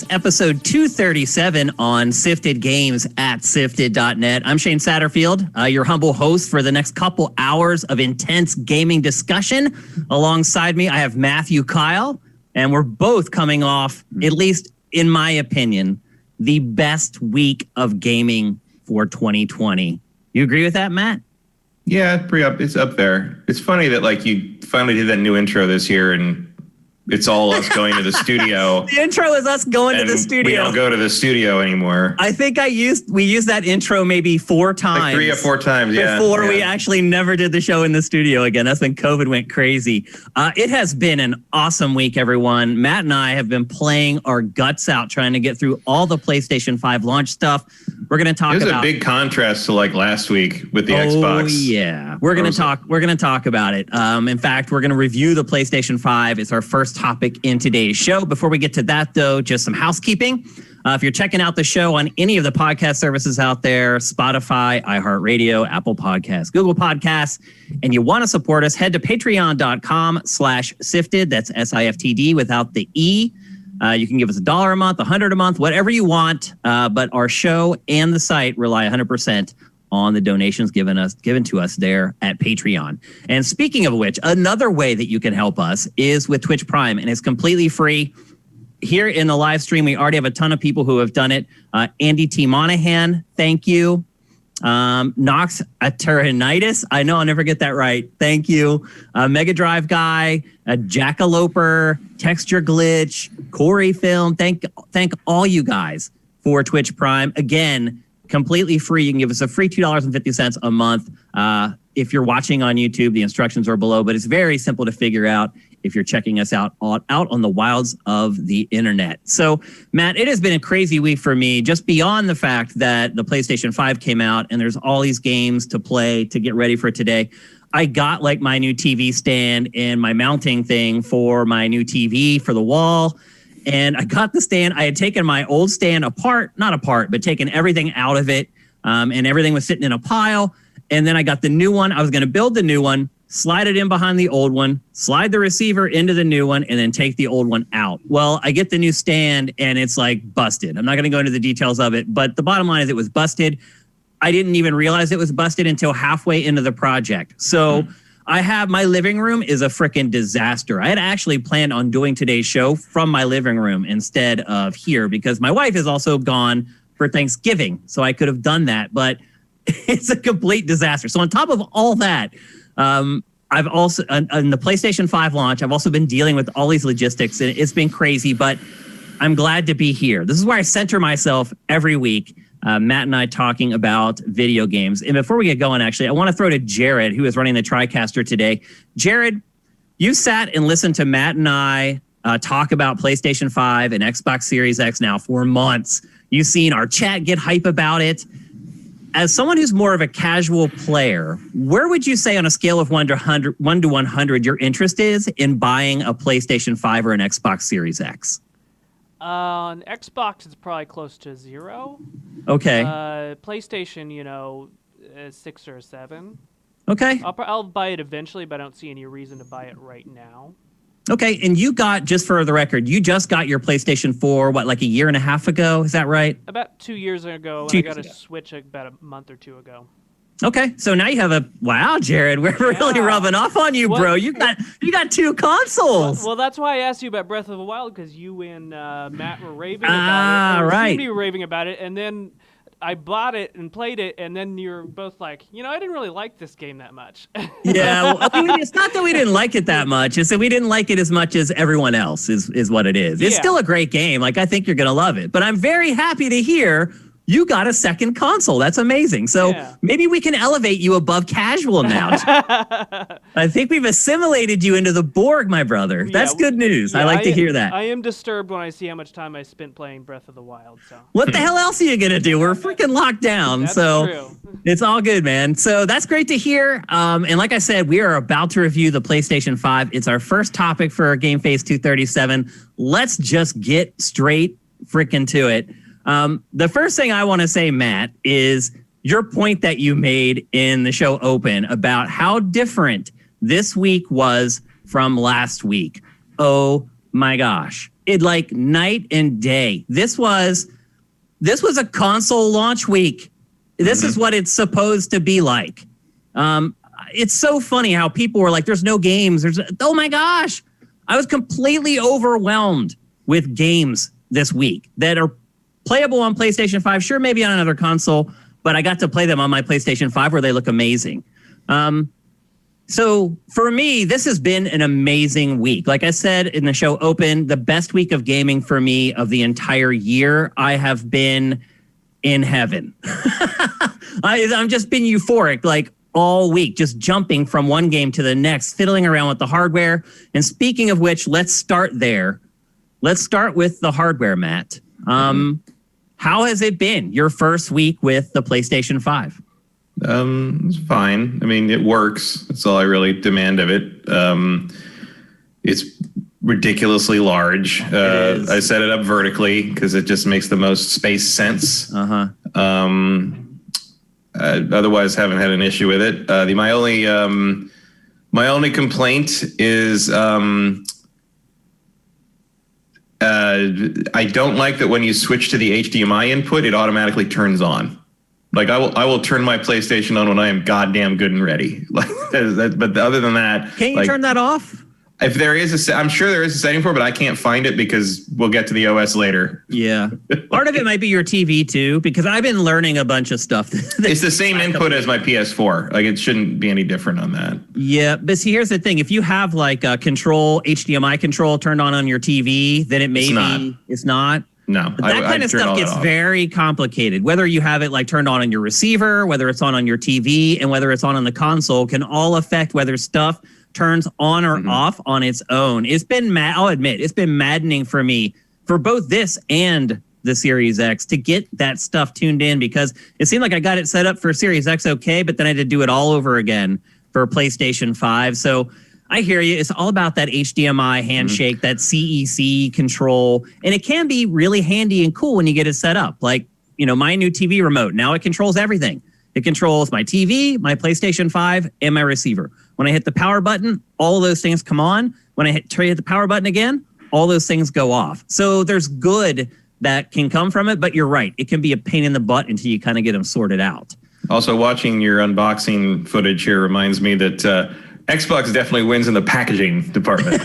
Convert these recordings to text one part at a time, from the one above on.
Episode 237 on Sifted Games at sifted.net. I'm Shane Satterfield, your humble host for the next couple hours of intense gaming discussion. Alongside me, I have Matthew Kyle, and we're both coming off, at least in my opinion, the best week of gaming for 2020. You agree with that, Matt? Yeah, it's up there. It's funny that like you finally did that new intro this year and it's all us going to the studio. The intro is us going to the studio. We don't go to the studio anymore. I think we used that intro maybe 4 times. Like 3 or 4 times, yeah. Before we actually never did the show in the studio again. That's when COVID went crazy. It has been an awesome week, everyone. Matt and I have been playing our guts out trying to get through all the PlayStation 5 launch stuff. We're going to talk about... There's a big contrast to like last week with the Xbox. Oh, yeah. We're going to talk about it. In fact, we're going to review the PlayStation 5. It's our first topic in today's show. Before we get to that, though, just some housekeeping. If you're checking out the show on any of the podcast services out there, Spotify, iHeartRadio, Apple Podcasts, Google Podcasts, and you want to support us, head to patreon.com/sifted. That's SIFTD without the E. You can give us $1 a month, $100 a month, whatever you want. But our show and the site rely 100% on the donations given to us there at Patreon. And speaking of which, another way that you can help us is with Twitch Prime, and it's completely free. Here in the live stream, we already have a ton of people who have done it. Andy T. Monahan, thank you. Nox Aterinitis, I know I'll never get that right. Thank you. Mega Drive Guy, Jackaloper, Texture Glitch, Corey Film. Thank all you guys for Twitch Prime. Again, completely free. You can give us a free $2.50 a month. If you're watching on YouTube, the instructions are below, but it's very simple to figure out if you're checking us out on the wilds of the internet. So, Matt, it has been a crazy week for me, just beyond the fact that the PlayStation 5 came out and there's all these games to play to get ready for today. I got like my new TV stand and my mounting thing for my new TV for the wall. And I got the stand. I had taken my old stand not apart, but taken everything out of it. And everything was sitting in a pile. And then I got the new one. I was going to build the new one, slide it in behind the old one, slide the receiver into the new one, and then take the old one out. Well, I get the new stand and it's like busted. I'm not going to go into the details of it, but the bottom line is it was busted. I didn't even realize it was busted until halfway into the project. So I have my living room is a freaking disaster. I had actually planned on doing today's show from my living room instead of here because my wife is also gone for Thanksgiving. So I could have done that, but it's a complete disaster. So on top of all that, I've also, on the PlayStation 5 launch, I've also been dealing with all these logistics, and it's been crazy, but I'm glad to be here. This is where I center myself every week. Matt and I talking about video games. And before we get going, actually, I want to throw to Jared, who is running the TriCaster today. Jared, you sat and listened to Matt and I talk about PlayStation 5 and Xbox Series X now for months. You've seen our chat get hype about it. As someone who's more of a casual player, where would you say on a scale of 1 to 100 your interest is in buying a PlayStation 5 or an Xbox Series X? On Xbox, it's probably close to 0. Okay. PlayStation, 6 or 7. Okay. I'll buy it eventually, but I don't see any reason to buy it right now. Okay, and you got, just for the record, you just got your PlayStation 4, like a year and a half ago? Is that right? About 2 years ago, and I got a Switch about a month or 2 ago. Okay, so now you have wow, Jared, we're really rubbing off on you, bro. You got 2 consoles. Well, that's why I asked you about Breath of the Wild, because you and Matt were raving about it. Right. You were raving about it, and then I bought it and played it, and then you're both like, I didn't really like this game that much. Yeah, well, it's not that we didn't like it that much. It's that we didn't like it as much as everyone else is what it is. It's still a great game. Like, I think you're going to love it. But I'm very happy to hear you got a second console. That's amazing. So maybe we can elevate you above casual now. I think we've assimilated you into the Borg, my brother. That's good news. I like to hear that. I am disturbed when I see how much time I spent playing Breath of the Wild. So what the hell else are you going to do? We're freaking locked down. That's so true. It's all good, man. So that's great to hear. And like I said, we are about to review the PlayStation 5. It's our first topic for GameFace 237. Let's just get straight freaking to it. The first thing I want to say, Matt, is your point that you made in the show open about how different this week was from last week. Oh my gosh. It like night and day. This was a console launch week. This is what it's supposed to be like. It's so funny how people were like, there's no games. Oh my gosh. I was completely overwhelmed with games this week that are playable on PlayStation 5. Sure, maybe on another console, but I got to play them on my PlayStation 5 where they look amazing. So for me, this has been an amazing week. Like I said in the show open, the best week of gaming for me of the entire year. I have been in heaven. I've just been euphoric like all week, just jumping from one game to the next, fiddling around with the hardware. And speaking of which, let's start there. Let's start with the hardware, Matt. How has it been your first week with the PlayStation 5? It's fine. I mean, it works. That's all I really demand of it. It's ridiculously large. I set it up vertically because it just makes the most space sense. Otherwise, haven't had an issue with it. My only complaint is I don't like that when you switch to the HDMI input, it automatically turns on. Like I will turn my PlayStation on when I am goddamn good and ready. Like, but other than that, can't you turn that off? If there is I'm sure there is a setting for it, but I can't find it because we'll get to the OS later. Yeah, part of it might be your TV too, because I've been learning a bunch of stuff. It's the same input as my PS4. Like it shouldn't be any different on that. Yeah, but see, here's the thing: if you have like a HDMI control turned on your TV, then it may it's not. No, that kind of stuff gets very complicated. Whether you have it like turned on your receiver, whether it's on your TV, and whether it's on the console can all affect whether stuff turns on or off on its own. It's been I'll admit, it's been maddening for me for both this and the Series X to get that stuff tuned in, because it seemed like I got it set up for Series X okay, but then I had to do it all over again for PlayStation 5. So I hear you. It's all about that HDMI handshake, that CEC control. And it can be really handy and cool when you get it set up. Like, my new TV remote, now it controls everything. It controls my TV, my PlayStation 5, and my receiver. When I hit the power button, all of those things come on. When I hit the power button again, all those things go off. So there's good that can come from it, but you're right. It can be a pain in the butt until you kind of get them sorted out. Also, watching your unboxing footage here reminds me that Xbox definitely wins in the packaging department.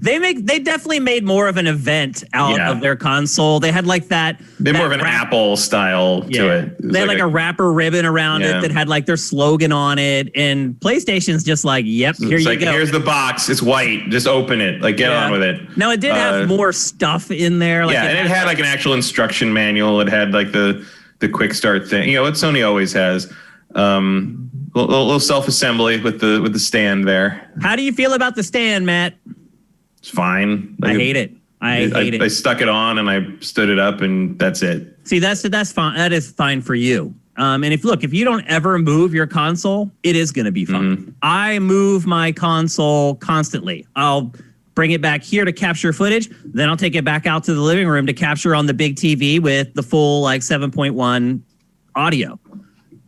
They definitely made more of an event out of their console. They had like that. They're more of an Apple style to it. They had like a wrapper ribbon around it that had like their slogan on it. And PlayStation's just like, yep, here you go. Here's the box. It's white. Just open it. Like, get on with it. No, it did have more stuff in there. Like and it had like an actual instruction manual. It had like the quick start thing. What Sony always has. Little self-assembly with the stand there. How do you feel about the stand, Matt? It's fine. I hate it. I hate it. I stuck it on and I stood it up and that's it. See, that's fine. That is fine for you. And if you don't ever move your console, it is going to be fine. I move my console constantly. I'll bring it back here to capture footage. Then I'll take it back out to the living room to capture on the big TV with the full 7.1 audio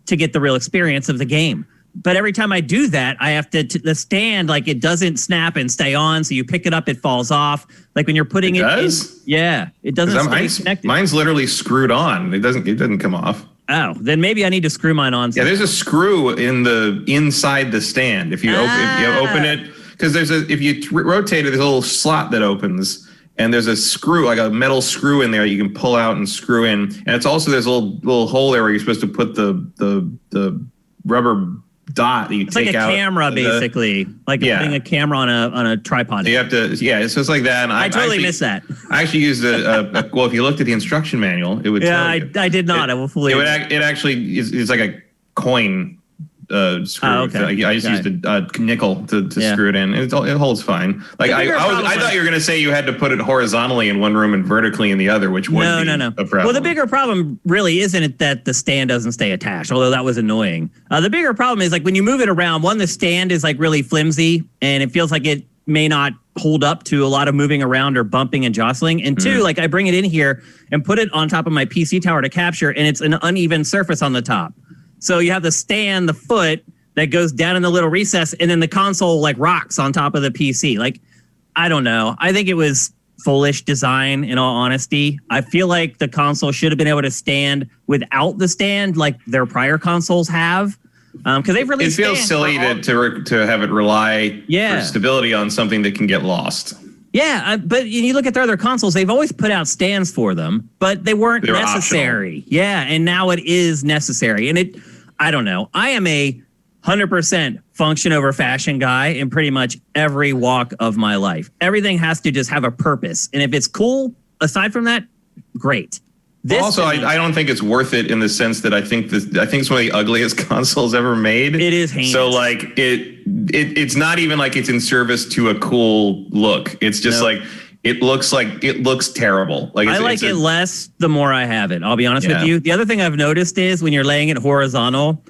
to get the real experience of the game. But every time I do that, I have to the stand, it doesn't snap and stay on. So you pick it up, it falls off. Like when you're putting it in. Yeah, it doesn't stay connected. Mine's literally screwed on. It doesn't come off. Oh, then maybe I need to screw mine on. Yeah, there's a screw inside the stand. If you open it, because if you rotate it, there's a little slot that opens. And there's a screw, like a metal screw in there you can pull out and screw in. And it's also, there's a little hole there where you're supposed to put the rubber dot that you take out. It's like a camera, basically. Putting a camera on a tripod. You have to, so it's like that. And I totally missed that. I actually used well, if you looked at the instruction manual, it would tell you. I did not. I will fully. It actually is like a coin screw. Oh, okay. I just used a nickel to screw it in. It holds fine. I thought you were going to say you had to put it horizontally in one room and vertically in the other, which wouldn't be a problem. Well, the bigger problem really isn't it that the stand doesn't stay attached, although that was annoying. The bigger problem is when you move it around, the stand is really flimsy and it feels like it may not hold up to a lot of moving around or bumping and jostling. And two, like I bring it in here and put it on top of my PC tower to capture, and it's an uneven surface on the top. So you have the stand, the foot that goes down in the little recess, and then the console like rocks on top of the PC. Like, I don't know. I think it was foolish design, in all honesty. I feel like the console should have been able to stand without the stand like their prior consoles have. Because they've released. It feels silly to have it rely for stability on something that can get lost. Yeah, but you look at their other consoles; they've always put out stands for them, but they weren't necessary. Optional. Yeah, and now it is necessary, and I don't know. I am a 100% function over fashion guy in pretty much every walk of my life. Everything has to just have a purpose, and if it's cool, aside from that, great. I don't think it's worth it in the sense that I think it's one of the ugliest consoles ever made. It is heinous. So like it's not even like it's in service to a cool look. It's just it looks terrible. Like I like it less the more I have it. I'll be honest with you. The other thing I've noticed is when you're laying it horizontal,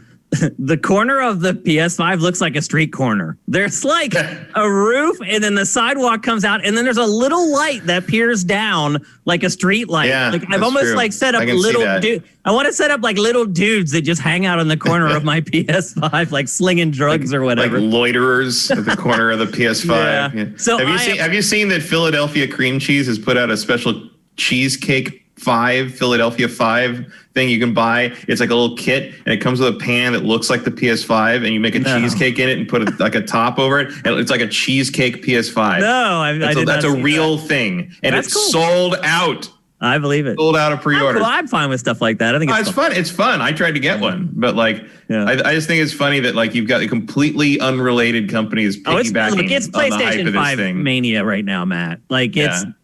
the corner of the PS5 looks like a street corner. There's like a roof, and then the sidewalk comes out, and then there's a little light that peers down like a street light. Yeah, like I've almost like set up little dudes. I want to set up like little dudes that just hang out in the corner of my PS5, like slinging drugs or whatever. Like loiterers at the corner of the PS5. Yeah. So have you seen that Philadelphia Cream Cheese has put out a special cheesecake Philadelphia 5 thing you can buy? It's like a little kit, and it comes with a pan that looks like the PS5, and you make a cheesecake in it and put like a top over it, and it's like a cheesecake PS5. No, that's a real thing, and it's sold out. I believe it. Sold out of pre-orders. I'm fine with stuff like that. I think it's fun. It's fun. I tried to get one, but like, I just think it's funny that like you've got a completely unrelated companies piggybacking it's PlayStation 5 mania right now, Matt. Like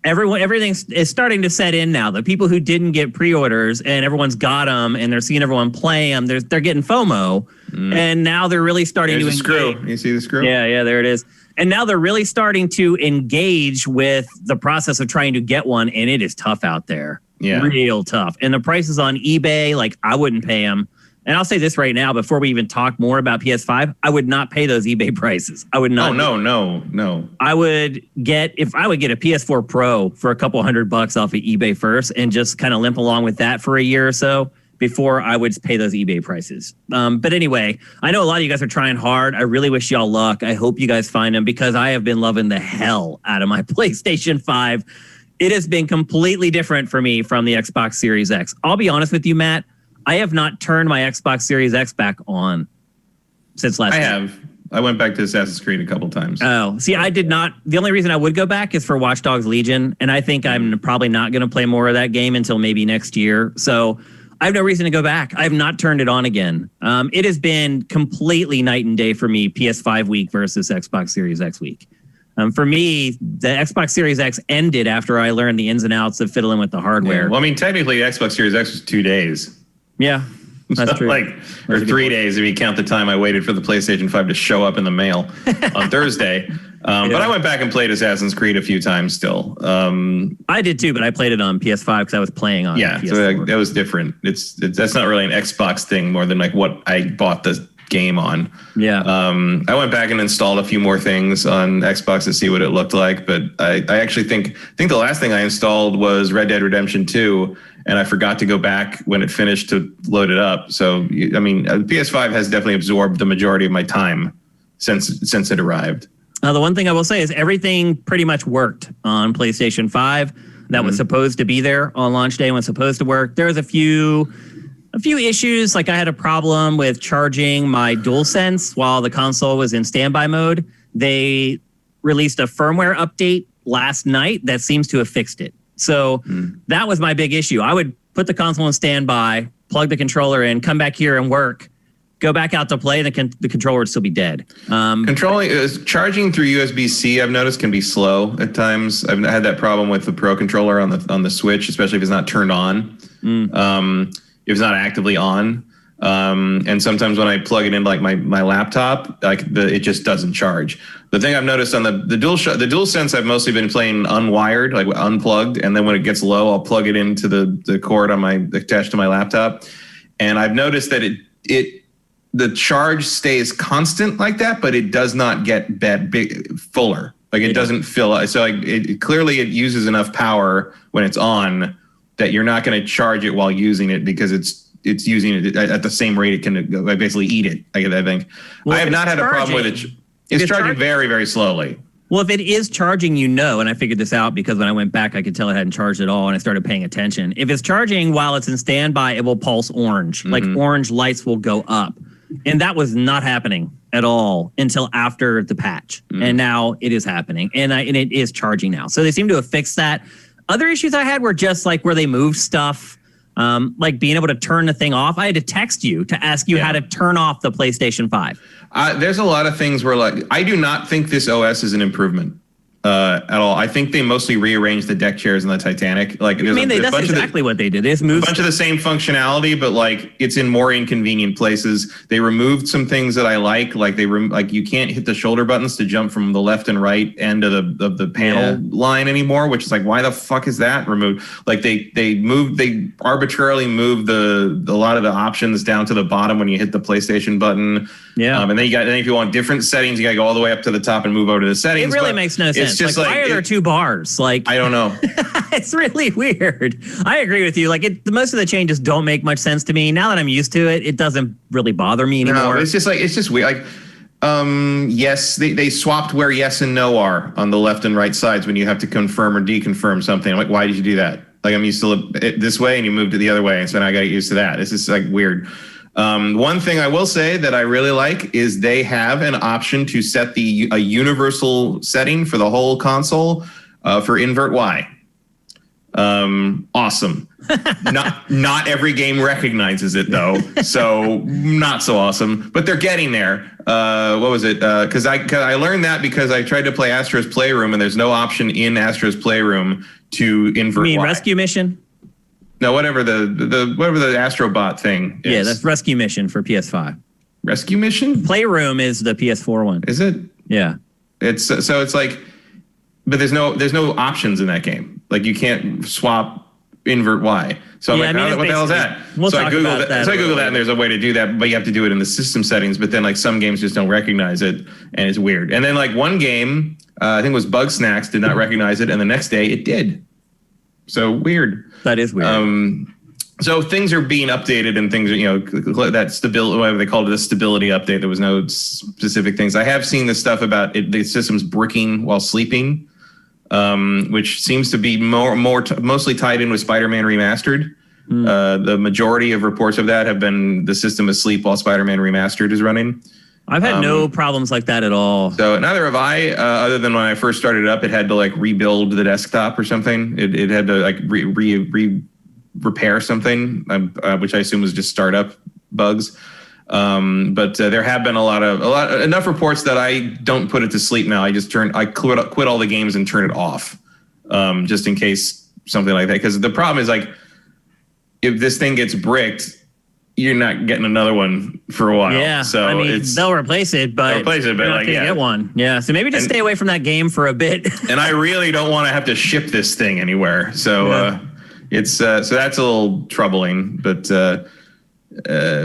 everything is starting to set in now. The people who didn't get pre-orders and everyone's got them and they're seeing everyone play them. They're getting FOMO, and now they're really starting to engage. Screw. You see the screw? Yeah, there it is. And now they're really starting to engage with the process of trying to get one, and it is tough out there. Yeah. Real tough. And the prices on eBay, like I wouldn't pay them. And I'll say this right now, before we even talk more about PS5, I would not pay those eBay prices. I would not. Oh, no. If I would get a PS4 Pro for a couple $100 off of eBay first and just kind of limp along with that for a year or so before I would pay those eBay prices. But anyway, I know a lot of you guys are trying hard. I really wish y'all luck. I hope you guys find them because I have been loving the hell out of my PlayStation 5. It has been completely different for me from the Xbox Series X. I'll be honest with you, Matt. I have not turned my Xbox Series X back on since last year. I have. I went back to Assassin's Creed a couple times. Oh, see, I did not. The only reason I would go back is for Watch Dogs Legion, and I think I'm probably not going to play more of that game until maybe next year. So I have no reason to go back. I have not turned it on again. It has been completely night and day for me, PS5 week versus Xbox Series X week. For me, the Xbox Series X ended after I learned the ins and outs of fiddling with the hardware. Yeah. Well, I mean, technically, the Xbox Series X was 2 days. Yeah, that's true. Or 3 days if you count the time I waited for the PlayStation 5 to show up in the mail on Thursday. But I went back and played Assassin's Creed a few times still. I did too, but I played it on PS5 because I was playing on PS4. So that was different. That's not really an Xbox thing more than like what I bought the game on. Yeah. I went back and installed a few more things on Xbox to see what it looked like, but I actually think the last thing I installed was Red Dead Redemption 2, and I forgot to go back when it finished to load it up. So I mean, PS5 has definitely absorbed the majority of my time since it arrived. The one thing I will say is everything pretty much worked on PlayStation 5 that was supposed to be there on launch day and was supposed to work. There was a few issues. Like I had a problem with charging my DualSense while the console was in standby mode. They released a firmware update last night that seems to have fixed it. So that was my big issue. I would put the console in standby, plug the controller in, come back here and work, go back out to play, and the controller would still be dead. Charging through USB-C, I've noticed, can be slow at times. I've had that problem with the Pro controller on the Switch, especially if it's not turned on, if it's not actively on. And sometimes when I plug it in like my laptop, it just doesn't charge. The thing I've noticed on the DualSense, I've mostly been playing unwired, like unplugged, and then when it gets low, I'll plug it into the cord attached to my laptop. And I've noticed that the charge stays constant like that, but it does not get fuller. Like it doesn't fill. So like clearly it uses enough power when it's on that you're not going to charge it while using it because it's using it at the same rate it can basically eat it. I think. Well, I have not had a problem with it. It's charging very, very slowly. Well, if it is charging, and I figured this out because when I went back, I could tell it hadn't charged at all, and I started paying attention. If it's charging while it's in standby, it will pulse orange. Like orange lights will go up. And that was not happening at all until after the patch. And now it is happening. And it is charging now. So they seem to have fixed that. Other issues I had were just like where they moved stuff. Like being able to turn the thing off. I had to text you to ask you how to turn off the PlayStation 5. There's a lot of things where like I do not think this OS is an improvement at all. I think they mostly rearranged the deck chairs in the Titanic. Like that's exactly what they did. They just moved a bunch of the same functionality, but like it's in more inconvenient places. They removed some things that I like like you can't hit the shoulder buttons to jump from the left and right end of the panel line anymore, which is like why the fuck is that removed? Like they arbitrarily moved a lot of the options down to the bottom when you hit the PlayStation button. Yeah. And then if you want different settings, you got to go all the way up to the top and move over to the settings. It really makes no sense. It's just why are there 2 bars? Like I don't know. It's really weird. I agree with you. Like most of the changes don't make much sense to me. Now that I'm used to it, it doesn't really bother me anymore. No, it's just weird. Like yes, they swapped where yes and no are on the left and right sides when you have to confirm or deconfirm something. I'm like, why did you do that? Like I'm used to it this way and you moved it the other way, and so now I got to get used to that. It's just like weird. One thing I will say that I really like is they have an option to set a universal setting for the whole console for invert Y. Awesome. Not every game recognizes it though, so not so awesome. But they're getting there. What was it? Because I learned that because I tried to play Astro's Playroom and there's no option in Astro's Playroom to invert. You mean Y. Rescue Mission? No, whatever the Astrobot thing is. Yeah, that's Rescue Mission for PS5. Rescue Mission? Playroom is the PS4 one. Is it? Yeah. It's like, but there's no options in that game. Like you can't swap invert Y. So I'm like, what the hell is that? We'll talk about that. So I Googled that and there's a way to do that, but you have to do it in the system settings. But then like some games just don't recognize it and it's weird. And then like one game, I think it was Bugsnax, did not recognize it. And the next day it did. So weird. That is weird. So things are being updated and things are, that stability, whatever they called it, a stability update. There was no specific things. I have seen this stuff about the system's bricking while sleeping, which seems to be mostly tied in with Spider-Man Remastered. The majority of reports of that have been the system asleep while Spider-Man Remastered is running. I've had no problems like that at all. So neither have I, other than when I first started it up, it had to like rebuild the desktop or something. It had to like repair something, which I assume was just startup bugs. But there have been enough reports that I don't put it to sleep now. I quit all the games and turn it off, just in case something like that. Because the problem is like, if this thing gets bricked, you're not getting another one for a while. Yeah, so I mean, they'll replace it, but you're not gonna get one. Yeah, so maybe just stay away from that game for a bit. And I really don't want to have to ship this thing anywhere. So it's so that's a little troubling, but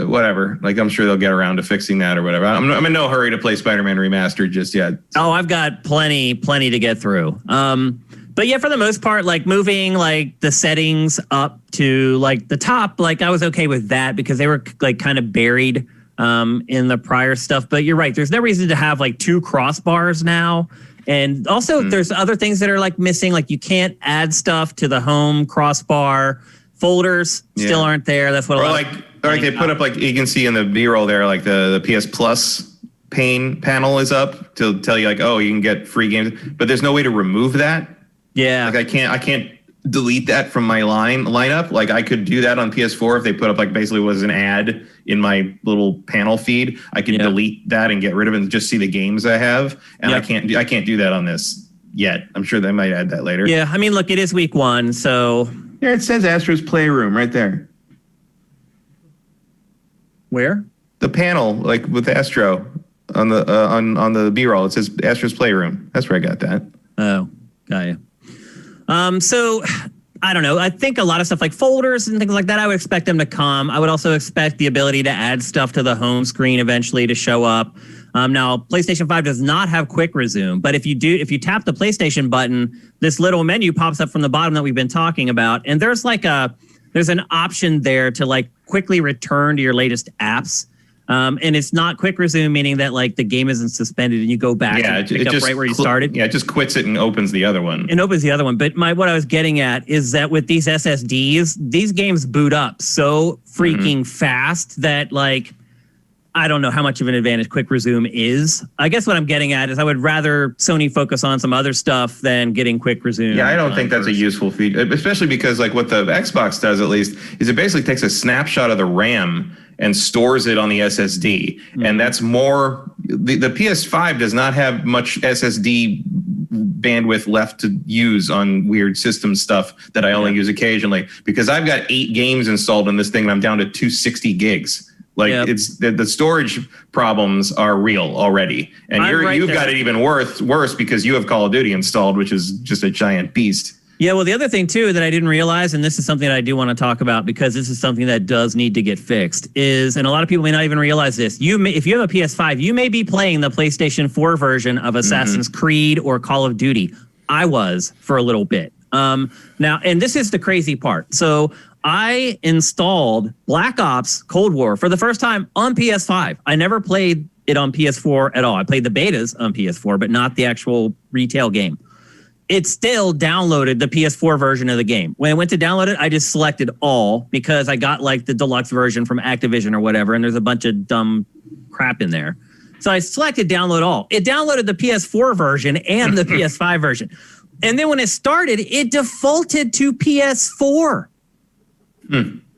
whatever. Like I'm sure they'll get around to fixing that or whatever. I'm in no hurry to play Spider-Man Remastered just yet. Oh, I've got plenty to get through. But yeah, for the most part, like moving like the settings up to like the top, like I was okay with that because they were like kind of buried in the prior stuff. But you're right, there's no reason to have like 2 crossbars now. And also there's other things that are like missing, like you can't add stuff to the home crossbar. Folders still aren't there. That's what or they put up, like you can see in the B-roll there, like the PS Plus panel is up to tell you like, oh, you can get free games, but there's no way to remove that. Yeah. Like I can't delete that from my lineup. Like I could do that on PS4 if they put up like basically was an ad in my little panel feed. I could delete that and get rid of it and just see the games I have. And I can't do that on this yet. I'm sure they might add that later. Yeah, I mean, look, it is week 1, so there it says Astro's Playroom right there. Where? The panel, like with Astro on the on the B-roll, it says Astro's Playroom. That's where I got that. Oh, got you. So I don't know. I think a lot of stuff like folders and things like that, I would expect them to come. I would also expect the ability to add stuff to the home screen eventually to show up. Now, PlayStation 5 does not have quick resume, but if you tap the PlayStation button, this little menu pops up from the bottom that we've been talking about, and there's an option there to like quickly return to your latest apps. And it's not quick resume, meaning that like the game isn't suspended and you go back and pick up right where you started. Yeah, it just quits it and opens the other one. But what I was getting at is that with these SSDs, these games boot up so freaking fast that like, I don't know how much of an advantage quick resume is. I guess what I'm getting at is I would rather Sony focus on some other stuff than getting quick resume. Yeah, I don't think that's a useful feature, especially because like what the Xbox does at least is it basically takes a snapshot of the RAM and stores it on the SSD. And that's more, the PS5 does not have much SSD bandwidth left to use on weird system stuff that I only use occasionally, because I've got 8 games installed in this thing and I'm down to 260 gigs. Like it's the storage problems are real already. And you've got it even worse because you have Call of Duty installed, which is just a giant beast. Yeah, well, the other thing, too, that I didn't realize, and this is something that I do want to talk about because this is something that does need to get fixed, is, and a lot of people may not even realize this, if you have a PS5, you may be playing the PlayStation 4 version of Assassin's Creed or Call of Duty. I was for a little bit. Now, and this is the crazy part. So I installed Black Ops Cold War for the first time on PS5. I never played it on PS4 at all. I played the betas on PS4, but not the actual retail game. It still downloaded the PS4 version of the game. When I went to download it, I just selected all because I got like the deluxe version from Activision or whatever, and there's a bunch of dumb crap in there. So I selected download all. It downloaded the PS4 version and the PS5 version. And then when it started, it defaulted to PS4.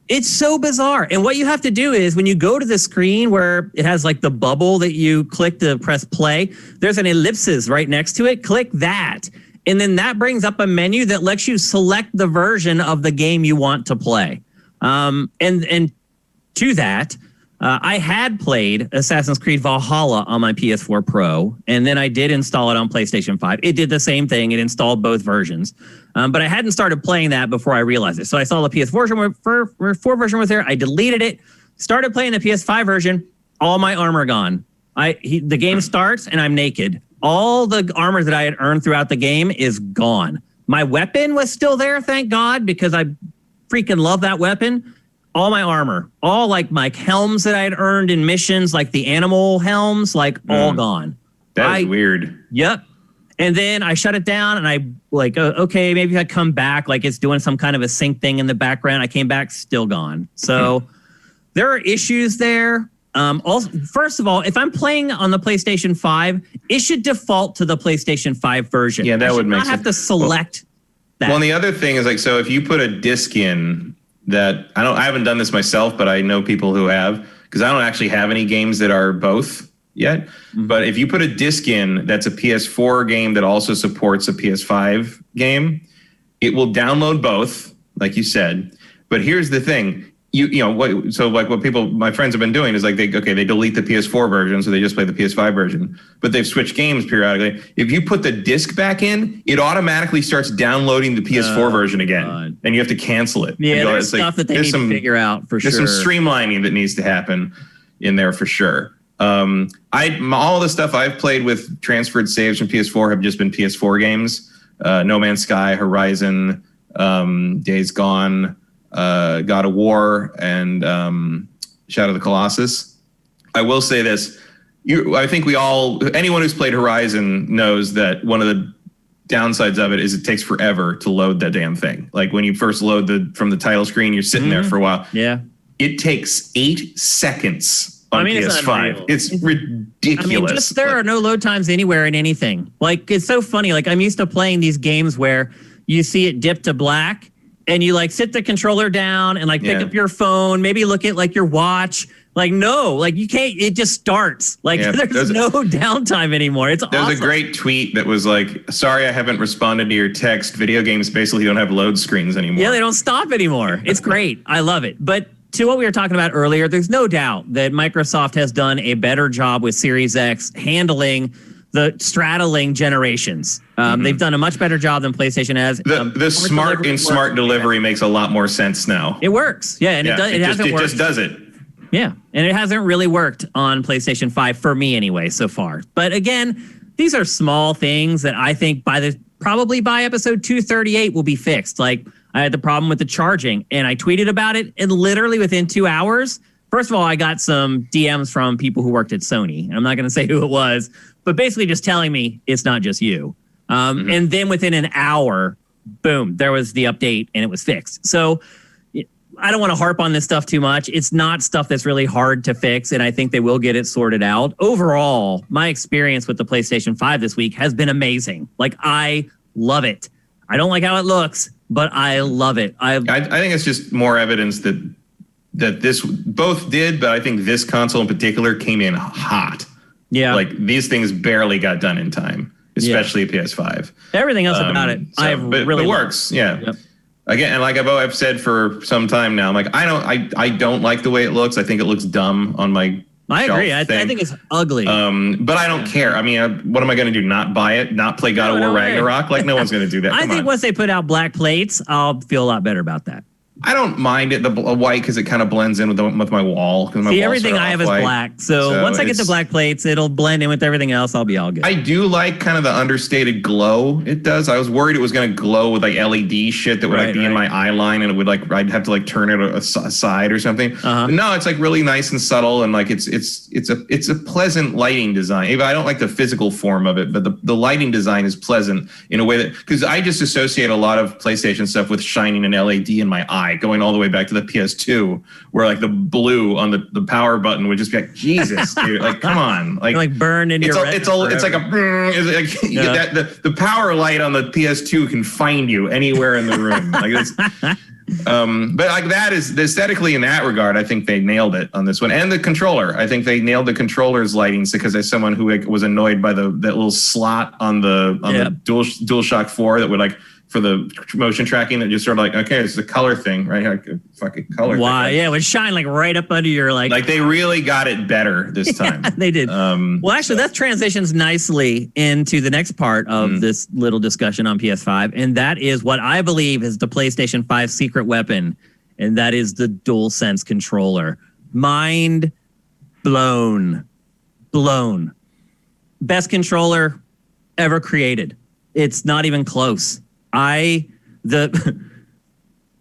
It's so bizarre. And what you have to do is when you go to the screen where it has like the bubble that you click to press play, there's an ellipsis right next to it. Click that. And then that brings up a menu that lets you select the version of the game you want to play. And to that, I had played Assassin's Creed Valhalla on my PS4 Pro, and then I did install it on PlayStation 5. It did the same thing. It installed both versions. But I hadn't started playing that before I realized it. So I saw the PS4 version was there. I deleted it, started playing the PS5 version, all my armor gone. The game starts, and I'm naked. All the armor that I had earned throughout the game is gone. My weapon was still there, thank God, because I freaking love that weapon. All my armor, all like my helms that I had earned in missions, like the animal helms, like all gone. That's weird. Yep. And then I shut it down and I like, okay, maybe I come back, like it's doing some kind of a sync thing in the background. I came back, still gone. So there are issues there. Also, first of all, if I'm playing on the PlayStation 5, it should default to the PlayStation 5 version. Yeah, that would make sense. I have to select that. Well, and the other thing is like, so if you put a disc in that, I haven't done this myself, but I know people who have, because I don't actually have any games that are both yet. But if you put a disc in that's a PS4 game that also supports a PS5 game, it will download both, like you said. But here's the thing. What my friends have been doing is like they delete the PS4 version, so they just play the PS5 version, but they've switched games periodically. If you put the disc back in, it automatically starts downloading the PS4 version again, and you have to cancel it. Yeah, there's stuff that they need to figure out for sure. There's some streamlining that needs to happen in there for sure. All the stuff I've played with transferred saves from PS4 have just been PS4 games. No Man's Sky, Horizon, Days Gone, God of War, and Shadow of the Colossus. I will say this. I think anyone who's played Horizon knows that one of the downsides of it is it takes forever to load that damn thing. Like when you first load from the title screen, you're sitting there for a while. Yeah. It takes 8 seconds on PS5. It's ridiculous. There are no load times anywhere in anything. Like, it's so funny. Like, I'm used to playing these games where you see it dip to black, and you like sit the controller down and like pick up your phone, maybe look at like your watch. Like, no, like you can't, it just starts. Like there's no downtime anymore. It's awesome. There's a great tweet that was like, sorry, I haven't responded to your text. Video games basically don't have load screens anymore. Yeah, they don't stop anymore. It's great. I love it. But to what we were talking about earlier, there's no doubt that Microsoft has done a better job with Series X handling the straddling generations. They've done a much better job than PlayStation has. The smart delivery makes a lot more sense now. It works. Yeah, and it does. It just does it. Yeah, and it hasn't really worked on PlayStation 5 for me anyway so far. But again, these are small things that I think probably by episode 238 will be fixed. Like I had the problem with the charging and I tweeted about it, and literally within 2 hours, first of all, I got some DMs from people who worked at Sony. And I'm not going to say who it was, but basically just telling me it's not just you. And then within an hour, boom, there was the update and it was fixed. So I don't want to harp on this stuff too much. It's not stuff that's really hard to fix, and I think they will get it sorted out. Overall, my experience with the PlayStation 5 this week has been amazing. Like, I love it. I don't like how it looks, but I love it. I think it's just more evidence that this both did, but I think this console in particular came in hot. Yeah. Like, these things barely got done in time, especially PS5. Everything else about it, but it works. Yeah. Yep. Again, and like I've said for some time now, I'm like, I don't like the way it looks. I think it looks dumb on my I agree. I think it's ugly. But I don't care. I mean, what am I going to do? Not buy it? Not play God of War Ragnarok? Like, no one's going to do that. I think once they put out black plates, I'll feel a lot better about that. I don't mind it, the white, because it kind of blends in with my wall. See, everything I have is black. So once I get the black plates, it'll blend in with everything else. I'll be all good. I do like kind of the understated glow it does. I was worried it was going to glow with like LED shit that would be in my eye line, and it would I'd have to turn it aside or something. No, it's really nice and subtle, and it's a pleasant lighting design. Even I don't like the physical form of it, but the lighting design is pleasant in a way that, because I just associate a lot of PlayStation stuff with shining an LED in my eye, going all the way back to the PS2, where the blue on the power button would just be like, Jesus, dude, come on, burn in your the power light on the PS2 can find you anywhere in the room. But that is aesthetically, in that regard, I think they nailed it on this one. And the controller, I think they nailed the controller's lighting, because as someone who was annoyed by that little slot on the DualShock 4 that would for the motion tracking, that just sort of okay, it's the color thing, right? Fucking color. Wow, yeah, it would shine right up under your they really got it better this time. Yeah, they did. Well, actually, that transitions nicely into the next part of this little discussion on PS5, and that is what I believe is the PlayStation 5 secret weapon, and that is the DualSense controller. Mind blown. Best controller ever created. It's not even close.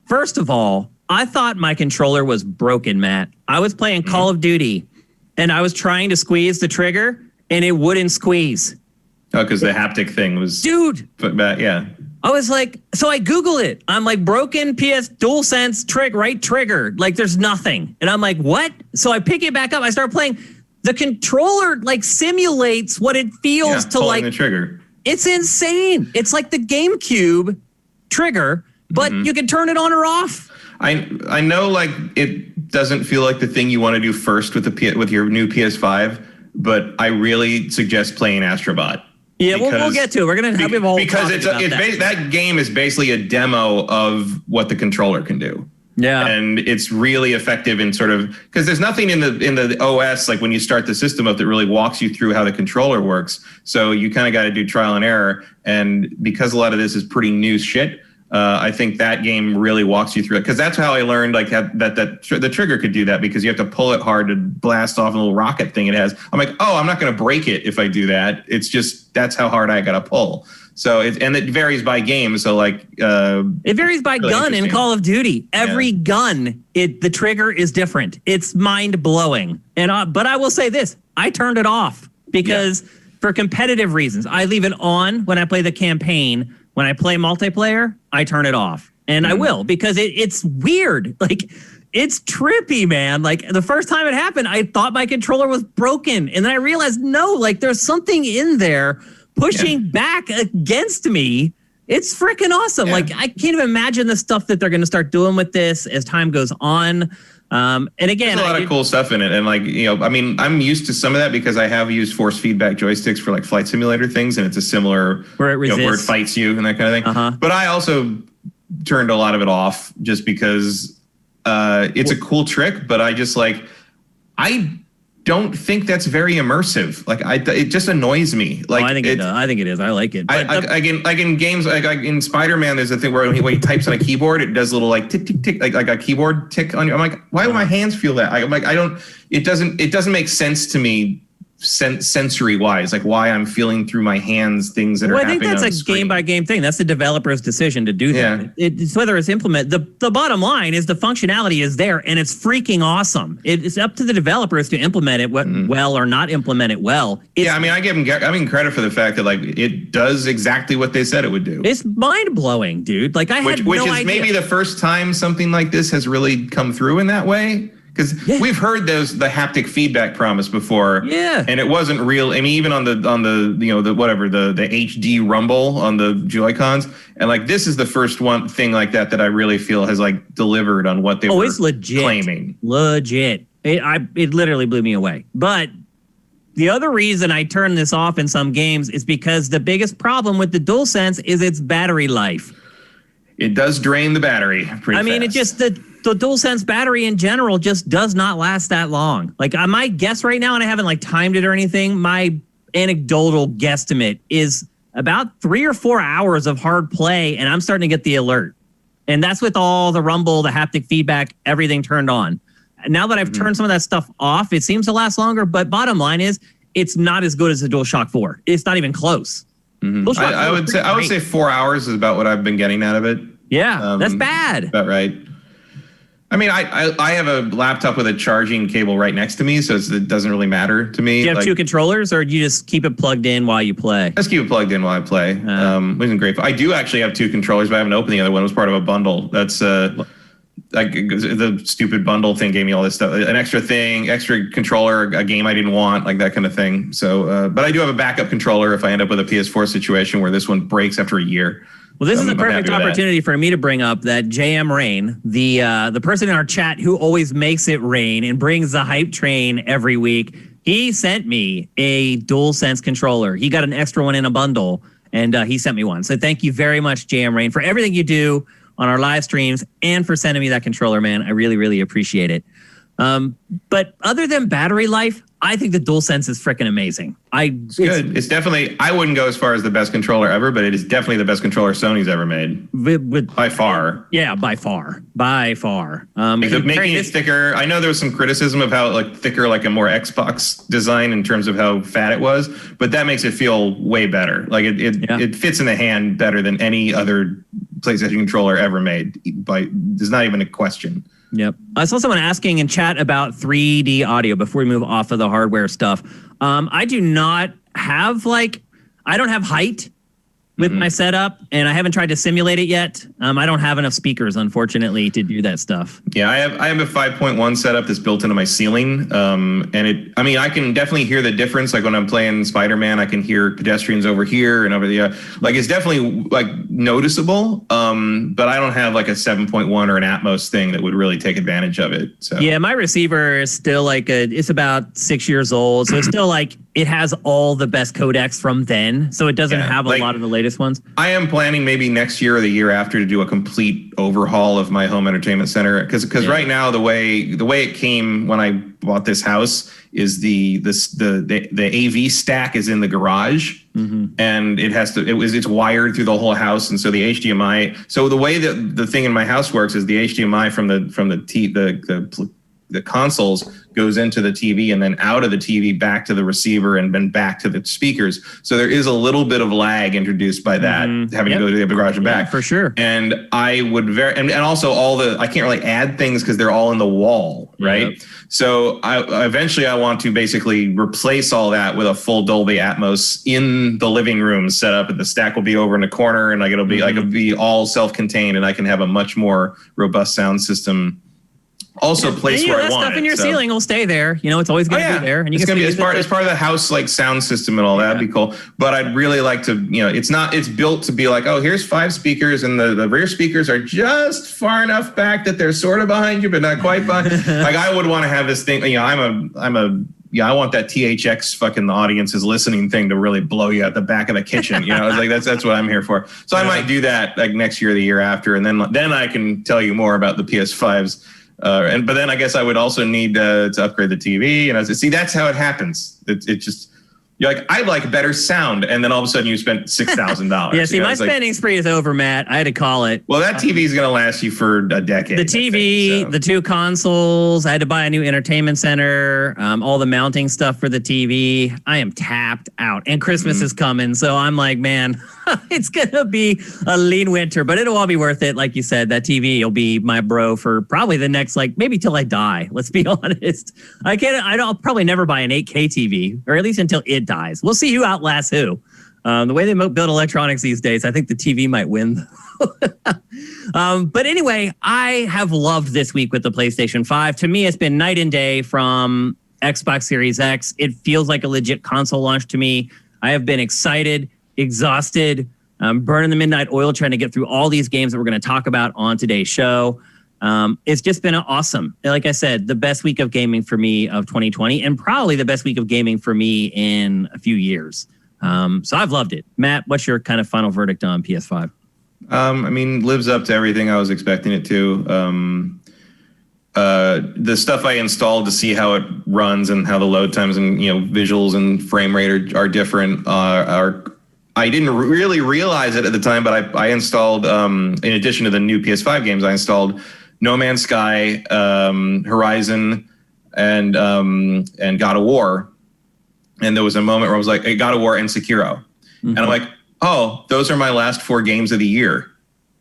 First of all, I thought my controller was broken, Matt. I was playing Call of Duty and I was trying to squeeze the trigger and it wouldn't squeeze. Oh, because the haptic thing was... Dude. Put back, yeah. I was so I Googled it. I'm broken PS DualSense right trigger. There's nothing. And I'm what? So I pick it back up. I start playing. The controller simulates what it feels to the trigger. It's insane. It's like the GameCube trigger, but you can turn it on or off. I know it doesn't feel like the thing you want to do first with your new PS5, but I really suggest playing Astrobot. Yeah, we'll get to it. We're gonna have a whole because that game is basically a demo of what the controller can do. Yeah, and it's really effective in because there's nothing in the OS when you start the system up that really walks you through how the controller works. So you kind of got to do trial and error. And because a lot of this is pretty new shit, I think that game really walks you through it. Because that's how I learned the trigger could do that, because you have to pull it hard to blast off a little rocket thing it has. I'm I'm not going to break it if I do that. It's just that's how hard I got to pull. So it varies by game. So it varies by really gun in Call of Duty. Every gun, the trigger is different. It's mind blowing. And but I will say this: I turned it off because for competitive reasons, I leave it on when I play the campaign. When I play multiplayer, I turn it off, and I will, because it's weird. It's trippy, man. The first time it happened, I thought my controller was broken, and then I realized no, there's something in there pushing back against me. It's freaking awesome. I can't even imagine the stuff that they're going to start doing with this as time goes on. And again, there's a lot of cool stuff in it. And I'm used to some of that because I have used force feedback joysticks for flight simulator things. And it's a similar where it fights you and that kind of thing. But I also turned a lot of it off just because it's a cool trick. But I just don't think that's very immersive. Like it just annoys me. Like I think it does. I think it is. I like it. Like in games, like in Spider-Man, there's a thing where when he types on a keyboard, it does a little like tick tick tick, like a keyboard tick on you. I'm like, why do my hands feel that? I'm like, I don't. It doesn't make sense to me. Sensory wise, like why I'm feeling through my hands things that are happening. I think that's a game by game thing. That's the developer's decision to do that. Yeah. It's whether it's implemented. The bottom line is the functionality is there and it's freaking awesome. It's up to the developers to implement it well or not implement it well. I mean, I give them credit for the fact that like it does exactly what they said it would do. It's mind blowing, dude. Like I had no idea. Which is maybe the first time something like this has really come through in that way. Because we've heard the haptic feedback promise before, and it wasn't real. I mean, even on the the HD rumble on the Joy-Cons, and like this is the first one thing like that I really feel has like delivered on what they were it's legit. Claiming. Legit. It literally blew me away. But the other reason I turn this off in some games is because the biggest problem with the DualSense is its battery life. It does drain the battery pretty fast. It just the DualSense battery in general just does not last that long. Like my guess right now, and I haven't like timed it or anything, my anecdotal guesstimate is about 3 or 4 hours of hard play, and I'm starting to get the alert. And that's with all the rumble, the haptic feedback, everything turned on. Now that I've turned some of that stuff off, it seems to last longer, but bottom line is it's not as good as the DualShock 4. It's not even close. Mm-hmm. I would say 4 hours is about what I've been getting out of it. Yeah, that's bad. About right. I mean, I have a laptop with a charging cable right next to me, so it doesn't really matter to me. Do you have two controllers, or do you just keep it plugged in while you play? I just keep it plugged in while I play. Which isn't great. I do actually have two controllers, but I haven't opened the other one. It was part of a bundle. That's like the stupid bundle thing gave me all this stuff, an extra thing, extra controller, a game I didn't want, like that kind of thing. So, but I do have a backup controller if I end up with a PS4 situation where this one breaks after a year. Well, this is a perfect opportunity for me to bring up that JM Rain, the person in our chat who always makes it rain and brings the hype train every week. He sent me a DualSense controller. He got an extra one in a bundle, and he sent me one. So thank you very much, JM Rain, for everything you do on our live streams and for sending me that controller, man. I really, really appreciate it. But other than battery life, I think the DualSense is freaking amazing. It's good. It's definitely, I wouldn't go as far as the best controller ever, but it is definitely the best controller Sony's ever made. By far. Yeah, by far. By far. Making it thicker. I know there was some criticism of how like thicker, like a more Xbox design in terms of how fat it was, but that makes it feel way better. Like it fits in the hand better than any other PlayStation controller ever made. There's not even a question. Yep. I saw someone asking in chat about 3D audio before we move off of the hardware stuff. I do not have I don't have height with my setup, and I haven't tried to simulate it yet. I don't have enough speakers, unfortunately, to do that stuff. Yeah, I have a 5.1 setup that's built into my ceiling, and I can definitely hear the difference. Like when I'm playing Spider-Man, I can hear pedestrians over here and over there. Like it's definitely like noticeable, but I don't have like a 7.1 or an Atmos thing that would really take advantage of it. So yeah, my receiver is still it's about 6 years old, so it's still it has all the best codecs from then, so it doesn't have a lot of the latest ones. I am planning maybe next year or the year after to do a complete overhaul of my home entertainment center because right now the way it came when I bought this house is the AV stack is in the garage, and it's wired through the whole house, and so the HDMI. So the way that the thing in my house works is the HDMI from the consoles goes into the TV and then out of the TV back to the receiver and then back to the speakers. So there is a little bit of lag introduced by that, having to go to the garage and back. For sure. And I would and also I can't really add things because they're all in the wall, right? Yep. So eventually I want to basically replace all that with a full Dolby Atmos in the living room setup, and the stack will be over in the corner, and it'll be all self-contained, and I can have a much more robust sound system. Also, place where I want stuff in your ceiling will stay there. It's always going to be there, and it's going to be as part of the house sound system and all that. That'd be cool. But I'd really like to, it's built to be like, oh, here's 5 speakers, and the rear speakers are just far enough back that they're sort of behind you, but not quite behind. Like I would want to have this thing. I want that THX fucking the audience is listening thing to really blow you out the back of the kitchen. It's like that's what I'm here for. So I might do that like next year or the year after, and then I can tell you more about the PS5's But then I guess I would also need to upgrade the TV. And I was see, that's how it happens. It just you're like, I like better sound, and then all of a sudden you spent $6,000. Yeah, see, my spending spree is over, Matt. I had to call it. Well, that TV is going to last you for a decade. The TV, the 2 consoles. I had to buy a new entertainment center. All the mounting stuff for the TV. I am tapped out, and Christmas is coming, so I'm like, man, it's gonna be a lean winter, but it'll all be worth it. Like you said, that TV will be my bro for probably the next, like, maybe till I die. Let's be honest. I'll probably never buy an 8K TV, or at least until it dies. We'll see who outlasts who. The way they build electronics these days, I think the TV might win. But anyway, I have loved this week with the PlayStation 5. To me, it's been night and day from Xbox Series X. It feels like a legit console launch to me. I have been excited, exhausted, burning the midnight oil trying to get through all these games that we're going to talk about on today's show. It's just been awesome. Like I said, the best week of gaming for me of 2020, and probably the best week of gaming for me in a few years. So I've loved it. Matt, what's your kind of final verdict on PS5? I mean, lives up to everything I was expecting it to. The stuff I installed to see how it runs and how the load times and visuals and frame rate are different I didn't really realize it at the time, but I installed, in addition to the new PS5 games, I installed No Man's Sky, Horizon, and God of War. And there was a moment where I was like, hey, God of War and Sekiro. Mm-hmm. And I'm like, oh, those are my last 4 games of the year.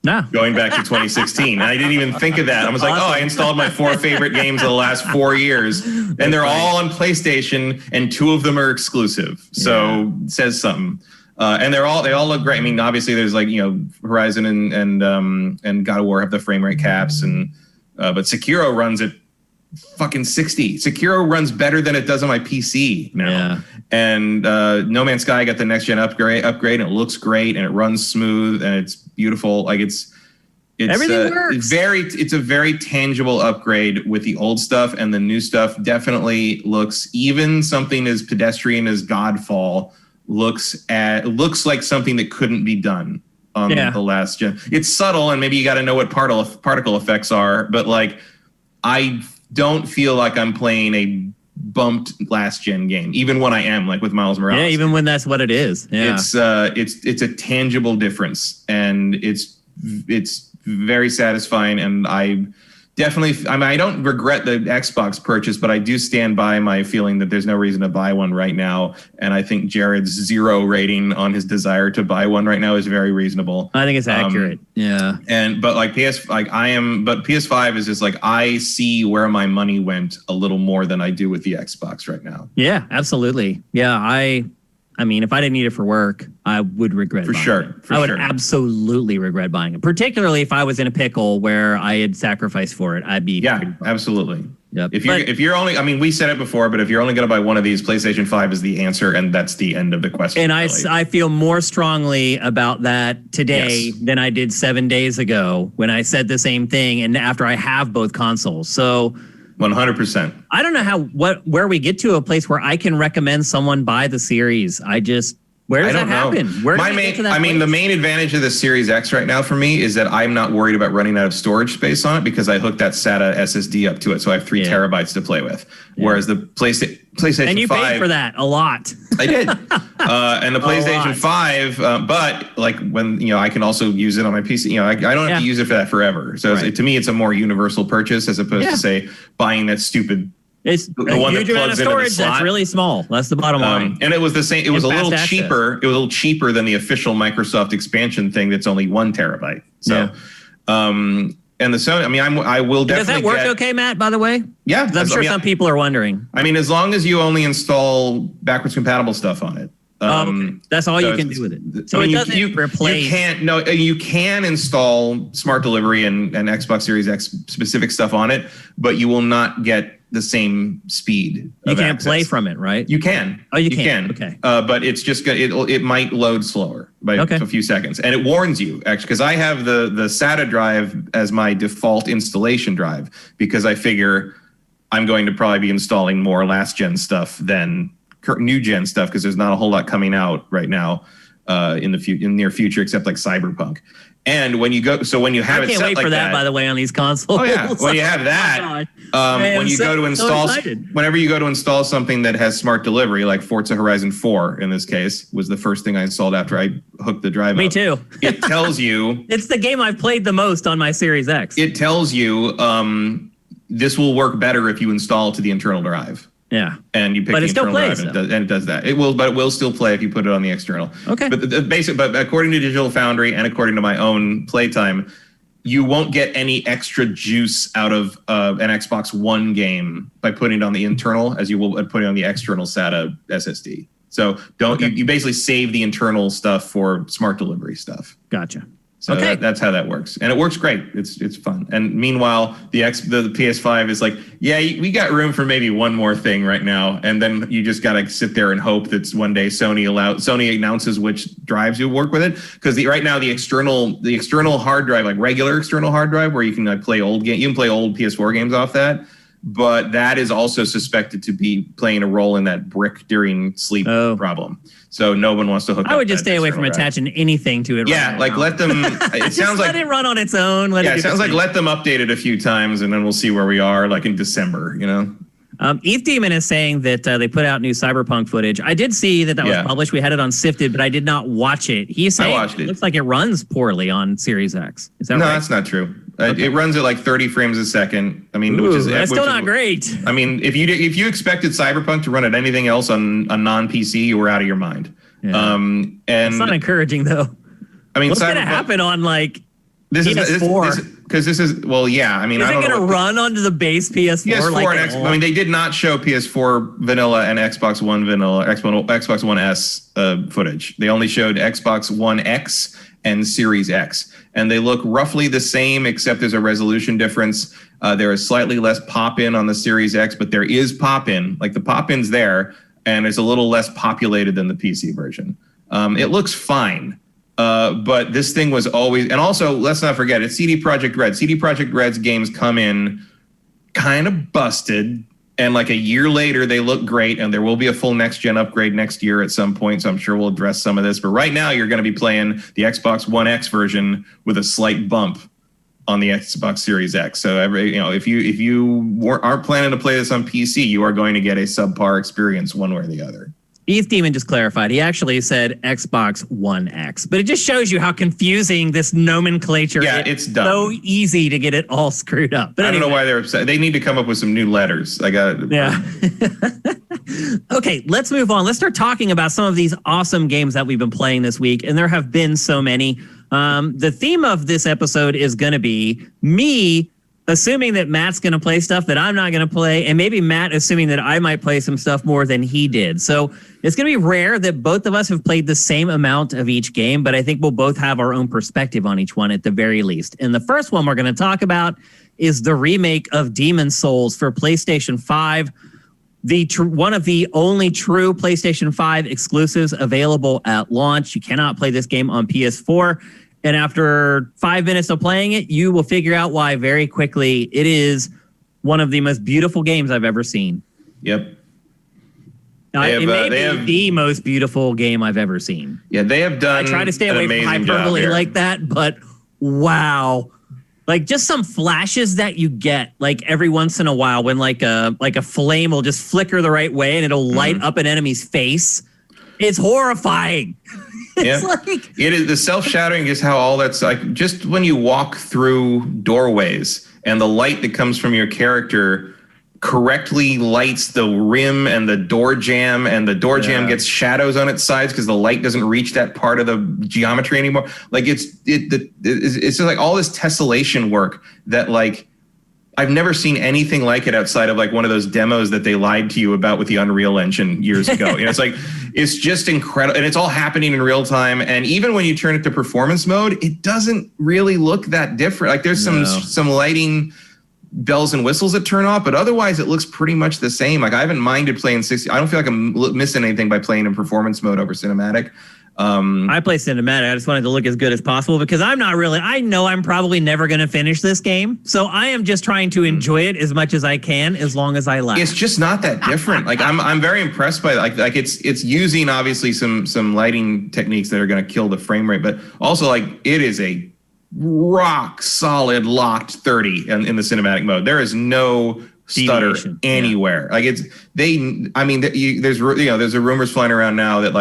Nah. Going back to 2016. And I didn't even think of that. I was like, I installed my 4 favorite games of the last 4 years. And they're all on PlayStation, and 2 of them are exclusive. So it says something. And they all look great. I mean, obviously there's like, Horizon and God of War have the frame rate caps, and but Sekiro runs at fucking 60. Sekiro runs better than it does on my PC now. Yeah. And No Man's Sky got the next gen upgrade, and it looks great, and it runs smooth, and it's beautiful. Like it's everything works. It's a very tangible upgrade with the old stuff, and the new stuff definitely looks, even something as pedestrian as Godfall looks like something that couldn't be done on the last gen. It's subtle, and maybe you got to know what particle effects are, but like I don't feel like I'm playing a bumped last gen game, even when I am, like with Miles Morales. Yeah, even when that's what it is. Yeah. It's a tangible difference, and it's very satisfying, and I don't regret the Xbox purchase, but I do stand by my feeling that there's no reason to buy one right now. And I think Jared's 0 rating on his desire to buy one right now is very reasonable. I think it's accurate. Yeah. But PS5 is just like, I see where my money went a little more than I do with the Xbox right now. Yeah, absolutely. Yeah. I mean, if I didn't need it for work, I would regret buying it. I would absolutely regret buying it, particularly if I was in a pickle where I had sacrificed for it. I'd be absolutely. Yep. If you're only, I mean, we said it before, but if you're only going to buy one of these, PlayStation 5 is the answer, and that's the end of the question. And really. I feel more strongly about that today than I did 7 days ago when I said the same thing, and after I have both consoles. So 100%. I don't know where we get to a place where I can recommend someone buy the series. Where does that happen? The main advantage of the Series X right now for me is that I'm not worried about running out of storage space on it, because I hooked that SATA SSD up to it, so I have 3 terabytes to play with. Yeah. Whereas the PlayStation 5... And you paid for that a lot. I did. And the PlayStation 5, but like when, I can also use it on my PC. I don't have to use it for that forever. So to me, it's a more universal purchase as opposed to, say, buying that stupid... It's the one that plugs into the slot. That's really small. That's the bottom line. And it was the same. It was a little cheaper. It was a little cheaper than the official Microsoft expansion thing. That's only 1 terabyte. So, and the Sony. I mean, I will definitely. Does that work okay, Matt? By the way, yeah. I'm sure some people are wondering. I mean, as long as you only install backwards compatible stuff on it. That's all you can do with it. So it doesn't replace. You can install Smart Delivery and Xbox Series X specific stuff on it, but you will not get the same speed. You can't play from it, right? You can. Oh, you can. Okay. But it's just it might load slower by a few seconds, and it warns you actually, because I have the SATA drive as my default installation drive, because I figure I'm going to probably be installing more last gen stuff than new gen stuff, because there's not a whole lot coming out right now. in the near future, except like Cyberpunk. And when you go, so when you have it set like that, I can't wait for that, by the way, on these consoles. Oh yeah, when you have that, when you go to install, whenever you go to install something that has smart delivery, like Forza Horizon 4 in this case, was the first thing I installed after I hooked the drive. Me up. too. It tells you it's the game I've played the most on my Series X. It tells you this will work better if you install to the internal drive. Yeah, and you pick the internal drive, and it does that. It will still play if you put it on the external. Okay, but but according to Digital Foundry and according to my own playtime, you won't get any extra juice out of an Xbox One game by putting it on the internal as you will put it on the external SATA SSD. So you basically save the internal stuff for smart delivery stuff. Gotcha. So that's how that works, and it works great. It's fun. And meanwhile, the PS5 is like, yeah, we got room for maybe one more thing right now, and then you just gotta sit there and hope that one day Sony announces which drives you work with it. Because right now the external hard drive, like regular external hard drive, where you can play old game, you can play old PS4 games off that. But that is also suspected to be playing a role in that brick during sleep problem. So no one wants to hook up. I would just stay away from attaching anything to it. Yeah, let them. It sounds like let it run on its own. It sounds like let them update it a few times, and then we'll see where we are, like in December. Eve Demon is saying that they put out new Cyberpunk footage. I did see that was published. We had it on Sifted, but I did not watch it. He's saying it looks like it runs poorly on Series X. Is that right? No, that's not true. It runs at like 30 frames a second. I mean, that's still not great. I mean, if you expected Cyberpunk to run at anything else on a non-PC, you were out of your mind. Yeah. And it's not encouraging though. I mean, what's going to happen on like PS4? Because this is I mean, is it going to run onto the base PS4? PS4 I mean, they did not show PS4 vanilla and Xbox One vanilla, Xbox One S footage. They only showed Xbox One X and Series X, and they look roughly the same, except there's a resolution difference. There is slightly less pop-in on the Series X, but there is pop-in. Like the pop-in's there, and it's a little less populated than the PC version. It looks fine. But this thing was always, and also let's not forget, it's CD Projekt Red. CD Projekt Red's games come in kind of busted, and like a year later they look great, and there will be a full next gen upgrade next year at some point. So I'm sure we'll address some of this. But right now you're going to be playing the Xbox One X version with a slight bump on the Xbox Series X. So if you aren't planning to play this on PC, you are going to get a subpar experience one way or the other. Eve Demon just clarified. He actually said Xbox One X, but it just shows you how confusing this nomenclature is. Yeah, it's dumb. So easy to get it all screwed up. But I don't know why they're upset. They need to come up with some new letters. Yeah. Okay, let's move on. Let's start talking about some of these awesome games that we've been playing this week, and there have been so many. The theme of this episode is going to be me assuming that Matt's going to play stuff that I'm not going to play, and maybe Matt assuming that I might play some stuff more than he did. So it's going to be rare that both of us have played the same amount of each game, but I think we'll both have our own perspective on each one at the very least. And the first one we're going to talk about is the remake of Demon's Souls for PlayStation 5. One of the only true PlayStation 5 exclusives available at launch. You cannot play this game on PS4. And after 5 minutes of playing it, you will figure out why very quickly. It is one of the most beautiful games I've ever seen. Yep. It may be the most beautiful game I've ever seen. Yeah, they have done. I try to stay away from hyperbole like that, but wow. Like just some flashes that you get like every once in a while when like a flame will just flicker the right way and it'll light up an enemy's face. It's horrifying. It's it is the self-shadowing is how all that's like. Just when you walk through doorways and the light that comes from your character correctly lights the rim and the door jamb, and the door jamb gets shadows on its sides because the light doesn't reach that part of the geometry anymore. Like it's just like all this tessellation work that like I've never seen anything like it outside of like one of those demos that they lied to you about with the Unreal Engine years ago. It's like, it's just incredible. And it's all happening in real time. And even when you turn it to performance mode, it doesn't really look that different. Like there's some lighting bells and whistles that turn off, but otherwise it looks pretty much the same. Like I haven't minded playing 60. I don't feel like I'm missing anything by playing in performance mode over cinematic. I play cinematic. I just wanted to look as good as possible because I know I'm probably never going to finish this game. So I am just trying to enjoy it as much as I can, as long as I last. It's just not that different. Like I'm very impressed by like it's using obviously some lighting techniques that are going to kill the frame rate, but also like it is a rock solid locked 30 in the cinematic mode. There is no stutter anywhere. Like there's rumors flying around now that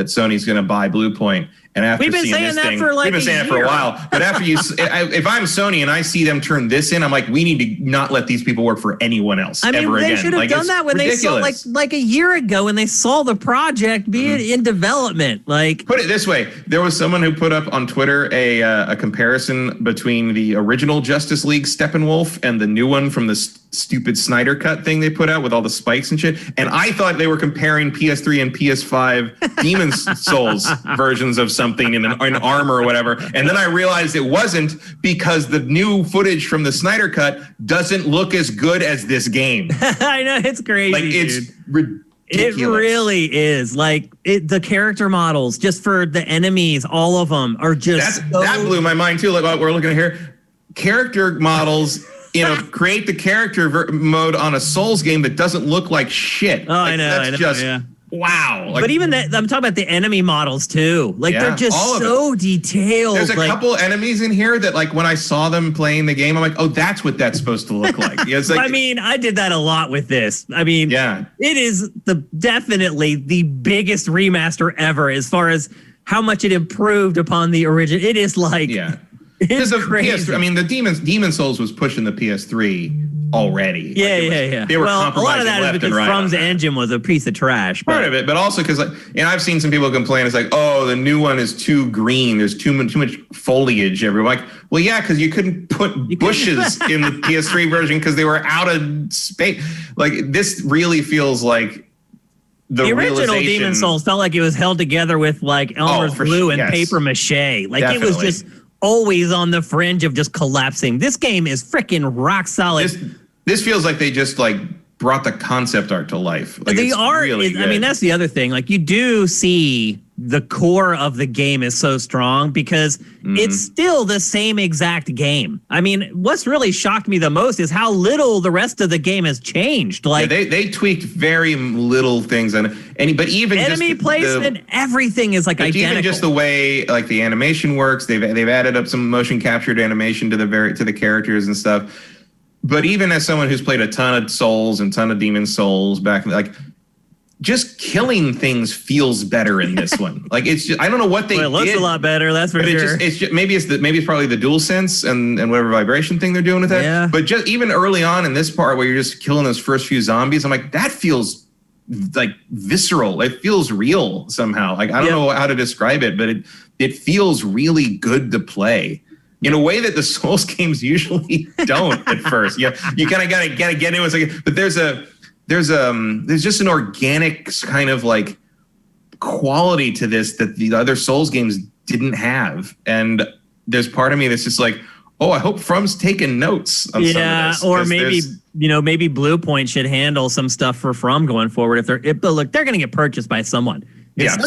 Sony's going to buy Bluepoint. And after we've been seeing saying this that thing, for like we've been saying it for a while. But after if I'm Sony and I see them turn this in, I'm like, we need to not let these people work for anyone else ever again. They should have done that when ridiculous. They saw like a year ago when they saw the project being in development. Like, put it this way, there was someone who put up on Twitter a comparison between the original Justice League Steppenwolf and the new one from the stupid Snyder Cut thing they put out with all the spikes and shit. And I thought they were comparing PS3 and PS5 Demon's Souls versions of something in armor or whatever. And then I realized it wasn't, because the new footage from the Snyder Cut doesn't look as good as this game. I know, it's crazy. Like, it's ridiculous. It really is. Like, the character models, just for the enemies, all of them are just that blew my mind too. Like what we're looking at here, character models. Create the character mode on a Souls game that doesn't look like shit. Oh, I know. Wow. But even that, I'm talking about the enemy models too. Like, they're just so detailed. There's a couple enemies in here that, like, when I saw them playing the game, I'm like, oh, that's what that's supposed to look like. It's like, I mean, I did that a lot with this. I mean, it is definitely the biggest remaster ever as far as how much it improved upon the original. It is like, it's crazy. PS3, I mean, the Demon Souls was pushing the PS3 already. Yeah. They were compromising a lot of that is because From's engine was a piece of trash. Part of it, but also because, I've seen some people complain. It's like, oh, the new one is too green. There's too much foliage everywhere. Like, well, yeah, because you couldn't put bushes in the PS3 version because they were out of space. Like, this really feels like the original Demon Souls felt like it was held together with like Elmer's glue and paper mache. Like, it was just always on the fringe of just collapsing. This game is freaking rock solid. This feels like they just like brought the concept art to life. Like, the art is, I mean, that's the other thing. Like, you do see the core of the game is so strong because it's still the same exact game. I mean, what's really shocked me the most is how little the rest of the game has changed. Like, they tweaked very little things, but even enemy placement, everything is like identical. Even just the way like the animation works, they've added up some motion captured animation to the characters and stuff. But even as someone who's played a ton of Souls and ton of Demon Souls back, like, just killing things feels better in this one. Like, it's just, I don't know what they did. It looks a lot better, that's for sure. It's just maybe it's probably the DualSense and whatever vibration thing they're doing with that. Yeah. But just even early on in this part where you're just killing those first few zombies, I'm like, that feels like visceral. It feels real somehow. Like, I don't know how to describe it, but it feels really good to play in a way that the Souls games usually don't at first. You kind of gotta get into it. But there's just an organic kind of like quality to this that the other Souls games didn't have. And there's part of me that's just like, oh, I hope From's taking notes on some of this. Or maybe Bluepoint should handle some stuff for From going forward. They're going to get purchased by someone.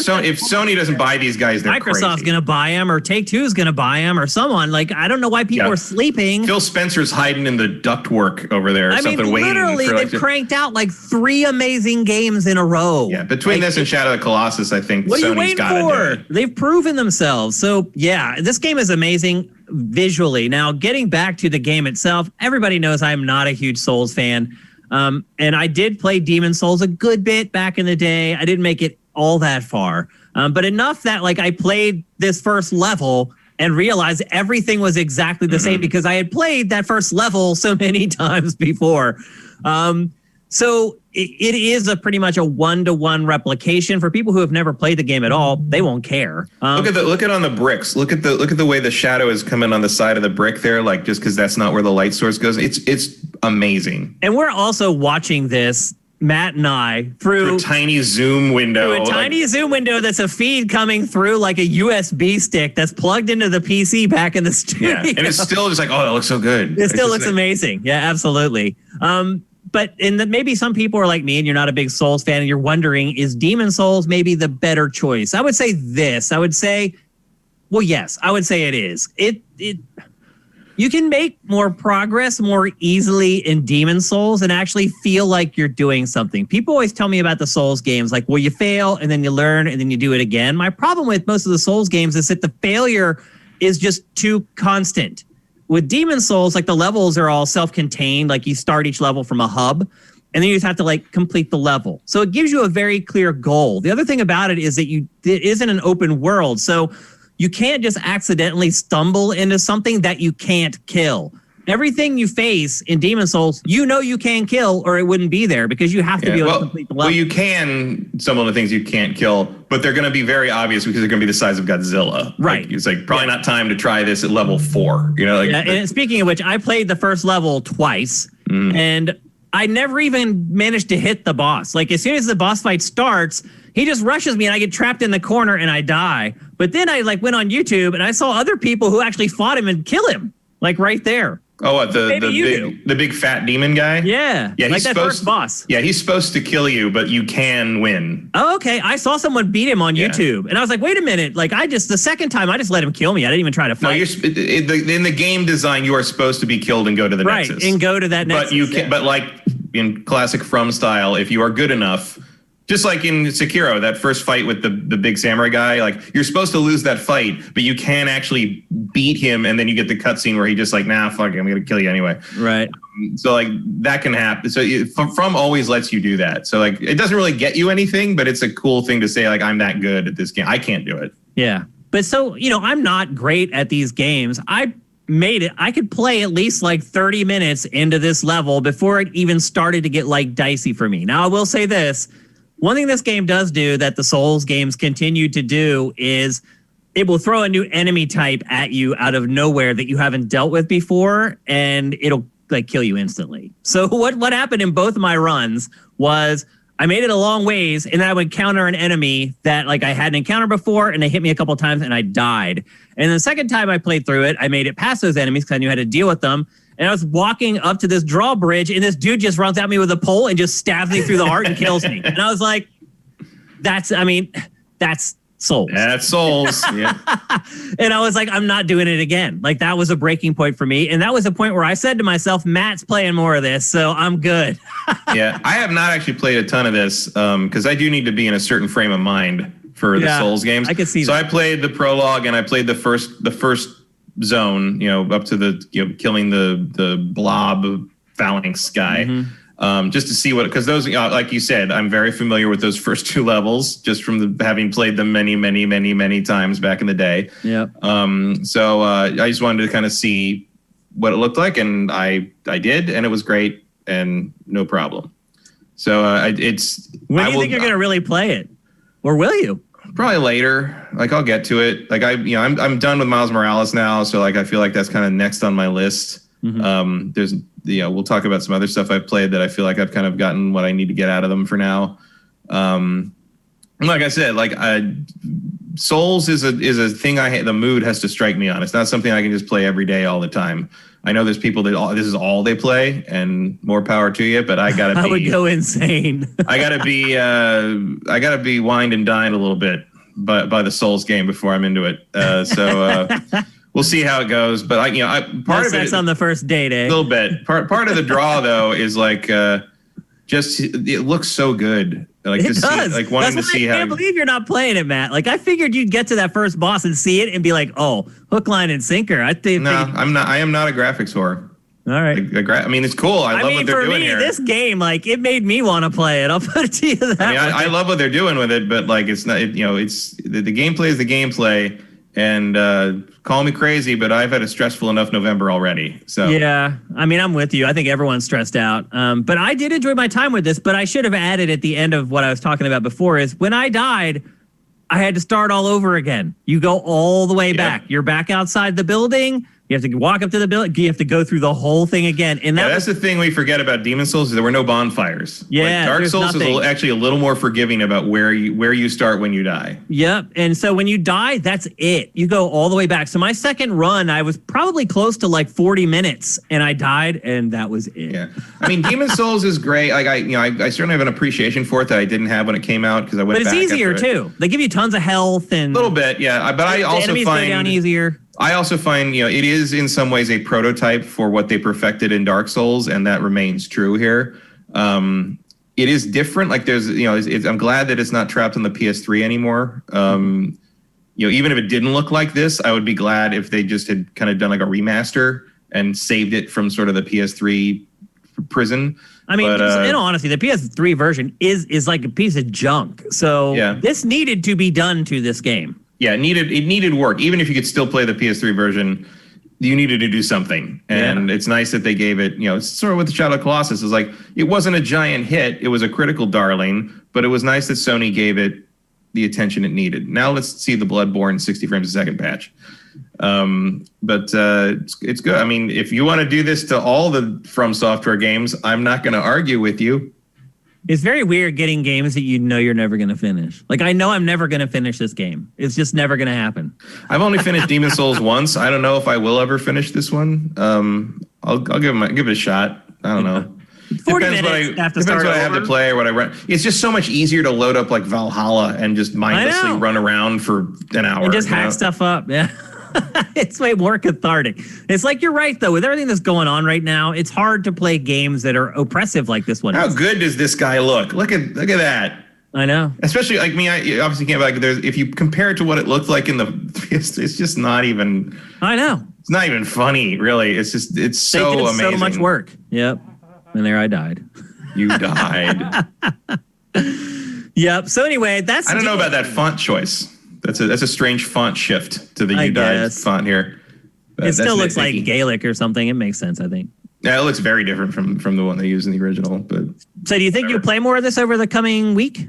So if Sony doesn't buy these guys, they're Microsoft's going to buy them, or Take-Two's going to buy them, or someone. Like, I don't know why people are sleeping. Phil Spencer's hiding in the ductwork over there, literally, they've cranked out like 3 amazing games in a row. Yeah, between this and Shadow of the Colossus, I think what Sony's got it. What are you waiting for? They've proven themselves. So, yeah, this game is amazing visually. Now, getting back to the game itself, everybody knows I'm not a huge Souls fan. And I did play Demon Souls a good bit back in the day. I didn't make it all that far, but enough that like I played this first level and realized everything was exactly the same because I had played that first level so many times before. So it is pretty much a 1-to-1 replication for people who have never played the game at all. They won't care. Look at on the bricks. Look at the way the shadow is coming on the side of the brick there. Like, just because that's not where the light source goes. It's amazing. And we're also watching this, Matt and I, through a tiny zoom window. Through a tiny zoom window that's a feed coming through like a USB stick that's plugged into the PC back in the studio. Yeah, and it's still just like, oh, it looks so good. It still looks amazing. Yeah, absolutely. but maybe some people are like me and you're not a big Souls fan and you're wondering, is Demon Souls maybe the better choice? I would say this. I would say, well, yes, I would say it is. You can make more progress more easily in Demon Souls and actually feel like you're doing something. People always tell me about the Souls games, like, well, you fail and then you learn and then you do it again. My problem with most of the Souls games is that the failure is just too constant. With Demon Souls, like the levels are all self-contained, like you start each level from a hub and then you just have to like complete the level. So it gives you a very clear goal. The other thing about it is that it isn't an open world. So you can't just accidentally stumble into something that you can't kill. Everything you face in Demon Souls, you know you can kill or it wouldn't be there because you have to be able to complete the level. Well, you can, some of the things you can't kill, but they're going to be very obvious because they're going to be the size of Godzilla. Right. Like, it's like probably not time to try this at level 4. You know, like, and speaking of which, I played the first level twice and I never even managed to hit the boss. Like as soon as the boss fight starts, he just rushes me and I get trapped in the corner and I die. But then I like went on YouTube and I saw other people who actually fought him and kill him, like right there. Oh, what, the big fat demon guy? Yeah. Yeah, like that first boss. Yeah, he's supposed to kill you, but you can win. Oh, okay. I saw someone beat him on YouTube and I was like, wait a minute. Like the second time I just let him kill me. I didn't even try to fight. No, in the game design, you are supposed to be killed and go to the Nexus. Right, and go to that Nexus. But you can, but like in classic From style, if you are good enough, just like in Sekiro, that first fight with the big samurai guy, like you're supposed to lose that fight, but you can actually beat him, and then you get the cutscene where he just like, nah, fuck it, I'm gonna kill you anyway. Right. So like that can happen. So From always lets you do that. So like it doesn't really get you anything, but it's a cool thing to say like I'm that good at this game. I can't do it. Yeah, but so I'm not great at these games. I made it. I could play at least like 30 minutes into this level before it even started to get like dicey for me. Now I will say this. One thing this game does do that the Souls games continue to do is it will throw a new enemy type at you out of nowhere that you haven't dealt with before, and it'll like kill you instantly. So what happened in both of my runs was I made it a long ways, and then I would encounter an enemy that like I hadn't encountered before, and they hit me a couple of times, and I died. And the second time I played through it, I made it past those enemies because I knew how to deal with them. And I was walking up to this drawbridge, and this dude just runs at me with a pole and just stabs me through the heart and kills me. And I was like, that's Souls. That's Souls. Yeah. And I was like, I'm not doing it again. Like that was a breaking point for me. And that was a point where I said to myself, Matt's playing more of this, so I'm good. Yeah. I have not actually played a ton of this because I do need to be in a certain frame of mind for the Souls games. I can see that. So I played the prologue and I played the first zone, up to the killing the blob phalanx guy, just to see what, because those, like you said, I'm very familiar with those first two levels just from having played them many times back in the day. Yeah. So I just wanted to kind of see what it looked like, and I did, and it was great and no problem. So when do you think you're gonna really play it, or will you? Probably later. Like I'll get to it. Like I'm done with Miles Morales now, so like I feel like that's kind of next on my list. There's we'll talk about some other stuff I've played that I feel like I've kind of gotten what I need to get out of them for now. Like I said, like Souls is a thing the mood has to strike me on. It's not something I can just play every day all the time. I know there's people that this is all they play, and more power to you. But I gotta be. I would go insane. I gotta be wined and dined a little bit by the Souls game before I'm into it. We'll see how it goes. But part of it on the first date, a little bit. Part of the draw though is like just it looks so good. Like it does. See, like wanting to see how. I can't believe you're not playing it, Matt. Like I figured you'd get to that first boss and see it and be like, "Oh, hook, line, and sinker." I'm not. I am not a graphics whore. All right. I mean, it's cool. I love what they're doing here. This game, like, it made me want to play it. I'll put it to you that way. I love what they're doing with it, but like, it's not. It's the gameplay is the gameplay. And call me crazy, but I've had a stressful enough November already. So yeah, I mean, I'm with you. I think everyone's stressed out. But I did enjoy my time with this. But I should have added at the end of what I was talking about before is when I died, I had to start all over again. You go all the way back. You're back outside the building. You have to walk up to the building. You have to go through the whole thing again. And that's the thing we forget about Demon Souls is there were no bonfires. Yeah, Dark Souls is actually a little more forgiving about where you start when you die. Yep. And so when you die, that's it. You go all the way back. So my second run, I was probably close to like 40 minutes, and I died, and that was it. Yeah. I mean, Demon Souls is great. Like I certainly have an appreciation for it that I didn't have when it came out because I went. But it's easier too. They give you tons of health and a little bit, yeah. But I also enemies go down easier. I also find, it is in some ways a prototype for what they perfected in Dark Souls, and that remains true here. It is different. Like there's, I'm glad that it's not trapped on the PS3 anymore. Even if it didn't look like this, I would be glad if they just had kind of done like a remaster and saved it from sort of the PS3 prison. I mean, in all honesty, the PS3 version is like a piece of junk. So this needed to be done to this game. Yeah, it needed work. Even if you could still play the PS3 version, you needed to do something. And it's nice that they gave it, it's sort of with the Shadow of Colossus. It's like, it wasn't a giant hit. It was a critical darling, but it was nice that Sony gave it the attention it needed. Now let's see the Bloodborne 60 frames a second patch. But it's good. I mean, if you want to do this to all the From Software games, I'm not going to argue with you. It's very weird getting games that you're never going to finish. Like, I know I'm never going to finish this game. It's just never going to happen. I've only finished Demon Souls once. I don't know if I will ever finish this one. I'll give it a shot. I don't know. 40 minutes depends what I have to play or what I run. It's just so much easier to load up like Valhalla and just mindlessly run around for an hour. And just hack stuff up. Yeah. It's way more cathartic. It's like you're right, though. With everything that's going on right now, it's hard to play games that are oppressive like this one. How good does this guy look? Look at that. I know. Especially like me, I obviously can't. Like, if you compare it to what it looked like in the, it's just not even. I know. It's not even funny, really. It's just so they did amazing. So much work. Yep. And there I died. You died. Yep. So anyway, I don't know about that font choice. That's a strange font shift to the You Died font here. But it still looks like Gaelic or something. It makes sense, I think. Yeah, it looks very different from the one they used in the original. But so do you think you'll play more of this over the coming week?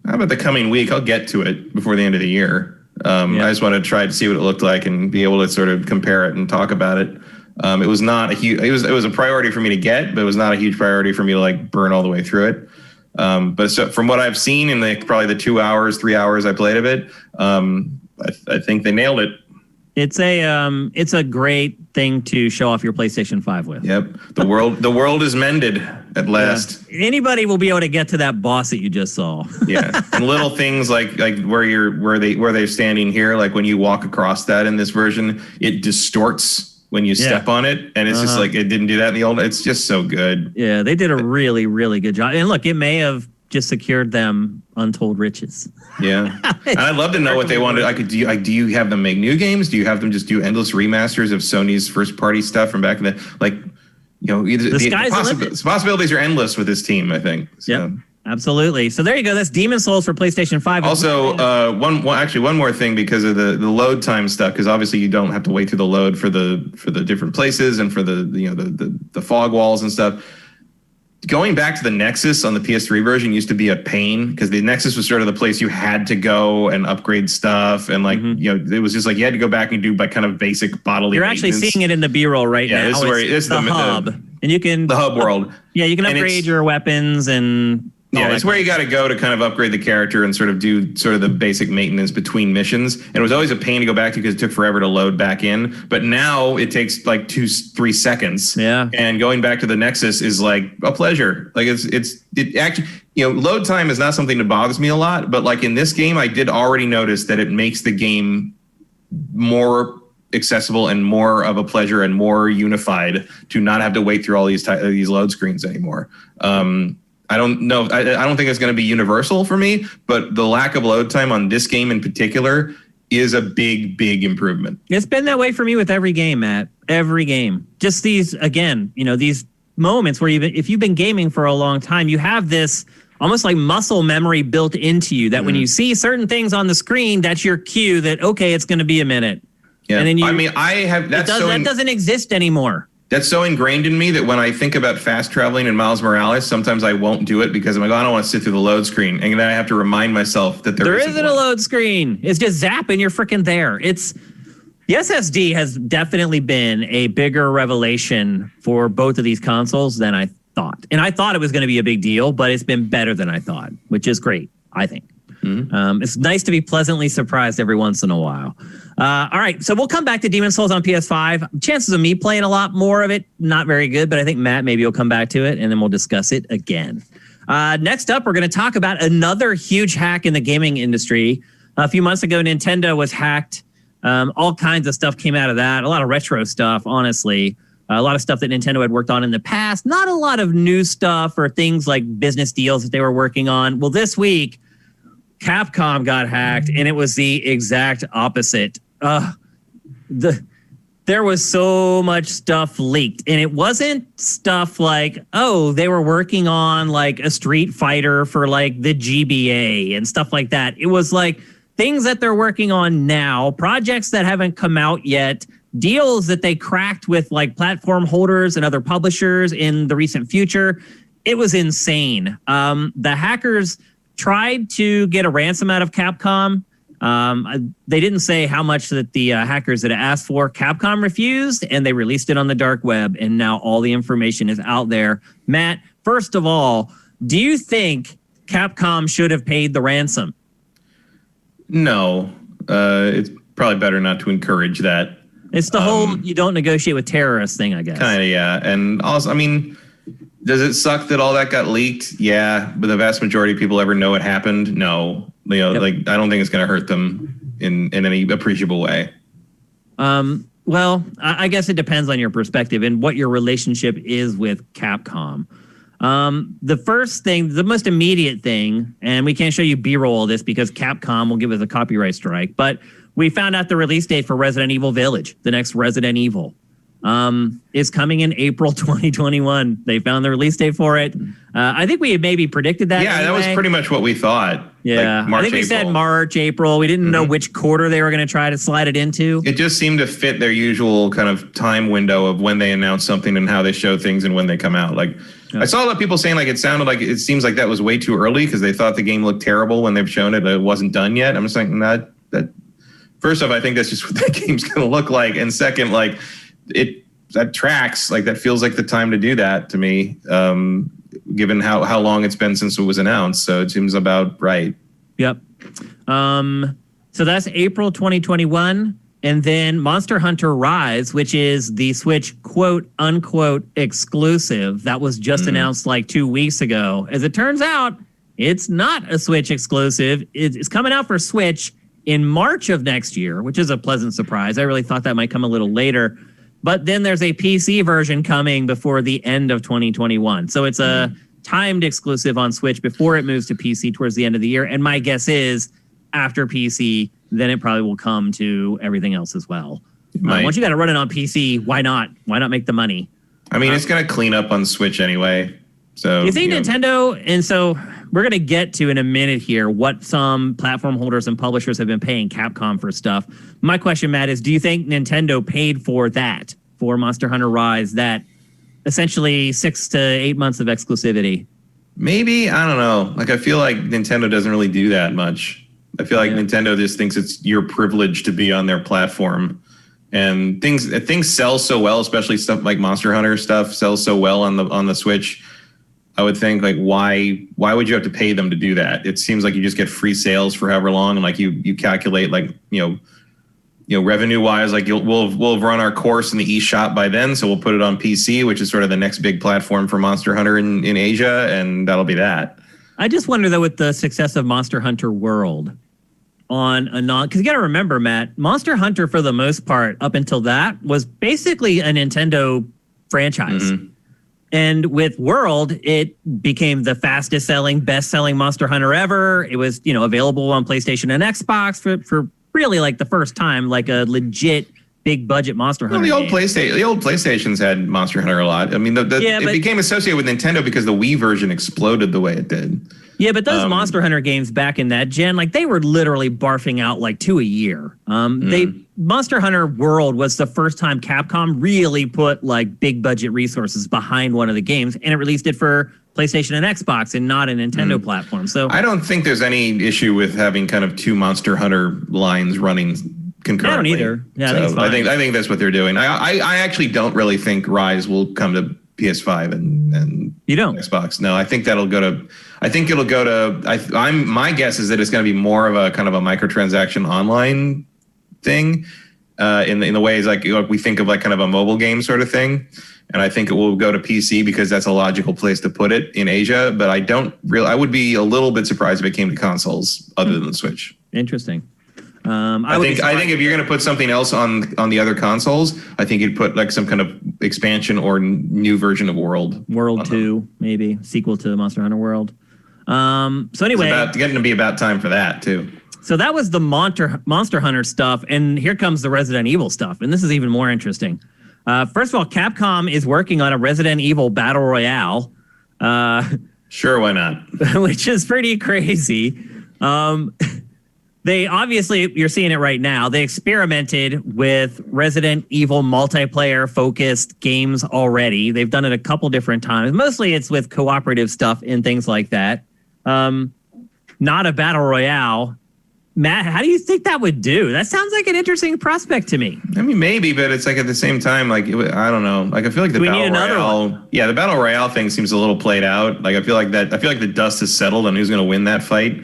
How about the coming week? I'll get to it before the end of the year. I just want to try to see what it looked like and be able to sort of compare it and talk about it. It was not a huge. It was a priority for me to get, but it was not a huge priority for me to like burn all the way through it. But so from what I've seen in probably the 3 hours I played of it, I think they nailed it. It's a great thing to show off your PlayStation 5 with. Yep. The world is mended at last. Yeah. Anybody will be able to get to that boss that you just saw. Yeah. And little things like where they're standing here, like when you walk across that in this version, it distorts when you step on it, and it's just like it didn't do that in the old. It's just so good. Yeah, they did a really, really good job. And look, it may have just secured them untold riches. Yeah, and I'd love to know what they wanted. Do you have them make new games? Do you have them just do endless remasters of Sony's first party stuff from back in the possibilities are endless with this team, I think. So. Yep. Absolutely. So there you go. That's Demon Souls for PlayStation 5. Also, one more thing because of the load time stuff, because obviously you don't have to wait through the load for the different places and for the fog walls and stuff. Going back to the Nexus on the PS3 version used to be a pain because the Nexus was sort of the place you had to go and upgrade stuff, and it was just like you had to go back and do kind of basic bodily. You're actually seeing it in the B-roll right now. This is the hub, and you can the hub world. Yeah, you can upgrade your weapons and. Yeah, it's where you got to go to kind of upgrade the character and sort of do sort of the basic maintenance between missions. And it was always a pain to go back to because it took forever to load back in. But now it takes like 2-3 seconds. Yeah. And going back to the Nexus is like a pleasure. Like it actually, load time is not something that bothers me a lot. But like in this game, I did already notice that it makes the game more accessible and more of a pleasure and more unified to not have to wait through all these load screens anymore. I don't know. I don't think it's going to be universal for me, but the lack of load time on this game in particular is a big, big improvement. It's been that way for me with every game, Matt. Every game. Just these moments where if you've been gaming for a long time, you have this almost like muscle memory built into you that when you see certain things on the screen, that's your cue that, okay, it's going to be a minute. Yeah. And then that doesn't exist anymore. That's so ingrained in me that when I think about fast traveling in Miles Morales, sometimes I won't do it because I'm like, I don't want to sit through the load screen. And then I have to remind myself that there isn't a load screen. It's just zap and you're freaking there. The SSD has definitely been a bigger revelation for both of these consoles than I thought. And I thought it was going to be a big deal, but it's been better than I thought, which is great, I think. It's nice to be pleasantly surprised every once in a while. All right, so we'll come back to Demon's Souls on PS5. Chances of me playing a lot more of it, not very good, but I think Matt, maybe you'll come back to it, and then we'll discuss it again. Next up, we're going to talk about another huge hack in the gaming industry. A few months ago, Nintendo was hacked. All kinds of stuff came out of that. A lot of retro stuff, honestly. A lot of stuff that Nintendo had worked on in the past. Not a lot of new stuff or things like business deals that they were working on. Well, this week, Capcom got hacked, and it was the exact opposite. There was so much stuff leaked, and it wasn't stuff like, oh, they were working on like a Street Fighter for like the GBA and stuff like that. It was like things that they're working on now, projects that haven't come out yet, deals that they cracked with like platform holders and other publishers in the recent future. It was insane. The hackers tried to get a ransom out of Capcom. They didn't say how much that the hackers had asked for. Capcom refused, and they released it on the dark web, and now all the information is out there. Matt, first of all, do you think Capcom should have paid the ransom? No. It's probably better not to encourage that. It's the whole you don't negotiate with terrorists thing, I guess. Kind of, yeah. And also, I mean, does it suck that all that got leaked? Yeah, but the vast majority of people ever know it happened? No. You know, like I don't think it's going to hurt them in any appreciable way. Well, I guess it depends on your perspective and what your relationship is with Capcom. The first thing, the most immediate thing, and we can't show you B-roll of this because Capcom will give us a copyright strike, but we found out the release date for Resident Evil Village, the next Resident Evil. Is coming in April 2021. They found the release date for it. I think we had maybe predicted that. Yeah, anyway. That was pretty much what we thought. Yeah, like March, I think we April. said March, April. We didn't know which quarter they were going to try to slide it into. It just seemed to fit their usual kind of time window of when they announce something and how they show things and when they come out. Like I saw a lot of people saying like it sounded like it seems like that was way too early because they thought the game looked terrible when they've shown it, but it wasn't done yet. I'm just like, that first off, I think that's just what that game's going to look like, and second, like that tracks, like that feels like the time to do that to me, given how long it's been since it was announced. So it seems about right. Yep. So that's April 2021. And then Monster Hunter Rise, which is the Switch quote unquote exclusive that was just announced like 2 weeks ago. As it turns out, it's not a Switch exclusive. It's coming out for Switch in March of next year, which is a pleasant surprise. I really thought that might come a little later. But then there's a PC version coming before the end of 2021. So it's a timed exclusive on Switch before it moves to PC towards the end of the year. And my guess is after PC, then it probably will come to everything else as well. Once you got to run it on PC, why not? Why not make the money? I mean, it's going to clean up on Switch anyway. So you think Nintendo, and so we're going to get to in a minute here what some platform holders and publishers have been paying Capcom for stuff. My question, Matt, is do you think Nintendo paid for that, for Monster Hunter Rise, that essentially 6 to 8 months of exclusivity? Maybe, I don't know. Like, I feel like Nintendo doesn't really do that much. I feel like Nintendo just thinks it's your privilege to be on their platform. And things sell so well, especially stuff like Monster Hunter stuff sells so well on the Switch. I would think, like, why would you have to pay them to do that? It seems like you just get free sales for however long, and like you calculate, like, you know, revenue wise, like we'll run our course in the eShop by then, so we'll put it on PC, which is sort of the next big platform for Monster Hunter in Asia, and that'll be that. I just wonder though, with the success of Monster Hunter World on a because you got to remember, Matt, Monster Hunter for the most part up until that was basically a Nintendo franchise. And with World, it became the fastest selling, best selling Monster Hunter ever. It was, available on PlayStation and Xbox for really like the first time, like a legit big budget Monster Hunter. The old PlayStations had Monster Hunter a lot. I mean, it became associated with Nintendo because the Wii version exploded the way it did. Yeah, but those Monster Hunter games back in that gen, like they were literally barfing out like 2 a year. Monster Hunter World was the first time Capcom really put like big budget resources behind one of the games, and it released it for PlayStation and Xbox and not a Nintendo platform. So I don't think there's any issue with having kind of two Monster Hunter lines running concurrently. I don't either. Yeah, So I think that's what they're doing. I actually don't really think Rise will come to PS5 and you don't Xbox. No, I think that'll go to. I think it'll go to. My guess is that it's going to be more of a kind of a microtransaction online thing, in the ways like we think of like kind of a mobile game sort of thing. And I think it will go to PC because that's a logical place to put it in Asia. But I would be a little bit surprised if it came to consoles other than the Switch. Interesting. I think if you're going to put something else on the other consoles, I think you'd put like some kind of expansion or new version of World 2, maybe sequel to Monster Hunter World. So anyway, it's getting to be about time for that too. So that was the Monster Hunter stuff, and here comes the Resident Evil stuff, and this is even more interesting. First of all, Capcom is working on a Resident Evil Battle Royale. Sure, why not? Which is pretty crazy. They obviously, you're seeing it right now, they experimented with Resident Evil multiplayer-focused games already. They've done it a couple different times. Mostly it's with cooperative stuff and things like that. Not a Battle Royale. Matt, how do you think that would do? That sounds like an interesting prospect to me. I mean, maybe, but it's like at the same time, like I don't know. Like I feel like the Battle Royale, the Battle Royale thing seems a little played out. Like I feel like the dust has settled on who's going to win that fight.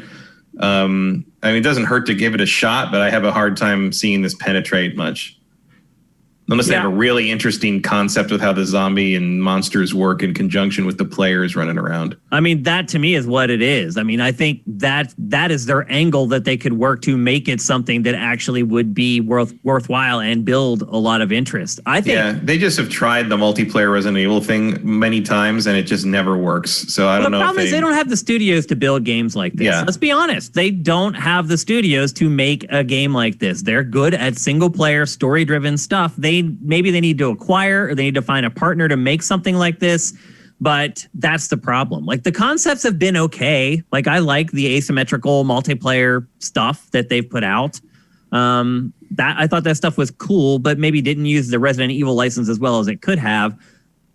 I mean, it doesn't hurt to give it a shot, but I have a hard time seeing this penetrate much. Unless they have a really interesting concept with how the zombie and monsters work in conjunction with the players running around. I mean, that to me is what it is. I mean, I think that is their angle that they could work to make it something that actually would be worthwhile and build a lot of interest. I think. Yeah, they just have tried the multiplayer Resident Evil thing many times and it just never works. So I don't know. The problem is they don't have the studios to build games like this. Yeah. Let's be honest. They don't have the studios to make a game like this. They're good at single player story driven stuff. Maybe they need to acquire or they need to find a partner to make something like this, but that's the problem. Like the concepts have been okay. Like I like the asymmetrical multiplayer stuff that they've put out. That I thought that stuff was cool, but maybe didn't use the Resident Evil license as well as it could have.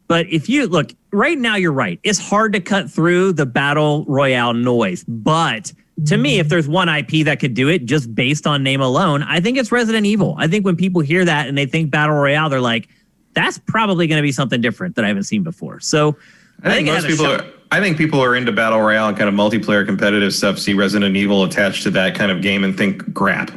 But if you look right now, you're right. It's hard to cut through the Battle Royale noise, but to me, if there's one IP that could do it just based on name alone, I think it's Resident Evil. I think when people hear that and they think Battle Royale, they're like, that's probably going to be something different that I haven't seen before. So I think people are into Battle Royale and kind of multiplayer competitive stuff, see Resident Evil attached to that kind of game and think crap.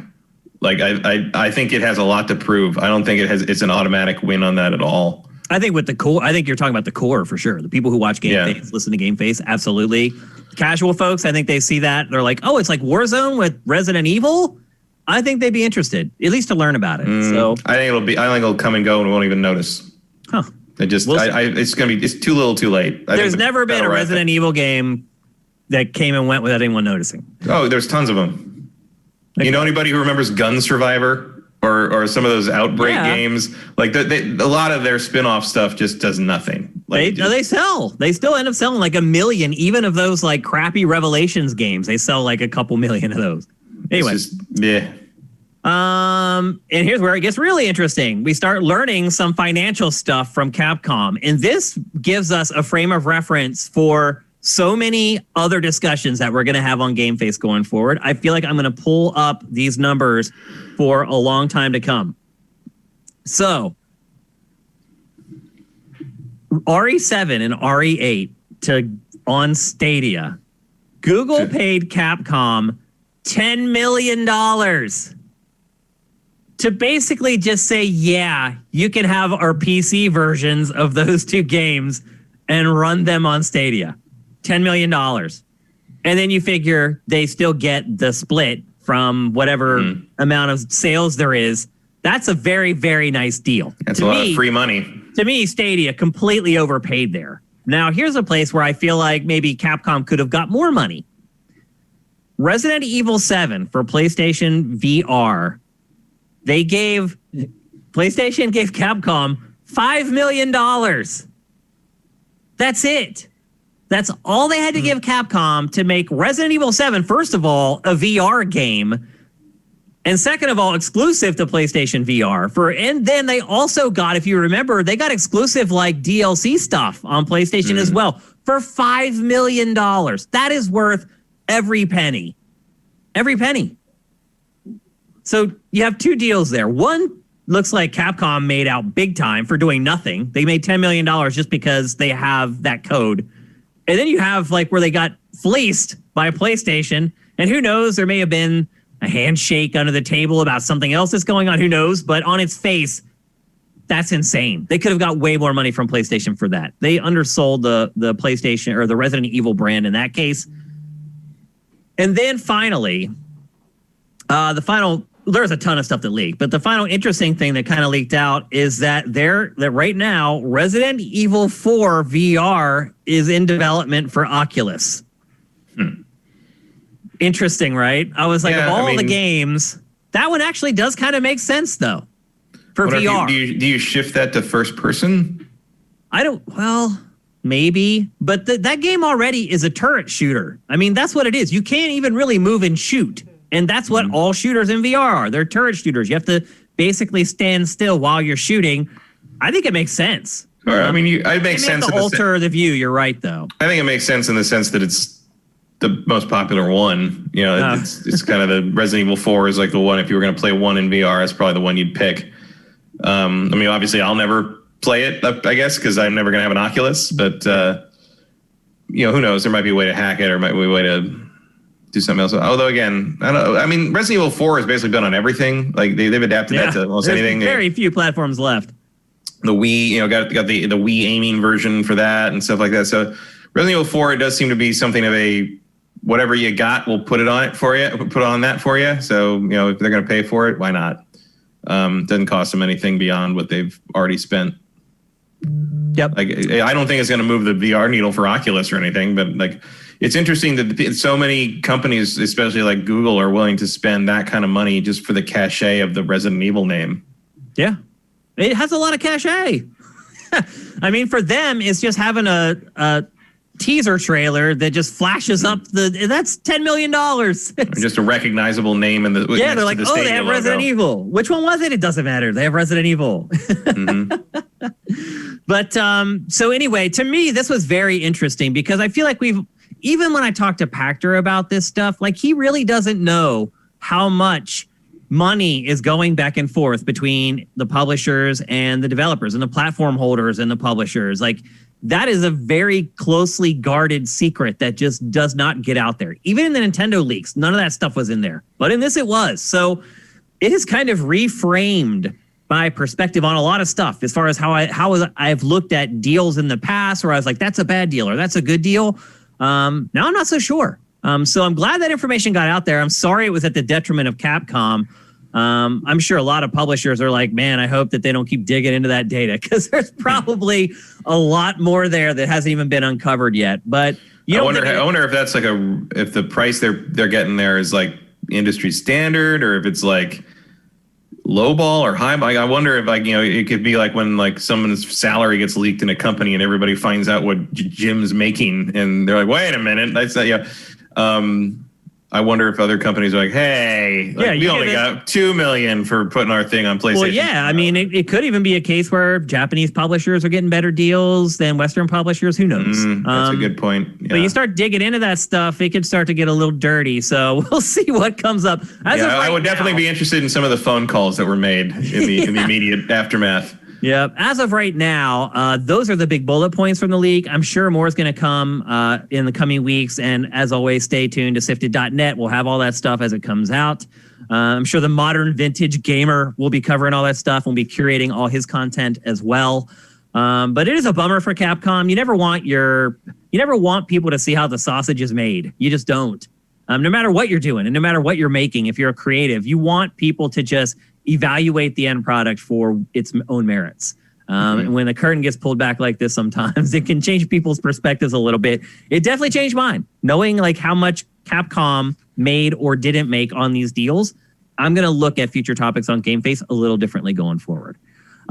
Like I think it has a lot to prove. I don't think it's an automatic win on that at all. I think with the core, I think you're talking about the core for sure. The people who watch GameFace, listen to GameFace, absolutely. Casual folks, I think they see that. They're like, oh, it's like Warzone with Resident Evil? I think they'd be interested, at least to learn about it. So I think it'll come and go and we won't even notice. Huh. It's too little too late. There's never been a Resident Evil game that came and went without anyone noticing. Oh, there's tons of them. You know anybody who remembers Gun Survivor? Or some of those Outbreak games, like a lot of their spin-off stuff just does nothing. Like they sell. They still end up selling like 1 million, even of those like crappy Revelations games. They sell like a couple million of those. Anyway, and here's where it gets really interesting. We start learning some financial stuff from Capcom, and this gives us a frame of reference for so many other discussions that we're going to have on GameFace going forward. I feel like I'm going to pull up these numbers for a long time to come. So, RE7 and RE8 on Stadia. Google paid Capcom $10 million to basically just say, yeah, you can have our PC versions of those two games and run them on Stadia. $10 million. And then you figure they still get the split from whatever amount of sales there is. That's a very, very nice deal. That's a lot of free money. To me, Stadia completely overpaid there. Now, here's a place where I feel like maybe Capcom could have got more money. Resident Evil 7 for PlayStation VR. PlayStation gave Capcom $5 million. That's it. That's all they had to give Capcom to make Resident Evil 7, first of all, a VR game. And second of all, exclusive to PlayStation VR. And then they also got, if you remember, they got exclusive like DLC stuff on PlayStation as well for $5 million. That is worth every penny. Every penny. So you have two deals there. One looks like Capcom made out big time for doing nothing. They made $10 million just because they have that code. And then you have like where they got fleeced by PlayStation. And who knows, there may have been a handshake under the table about something else that's going on. Who knows? But on its face, that's insane. They could have got way more money from PlayStation for that. They undersold the PlayStation or the Resident Evil brand in that case. And then finally, there's a ton of stuff that leaked, but the final interesting thing that kind of leaked out is that right now, Resident Evil 4 VR is in development for Oculus. Interesting, right? I was like, of all the games, that one actually does kind of make sense though. For VR. Do you shift that to first person? Maybe, but that game already is a turret shooter. I mean, that's what it is. You can't even really move and shoot. And that's what all shooters in VR are. They're turret shooters. You have to basically stand still while you're shooting. I think it makes sense. Or, I mean, it makes sense. To alter the view. You're right, though. I think it makes sense in the sense that it's the most popular one. You know, it's kind of the Resident Evil 4 is like the one. If you were going to play one in VR, it's probably the one you'd pick. I mean, obviously, I'll never play it, I guess, because I'm never going to have an Oculus. But you know, who knows? There might be a way to hack it, or might be a way to do something else. Although, again, I don't know. I mean, Resident Evil 4 has basically been on everything. Like they've adapted that to almost anything. Very few platforms left. The Wii, you know, got the Wii aiming version for that and stuff like that. So Resident Evil 4, it does seem to be something of a whatever you got, we'll put it on it for you. Put on that for you. So you know, if they're going to pay for it, why not? Doesn't cost them anything beyond what they've already spent. Yep. Like I don't think it's going to move the VR needle for Oculus or anything, but like it's interesting that so many companies, especially like Google, are willing to spend that kind of money just for the cachet of the Resident Evil name. Yeah, it has a lot of cachet. I mean, for them, it's just having a teaser trailer that just flashes up that's $10 million. Just a recognizable name in the they're like, they have Resident Evil. Which one was it? It doesn't matter. They have Resident Evil. But so anyway, to me, this was very interesting because I feel like even when I talked to Pactor about this stuff, like he really doesn't know how much money is going back and forth between the publishers and the developers and the platform holders and the publishers. Like that is a very closely guarded secret that just does not get out there. Even in the Nintendo leaks, none of that stuff was in there. But in this, it was. So it is kind of reframed my perspective on a lot of stuff as far as how I've looked at deals in the past where I was like, that's a bad deal or that's a good deal. Now I'm not so sure. So I'm glad that information got out there. I'm sorry it was at the detriment of Capcom. I'm sure a lot of publishers are like, man, I hope that they don't keep digging into that data because there's probably a lot more there that hasn't even been uncovered yet. But I wonder if that's like if the price they're getting there is like industry standard or if it's like lowball or highball. I wonder if like, you know, it could be like when like someone's salary gets leaked in a company and everybody finds out what Jim's making and they're like, wait a minute, that's not, yeah. I wonder if other companies are like, hey, we only got $2 million for putting our thing on PlayStation. Well, yeah, I mean, it could even be a case where Japanese publishers are getting better deals than Western publishers. Who knows? That's a good point. Yeah. But you start digging into that stuff, it could start to get a little dirty. So we'll see what comes up. I would definitely be interested in some of the phone calls that were made in the immediate aftermath. Yep. As of right now, those are the big bullet points from the leak. I'm sure more is going to come in the coming weeks. And as always, stay tuned to sifted.net. We'll have all that stuff as it comes out. I'm sure the modern vintage gamer will be covering all that stuff. We'll be curating all his content as well. But it is a bummer for Capcom. You never want people to see how the sausage is made. You just don't. No matter what you're doing and no matter what you're making, if you're a creative, you want people to just evaluate the end product for its own merits. And when the curtain gets pulled back like this, sometimes it can change people's perspectives a little bit. It definitely changed mine. Knowing like how much Capcom made or didn't make on these deals, I'm going to look at future topics on GameFace a little differently going forward.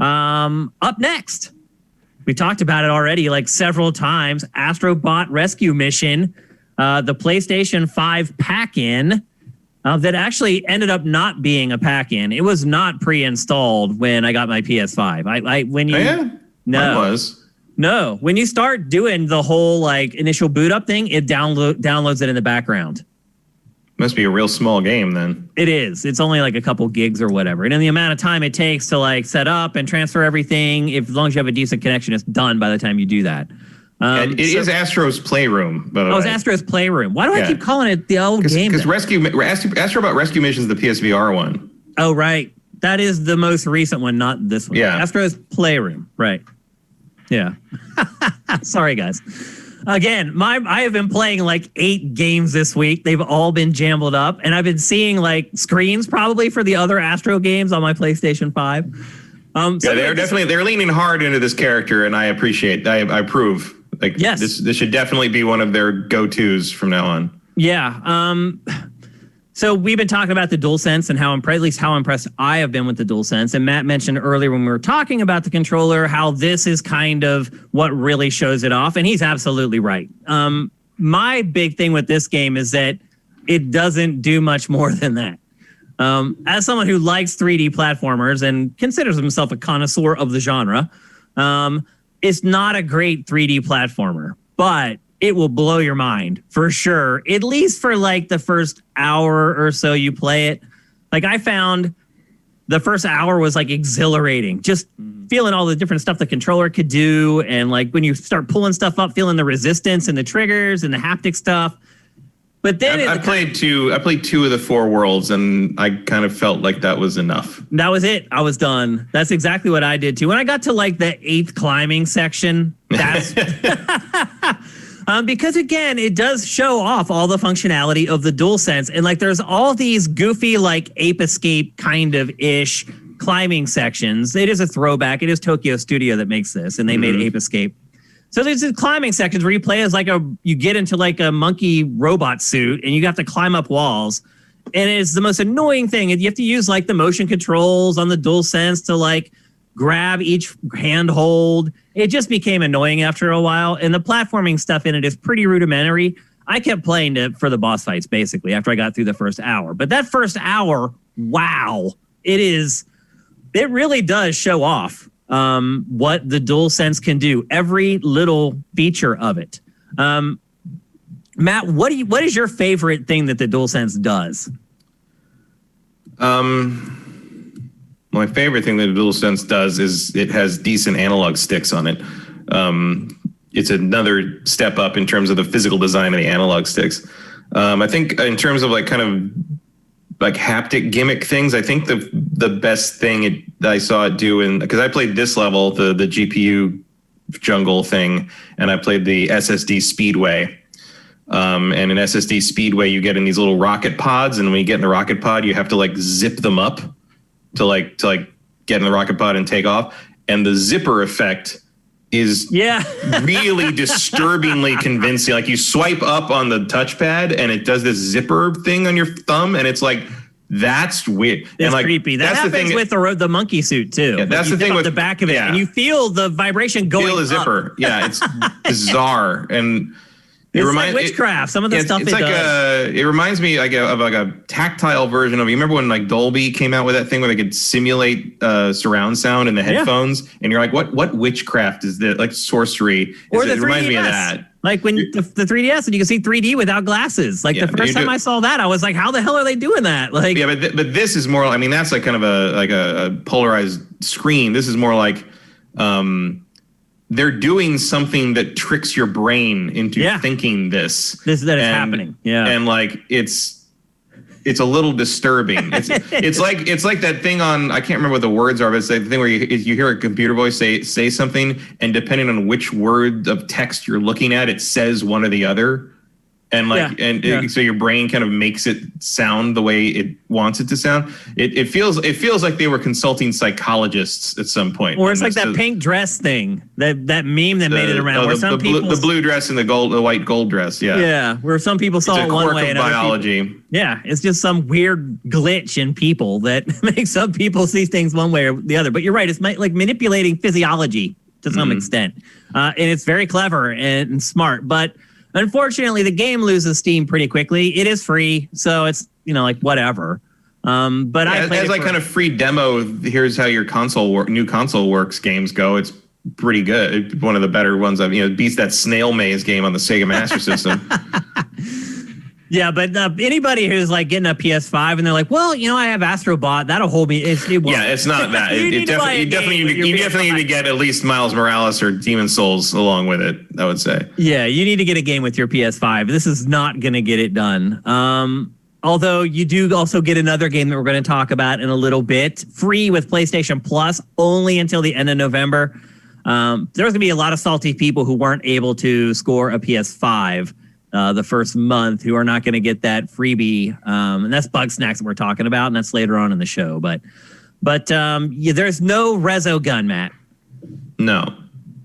Up next, we talked about it already like several times. Astro Bot Rescue Mission, the PlayStation 5 pack-in. That actually ended up not being a pack-in. It was not pre-installed when I got my PS5. No, when you start doing the whole like initial boot up thing, it downloads it in the background. Must be a real small game then. It is. It's only like a couple gigs or whatever. And in the amount of time it takes to like set up and transfer everything, if as long as you have a decent connection, it's done by the time you do that. And it is Astro's Playroom, by the way. Oh, it's Astro's Playroom. Why do I keep calling it the old game? Because Astrobot Rescue Missions, the PSVR one. Oh, right. That is the most recent one, not this one. Yeah. Astro's Playroom. Right. Yeah. Sorry, guys. Again, I have been playing like 8 games this week. They've all been jumbled up, and I've been seeing like screens probably for the other Astro games on my PlayStation 5. They're leaning hard into this character, and I approve. Like, yes, this should definitely be one of their go-tos from now on. Yeah. So we've been talking about the DualSense and how impressed I have been with the DualSense. And Matt mentioned earlier when we were talking about the controller, how this is kind of what really shows it off. And he's absolutely right. My big thing with this game is that it doesn't do much more than that. As someone who likes 3D platformers and considers himself a connoisseur of the genre, it's not a great 3D platformer, but it will blow your mind for sure. At least for like the first hour or so you play it. Like I found the first hour was like exhilarating, just feeling all the different stuff the controller could do. And like when you start pulling stuff up, feeling the resistance and the triggers and the haptic stuff. But then I played 2 of the 4 worlds, and I kind of felt like that was enough. That was it. I was done. That's exactly what I did too. When I got to like the 8th climbing section, that's because again, it does show off all the functionality of the DualSense. And like there's all these goofy like Ape Escape kind of ish climbing sections. It is a throwback. It is Tokyo Studio that makes this, and they made Ape Escape. So there's these climbing sections where you play as you get into like a monkey robot suit and you have to climb up walls. And it's the most annoying thing. And you have to use like the motion controls on the DualSense to like grab each handhold. It just became annoying after a while. And the platforming stuff in it is pretty rudimentary. I kept playing it for the boss fights basically after I got through the first hour. But that first hour, wow, it really does show off what the DualSense can do, every little feature of it. Matt, what is your favorite thing that the DualSense does? My favorite thing that the DualSense does is it has decent analog sticks on it. It's another step up in terms of the physical design of the analog sticks. I think in terms of like kind of like haptic gimmick things, I think the best thing that I saw it do, because I played this level, the GPU jungle thing, and I played the SSD Speedway. And in SSD Speedway, you get in these little rocket pods, and when you get in a rocket pod, you have to like zip them up to get in the rocket pod and take off. And the zipper effect is really disturbingly convincing. Like you swipe up on the touchpad and it does this zipper thing on your thumb, and it's like, that's weird. It's and like, creepy. That happens with the monkey suit too. Yeah, that's the thing with the back of it, and you feel the vibration going. Feel the zipper. Up. Yeah, it's bizarre, and it's like witchcraft. Some of the stuff it's like does. It reminds me of like a tactile version of. You remember when like Dolby came out with that thing where they could simulate surround sound in the headphones, and you're like, what witchcraft is this? Like sorcery. It reminds me of that. Like when the 3DS, and you can see 3D without glasses. Like the first time I saw that, I was like, how the hell are they doing that? Like, yeah, but this is more. I mean, that's like kind of a polarized screen. This is more like. They're doing something that tricks your brain into thinking that it's happening. Yeah, and like it's a little disturbing. It's like that thing on, I can't remember what the words are, but it's the thing where you hear a computer voice say something, and depending on which word of text you're looking at, it says one or the other. And so your brain kind of makes it sound the way it wants it to sound. It feels like they were consulting psychologists at some point. Or it's like that pink dress thing, that meme that made it around. Where some people the blue dress and the white gold dress. Yeah. Yeah. Where some people saw it one way and biology. Other people, yeah, it's just some weird glitch in people that makes some people see things one way or the other. But you're right. It's like manipulating physiology to some extent, and it's very clever and smart, but. Unfortunately, the game loses steam pretty quickly. It is free, so it's like whatever. But I as like kind of free demo. Here's how your new console works. Games go. It's pretty good. It's one of the better ones. It beats that Snail Maze game on the Sega Master System. Yeah, but anybody who's like getting a PS5 and they're like, well, I have Astro Bot, that'll hold me. It's not that. You definitely need to get at least Miles Morales or Demon Souls along with it, I would say. Yeah, you need to get a game with your PS5. This is not going to get it done. Although you do also get another game that we're going to talk about in a little bit, free with PlayStation Plus, only until the end of November. There's going to be a lot of salty people who weren't able to score a PS5 the first month who are not going to get that freebie. And that's Bugsnax that we're talking about, and that's later on in the show. But there's no Rezo gun, Matt. No.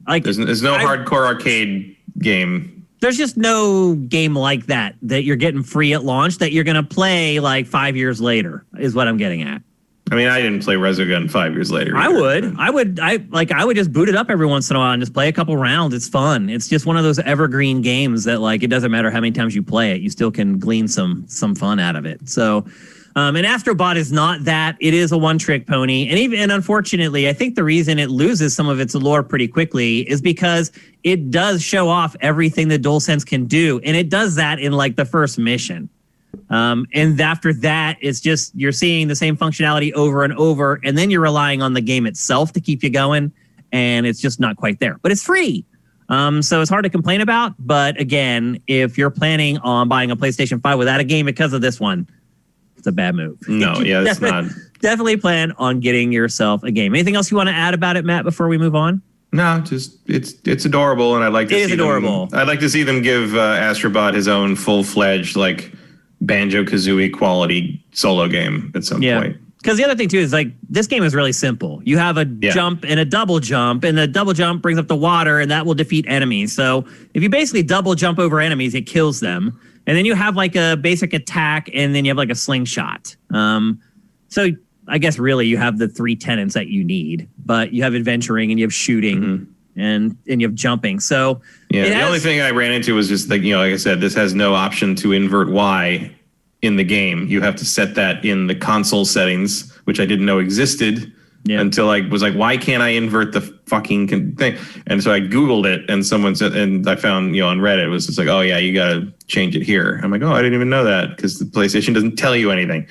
There's no hardcore arcade game. There's just no game like that you're getting free at launch that you're going to play like 5 years later is what I'm getting at. I mean, I didn't play Resogun 5 years later. I would just boot it up every once in a while and just play a couple rounds. It's fun. It's just one of those evergreen games that like, it doesn't matter how many times you play it. You still can glean some fun out of it. So, and Astro Bot is not that. It is a one-trick pony. And unfortunately, I think the reason it loses some of its allure pretty quickly is because it does show off everything the DualSense can do. And it does that in like the first mission. And after that, it's just you're seeing the same functionality over and over. And then you're relying on the game itself to keep you going. And it's just not quite there. But it's free. So it's hard to complain about. But again, if you're planning on buying a PlayStation 5 without a game because of this one, it's a bad move. No, yeah, it's not. Definitely plan on getting yourself a game. Anything else you want to add about it, Matt, before we move on? No, just it's adorable, and I'd like to see adorable. I'd like to see them give Astrobot his own full-fledged like Banjo-Kazooie quality solo game at some point. Because the other thing too is like this game is really simple. You have a jump and a double jump, and the double jump brings up the water, and that will defeat enemies. So if you basically double jump over enemies, it kills them. And then you have like a basic attack, and then you have like a slingshot. So I guess really you have the three tenets that you need, but you have adventuring and you have shooting and you have jumping. So the only thing I ran into was just like, like I said, this has no option to invert Y in the game. You have to set that in the console settings, which I didn't know existed. Until I was like, why can't I invert the fucking thing? And so I Googled it, and someone said, and I found, on Reddit, it was just like, oh yeah, you got to change it here. I'm like, oh, I didn't even know that because the PlayStation doesn't tell you anything.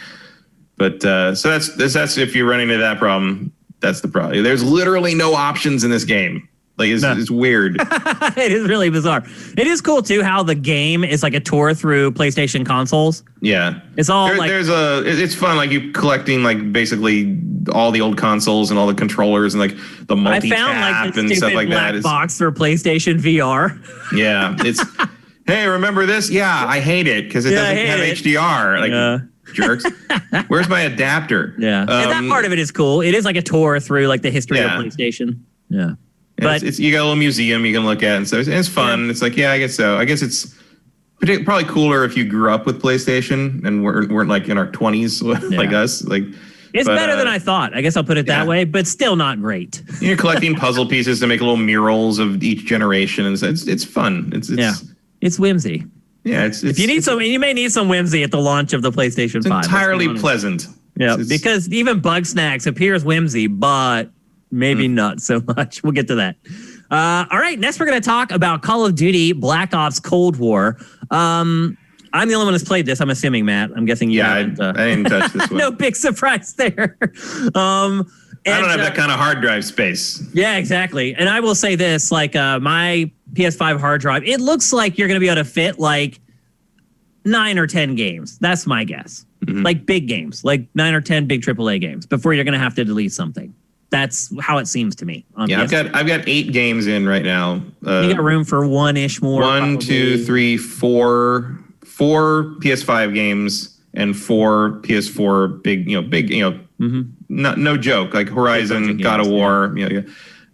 But so that's if you run into that problem, that's the problem. There's literally no options in this game. Like it's weird. It is really bizarre. It is cool too how the game is like a tour through PlayStation consoles. Yeah, it's all it's fun. Like you collecting like basically all the old consoles and all the controllers and like the multi-tap and stuff like that. Black box for PlayStation VR. Yeah, it's hey, remember this? Yeah, I hate it because it doesn't have HDR. Like jerks. Where's my adapter? Yeah, and that part of it is cool. It is like a tour through like the history of PlayStation. Yeah. But it's you got a little museum you can look at, and so it's fun. Yeah. It's like, I guess so. I guess it's probably cooler if you grew up with PlayStation and weren't like in our 20s like us. Like it's better than I thought. I guess I'll put it that way, but still not great. You're collecting puzzle pieces to make little murals of each generation, and it's fun. It's whimsy. Yeah, it's if you need some, you may need some whimsy at the launch of the PlayStation 5. Entirely pleasant. Yeah, because even Bugsnax appears whimsy, but maybe not so much. We'll get to that. All right, next we're going to talk about Call of Duty Black Ops Cold War. I'm the only one who's played this, I'm assuming, Matt. I'm guessing you haven't. I didn't touch this one. No big surprise there. I don't have that kind of hard drive space. Yeah, exactly. And I will say this, like my PS5 hard drive, it looks like you're going to be able to fit like 9 or 10 games. That's my guess. Like big games, like 9 or 10 big AAA games before you're going to have to delete something. That's how it seems to me. Yeah, I've got 8 games in right now. You got room for one-ish more. 1, 2, 3, 4 PS5 games and 4 PS4 big. No joke, like Horizon, God of War.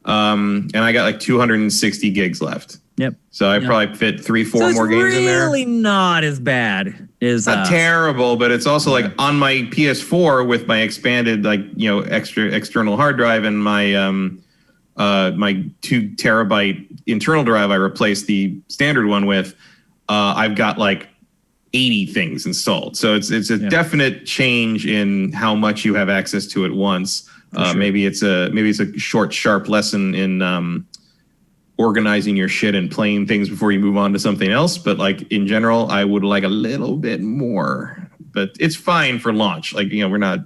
And I got like 260 gigs left. Yep. So I probably fit 3-4 more games in there. It's really not as bad. It's not terrible, but it's also like on my PS4 with my expanded extra external hard drive and my my 2 terabyte internal drive I replaced the standard one with. I've got like 80 things installed. So it's a definite change in how much you have access to at once. Sure. Maybe it's a short, sharp lesson in organizing your shit and playing things before you move on to something else. But like in general, I would like a little bit more. But it's fine for launch. Like, we're not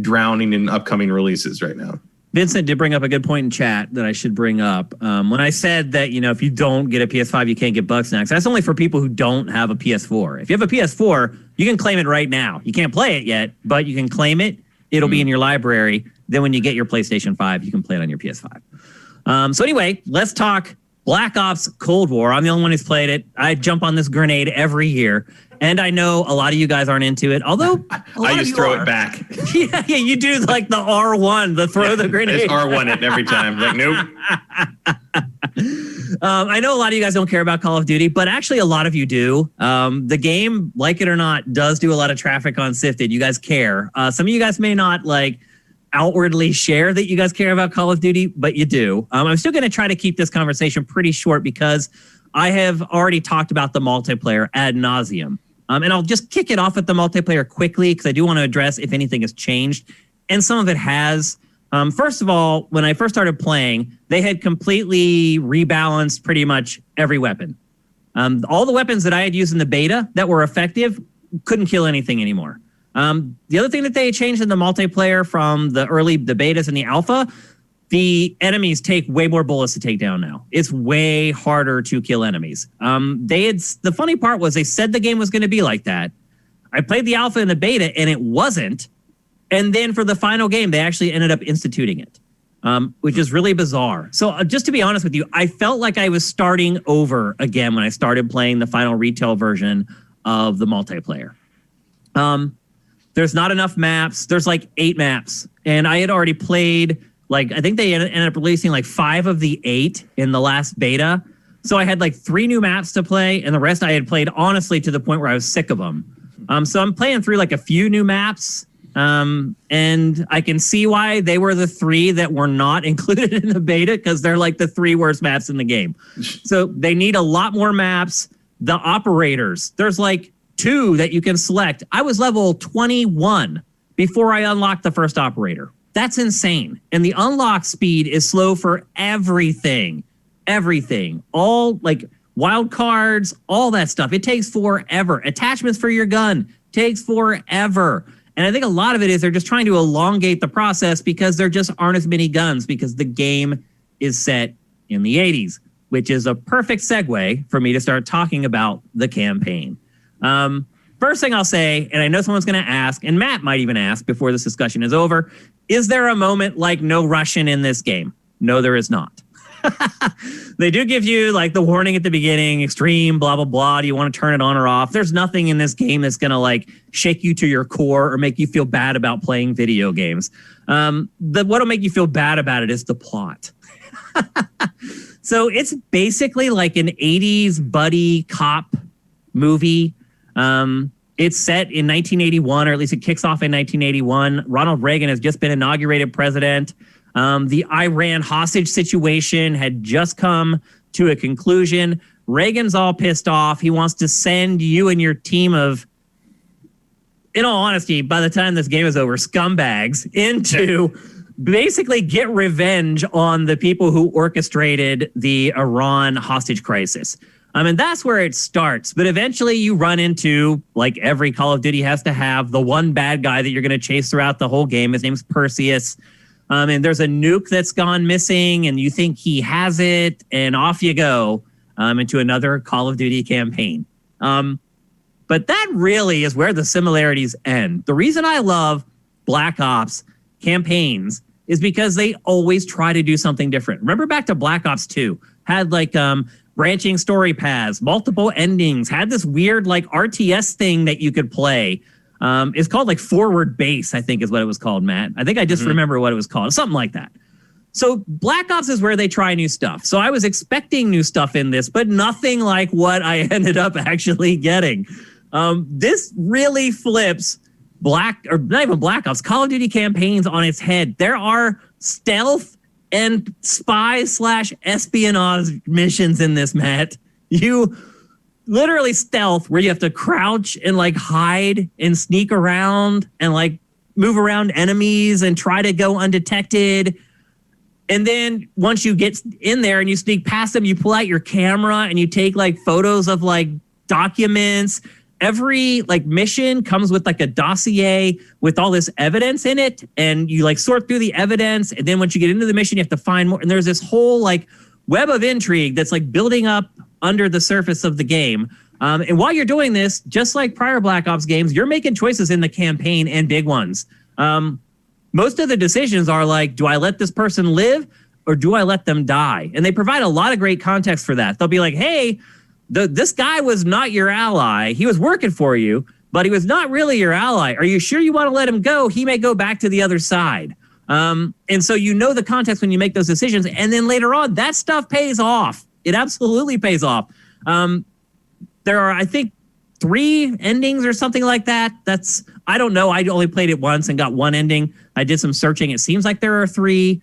drowning in upcoming releases right now. Vincent did bring up a good point in chat that I should bring up. When I said that, if you don't get a PS5, you can't get Bugsnax, that's only for people who don't have a PS4. If you have a PS4, you can claim it right now. You can't play it yet, but you can claim it. It'll be in your library. Then when you get your PlayStation 5, you can play it on your PS5. So anyway, let's talk Black Ops Cold War. I'm the only one who's played it. I jump on this grenade every year. And I know a lot of you guys aren't into it, although I just throw it back. Yeah, you do like the R1, the throw the grenade. It's R1 it every time. Like, nope. I know a lot of you guys don't care about Call of Duty, but actually a lot of you do. The game, like it or not, does do a lot of traffic on Sifted. You guys care. Some of you guys may not like outwardly share that you guys care about Call of Duty, but you do. I'm still going to try to keep this conversation pretty short because I have already talked about the multiplayer ad nauseum. And I'll just kick it off at the multiplayer quickly because I do want to address if anything has changed. And some of it has. First of all, when I first started playing, they had completely rebalanced pretty much every weapon. All the weapons that I had used in the beta that were effective couldn't kill anything anymore. The other thing that they changed in the multiplayer from the betas and the alpha, the enemies take way more bullets to take down now. It's way harder to kill enemies. The funny part was they said the game was going to be like that. I played the alpha and the beta and it wasn't. And then for the final game, they actually ended up instituting it, which is really bizarre. So just to be honest with you, I felt like I was starting over again when I started playing the final retail version of the multiplayer. There's not enough maps. There's like 8 maps. And I had already played, I think they ended up releasing 5 of the 8 in the last beta. So I had 3 new maps to play, and the rest I had played honestly to the point where I was sick of them. So I'm playing through a few new maps. And I can see why they were the 3 that were not included in the beta because they're the 3 worst maps in the game. So they need a lot more maps. The operators, there's 2 that you can select. I was level 21 before I unlocked the first operator. That's insane. And the unlock speed is slow for everything. Everything. All wild cards, all that stuff. It takes forever. Attachments for your gun takes forever. And I think a lot of it is they're just trying to elongate the process because there just aren't as many guns because the game is set in the 80s, which is a perfect segue for me to start talking about the campaign. First thing I'll say, and I know someone's going to ask, and Matt might even ask before this discussion is over, is there a moment like no Russian in this game? No, there is not. They do give you the warning at the beginning, extreme, blah, blah, blah. Do you want to turn it on or off? There's nothing in this game that's going to shake you to your core or make you feel bad about playing video games. What'll make you feel bad about it is the plot. So it's basically an 80s buddy cop movie. It's set in 1981, or at least it kicks off in 1981. Ronald Reagan has just been inaugurated president. The Iran hostage situation had just come to a conclusion. Reagan's all pissed off. He wants to send you and your team of, in all honesty, by the time this game is over, scumbags into basically get revenge on the people who orchestrated the Iran hostage crisis. And that's where it starts. But eventually you run into, every Call of Duty has to have, the one bad guy that you're going to chase throughout the whole game. His name's Perseus. And there's a nuke that's gone missing, and you think he has it, and off you go into another Call of Duty campaign. But that really is where the similarities end. The reason I love Black Ops campaigns is because they always try to do something different. Remember back to Black Ops 2, had branching story paths, multiple endings, had this weird RTS thing that you could play. It's called forward base, I think is what it was called, Matt. I think I just remember what it was called. Something like that. So Black Ops is where they try new stuff. So I was expecting new stuff in this, but nothing like what I ended up actually getting. This really flips not even Black Ops, Call of Duty campaigns on its head. There are stealth and spy/espionage missions in this, Matt. You literally stealth where you have to crouch and hide and sneak around and move around enemies and try to go undetected. And then once you get in there and you sneak past them, you pull out your camera and you take like photos of like documents. Every like mission comes with like a dossier with all this evidence in it, and you like sort through the evidence. And then once you get into the mission, you have to find more. And there's this whole like web of intrigue that's like building up under the surface of the game. And while you're doing this, just like prior Black Ops games, you're making choices in the campaign, and big ones. Most of the decisions are like, do I let this person live or do I let them die? And they provide a lot of great context for that. They'll be like, hey, this guy was not your ally. He was working for you, but he was not really your ally. Are you sure you want to let him go? He may go back to the other side. And so you know the context when you make those decisions. And then later on, that stuff pays off. It absolutely pays off. There are, I think, 3 endings or something like that. I don't know. I only played it once and got 1 ending. I did some searching. It seems like there are 3.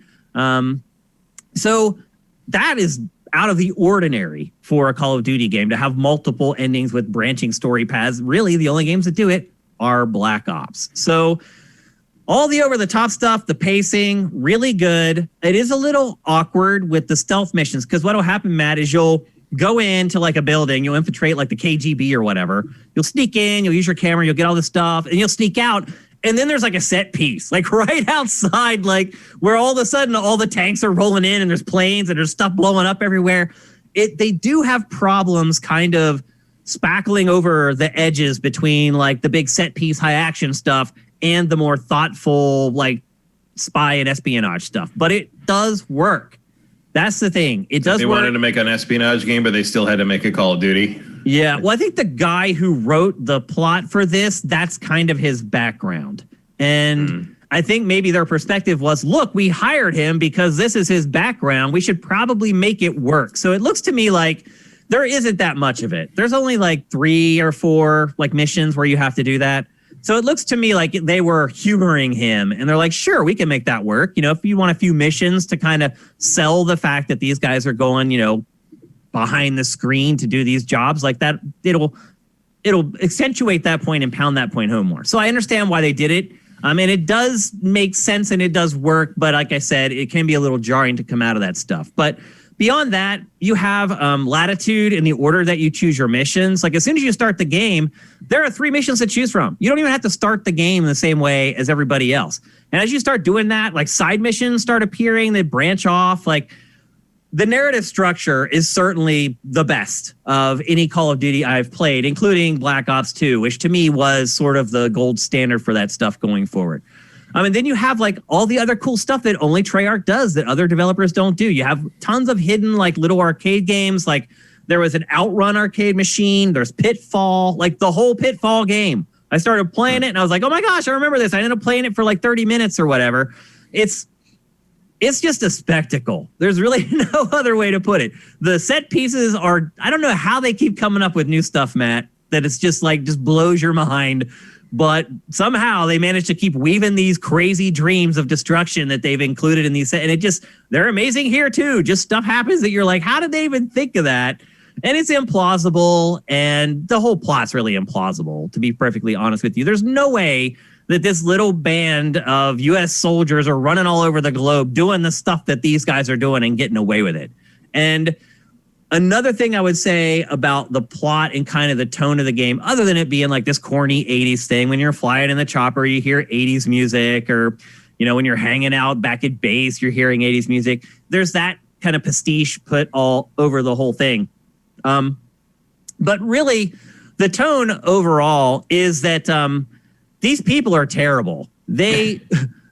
So that is out of the ordinary for a Call of Duty game to have multiple endings with branching story paths. Really, the only games that do it are Black Ops. So all the over-the-top stuff, the pacing, really good. It is a little awkward with the stealth missions because what will happen, Matt, is you'll go into like a building, you'll infiltrate like the KGB or whatever. You'll sneak in, you'll use your camera, you'll get all this stuff, and you'll sneak out. And then there's like a set piece, like right outside, like where all of a sudden all the tanks are rolling in and there's planes and there's stuff blowing up everywhere. They do have problems kind of spackling over the edges between like the big set piece, high action stuff and the more thoughtful, like spy and espionage stuff. But it does work. That's the thing. It does work. They wanted to make an espionage game, but they still had to make a Call of Duty. Yeah, well, I think the guy who wrote the plot for this, that's kind of his background. And I think maybe their perspective was, look, we hired him because this is his background. We should probably make it work. So it looks to me like there isn't that much of it. There's only like 3 or 4 like missions where you have to do that. So it looks to me like they were humoring him and they're like, sure, we can make that work. You know, if you want a few missions to kind of sell the fact that these guys are going, you know, behind the screen to do these jobs like that, it'll accentuate that point and pound that point home more. So I understand why they did it. And it does make sense and it does work. But like I said, it can be a little jarring to come out of that stuff. But beyond that, you have latitude in the order that you choose your missions. Like as soon as you start the game, there are 3 missions to choose from. You don't even have to start the game the same way as everybody else. And as you start doing that, like side missions start appearing, they branch off. Like the narrative structure is certainly the best of any Call of Duty I've played, including Black Ops 2, which to me was sort of the gold standard for that stuff going forward. And then you have like all the other cool stuff that only Treyarch does that other developers don't do. You have tons of hidden like little arcade games. Like there was an Outrun arcade machine. There's Pitfall, like the whole Pitfall game. I started playing it and I was like, oh my gosh, I remember this. I ended up playing it for like 30 minutes or whatever. It's just a spectacle. There's really no other way to put it. The set pieces are, I don't know how they keep coming up with new stuff, Matt, that it's just like, just blows your mind. But somehow they managed to keep weaving these crazy dreams of destruction that they've included in these sets. And they're amazing here too. Just stuff happens that you're like, how did they even think of that? And it's implausible. And the whole plot's really implausible, to be perfectly honest with you. There's no way that this little band of U.S. soldiers are running all over the globe doing the stuff that these guys are doing and getting away with it. And another thing I would say about the plot and kind of the tone of the game, other than it being like this corny 80s thing, when you're flying in the chopper, you hear 80s music, or, you know, when you're hanging out back at base, you're hearing 80s music. There's that kind of pastiche put all over the whole thing. But really, the tone overall is that these people are terrible.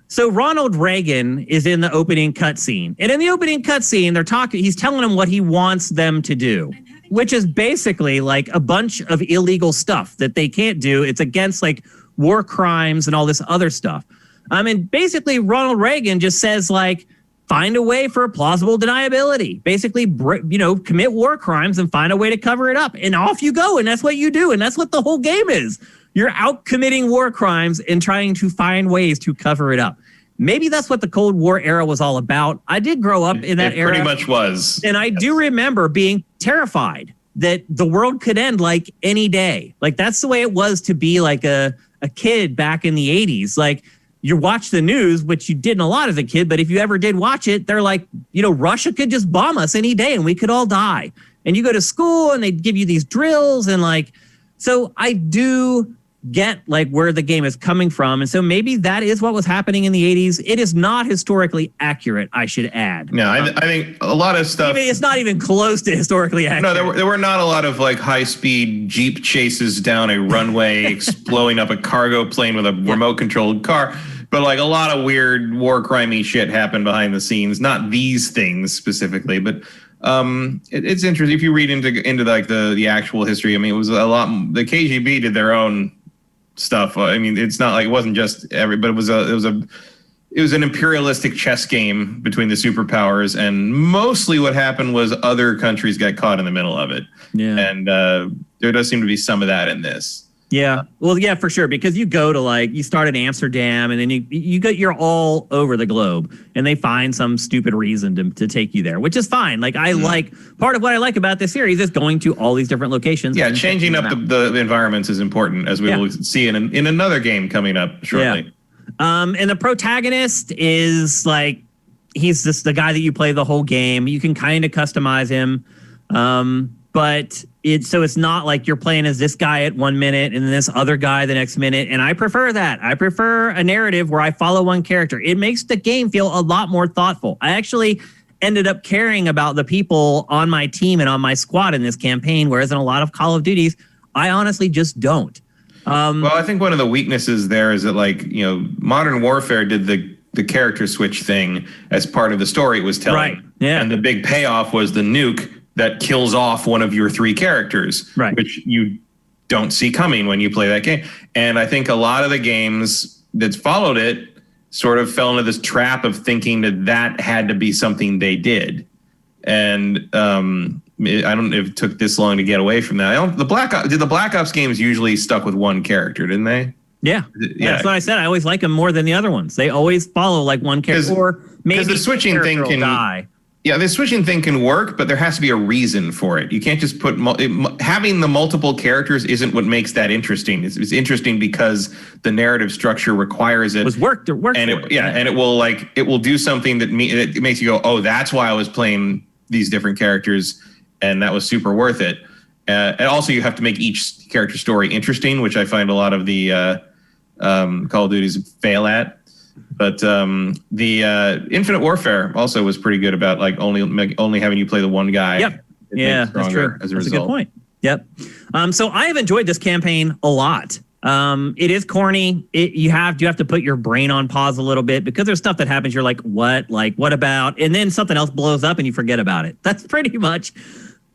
So Ronald Reagan is in the opening cutscene. And in the opening cutscene, he's telling them what he wants them to do, which is basically like a bunch of illegal stuff that they can't do. It's against like war crimes and all this other stuff. And basically Ronald Reagan just says like, find a way for plausible deniability. Basically, commit war crimes and find a way to cover it up. And off you go. And that's what you do. And that's what the whole game is. You're out committing war crimes and trying to find ways to cover it up. Maybe that's what the Cold War era was all about. I did grow up in that era. It pretty much was. And I do remember being terrified that the world could end like any day. Like that's the way it was to be like a kid back in the 80s. Like you watch the news, which you didn't a lot as a kid, but if you ever did watch it, they're like, Russia could just bomb us any day and we could all die. And you go to school and they give you these drills and so I do get where the game is coming from. And so maybe that is what was happening in the 80s. It is not historically accurate, I should add. No, I think a lot of stuff. It's not even close to historically accurate. No, there were not a lot of high-speed Jeep chases down a runway, blowing up a cargo plane with a remote-controlled car. But a lot of weird war crimey shit happened behind the scenes. Not these things specifically, but it's interesting if you read into the actual history. I mean, it was a lot. The KGB did their own stuff. I mean, it's not it wasn't just but it was an imperialistic chess game between the superpowers, and mostly what happened was other countries got caught in the middle of it. Yeah, and there does seem to be some of that in this. Yeah, well, yeah, for sure, because you go to you start in Amsterdam, and then you're all over the globe, and they find some stupid reason to take you there, which is fine. Part of what I like about this series is going to all these different locations. Yeah, changing up the environments is important, as we will see in another game coming up shortly. Yeah. And the protagonist is he's just the guy that you play the whole game. You can kind of customize him, but it's not like you're playing as this guy at 1 minute and then this other guy the next minute. And I prefer that. I prefer a narrative where I follow one character. It makes the game feel a lot more thoughtful. I actually ended up caring about the people on my team and on my squad in this campaign, whereas in a lot of Call of Duties, I honestly just don't. Well, I think one of the weaknesses there is that Modern Warfare did the character switch thing as part of the story it was telling. Right. Yeah. And the big payoff was the nuke that kills off one of your three characters, right, which you don't see coming when you play that game. And I think a lot of the games that followed it sort of fell into this trap of thinking that had to be something they did. And I don't know if it took this long to get away from that. The Black Ops games usually stuck with one character, didn't they? Yeah. That's what I said. I always like them more than the other ones. They always follow one character, or maybe the switching thing can die. Yeah, the switching thing can work, but there has to be a reason for it. You can't just put having the multiple characters isn't what makes that interesting. It's interesting because the narrative structure requires it. It worked. And it will do something that it makes you go, oh, that's why I was playing these different characters, and that was super worth it. And also, you have to make each character story interesting, which I find a lot of the Call of Duties fail at. But the Infinite Warfare also was pretty good about only having you play the one guy. Yep. Yeah, that's true. As a that's result. a good point. Yep. So I have enjoyed this campaign a lot. It is corny. You have to put your brain on pause a little bit because there's stuff that happens. You're like, what? What about? And then something else blows up and you forget about it. That's pretty much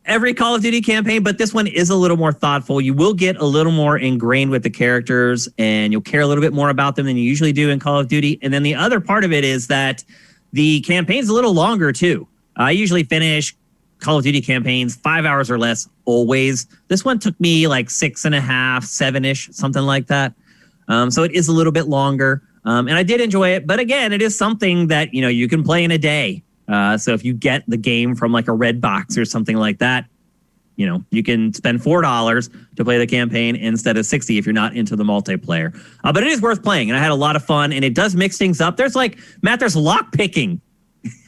every Call of Duty campaign, but this one is a little more thoughtful. You will get a little more ingrained with the characters and you'll care a little bit more about them than you usually do in Call of Duty. And then the other part of it is that the campaign's a little longer too. I usually finish Call of Duty campaigns 5 hours or less always. This one took me 6.5, 7-ish, something like that. So it is a little bit longer. And I did enjoy it. But again, it is something that, you can play in a day. So if you get the game from a red box or something like that, you can spend $4 to play the campaign instead of $60 if you're not into the multiplayer. But it is worth playing, and I had a lot of fun, and it does mix things up. There's there's lock picking.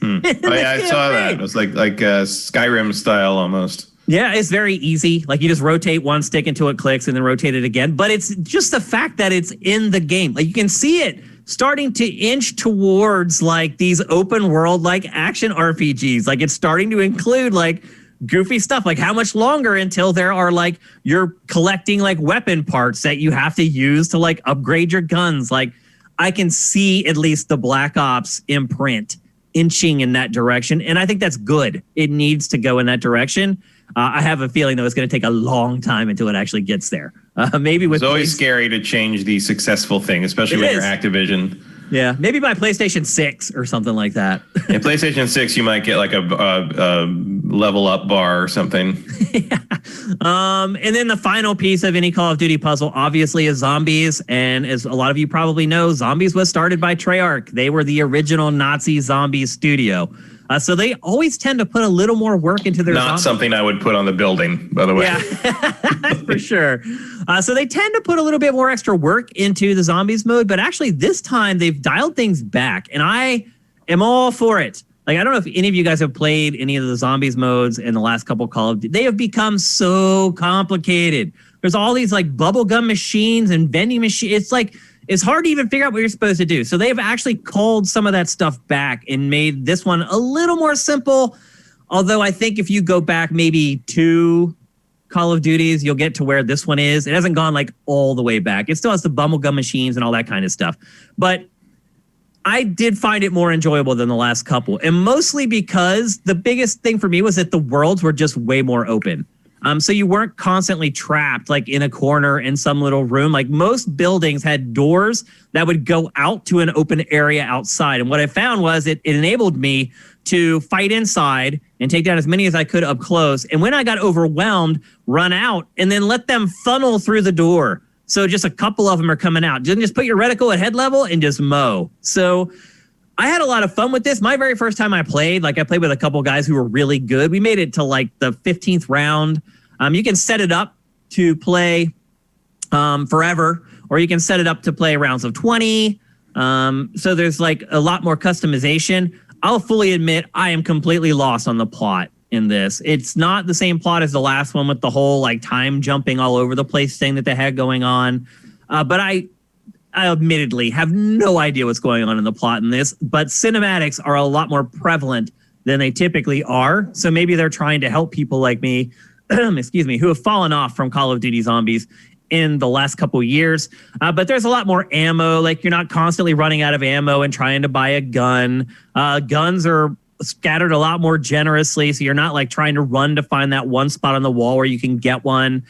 Oh yeah, I saw that. It was like Skyrim style almost. Yeah, it's very easy. You just rotate one stick until it clicks, and then rotate it again. But it's just the fact that it's in the game. You can see it starting to inch towards these open world action RPGs. It's starting to include goofy stuff. How much longer until there are you're collecting weapon parts that you have to use to upgrade your guns. I can see at least the Black Ops imprint inching in that direction, and I think that's good. It needs to go in that direction. I have a feeling though it's going to take a long time until it actually gets there. Maybe with it's always scary to change the successful thing, especially when you're Activision. Yeah, maybe by PlayStation 6 or something like that. In PlayStation 6, you might get a level up bar or something. Yeah. And then the final piece of any Call of Duty puzzle, obviously, is zombies. And as a lot of you probably know, Zombies was started by Treyarch. They were the original Nazi zombie studio. So they always tend to put a little more work into their Not something I would put on the building, by the way. Yeah, for sure. So they tend to put a little bit more extra work into the zombies mode, but actually this time they've dialed things back, and I am all for it. Like, I don't know if any of you guys have played any of the zombies modes in the last couple of Call of Duty. They have become so complicated. There's all these like bubblegum machines and vending machines. It's like, it's hard to even figure out what you're supposed to do. So they've actually called some of that stuff back and made this one a little more simple. Although I think if you go back maybe 2 Call of Duties, you'll get to where this one is. It hasn't gone like all the way back. It still has the bubblegum machines and all that kind of stuff. But I did find it more enjoyable than the last couple. And mostly because the biggest thing for me was that the worlds were just way more open. So you weren't constantly trapped like in a corner in some little room. Like most buildings had doors that would go out to an open area outside. And what I found was it enabled me to fight inside and take down as many as I could up close. And when I got overwhelmed, run out and then let them funnel through the door. So just a couple of them are coming out. Just put your reticle at head level and just mow. So I had a lot of fun with this. My very first time I played with a couple guys who were really good. We made it to like the 15th round. You can set it up to play forever, or you can set it up to play rounds of 20. So there's like a lot more customization. I'll fully admit I am completely lost on the plot in this. It's not the same plot as the last one with the whole like time jumping all over the place thing that they had going on. But I admittedly have no idea what's going on in the plot in this, but cinematics are a lot more prevalent than they typically are. So maybe they're trying to help people like me, excuse me, who have fallen off from Call of Duty Zombies in the last couple of years. But there's a lot more ammo. Like you're not constantly running out of ammo and trying to buy a gun. Guns are scattered a lot more generously. So you're not like trying to run to find that one spot on the wall where you can get one.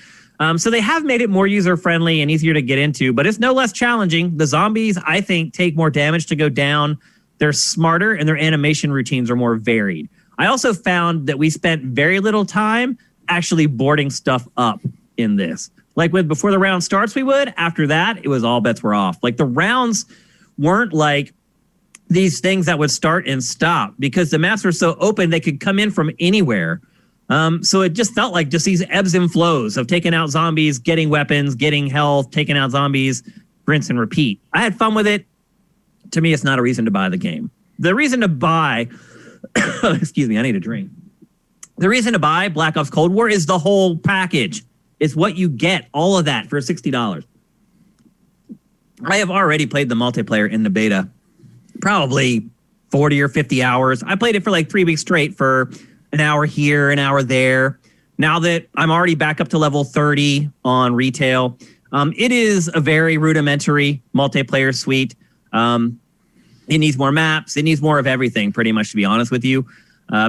So they have made it more user-friendly and easier to get into, but it's no less challenging. The zombies, I think, take more damage to go down. They're smarter and their animation routines are more varied. I also found that we spent very little time actually boarding stuff up in this. Like before the round starts, we would. After that, it was all bets were off. Like the rounds weren't like these things that would start and stop because the maps were so open they could come in from anywhere. So it just felt like just these ebbs and flows of taking out zombies, getting weapons, getting health, taking out zombies, rinse and repeat. I had fun with it. To me, it's not a reason to buy the game. The reason to buy, excuse me, I need a drink. The reason to buy Black Ops Cold War is the whole package. It's what you get, all of that for $60. I have already played the multiplayer in the beta, probably 40 or 50 hours. I played it for like 3 weeks straight for an hour here, an hour there. Now that I'm already back up to level 30 on retail, it is a very rudimentary multiplayer suite. It needs more maps. It needs more of everything, pretty much, to be honest with you.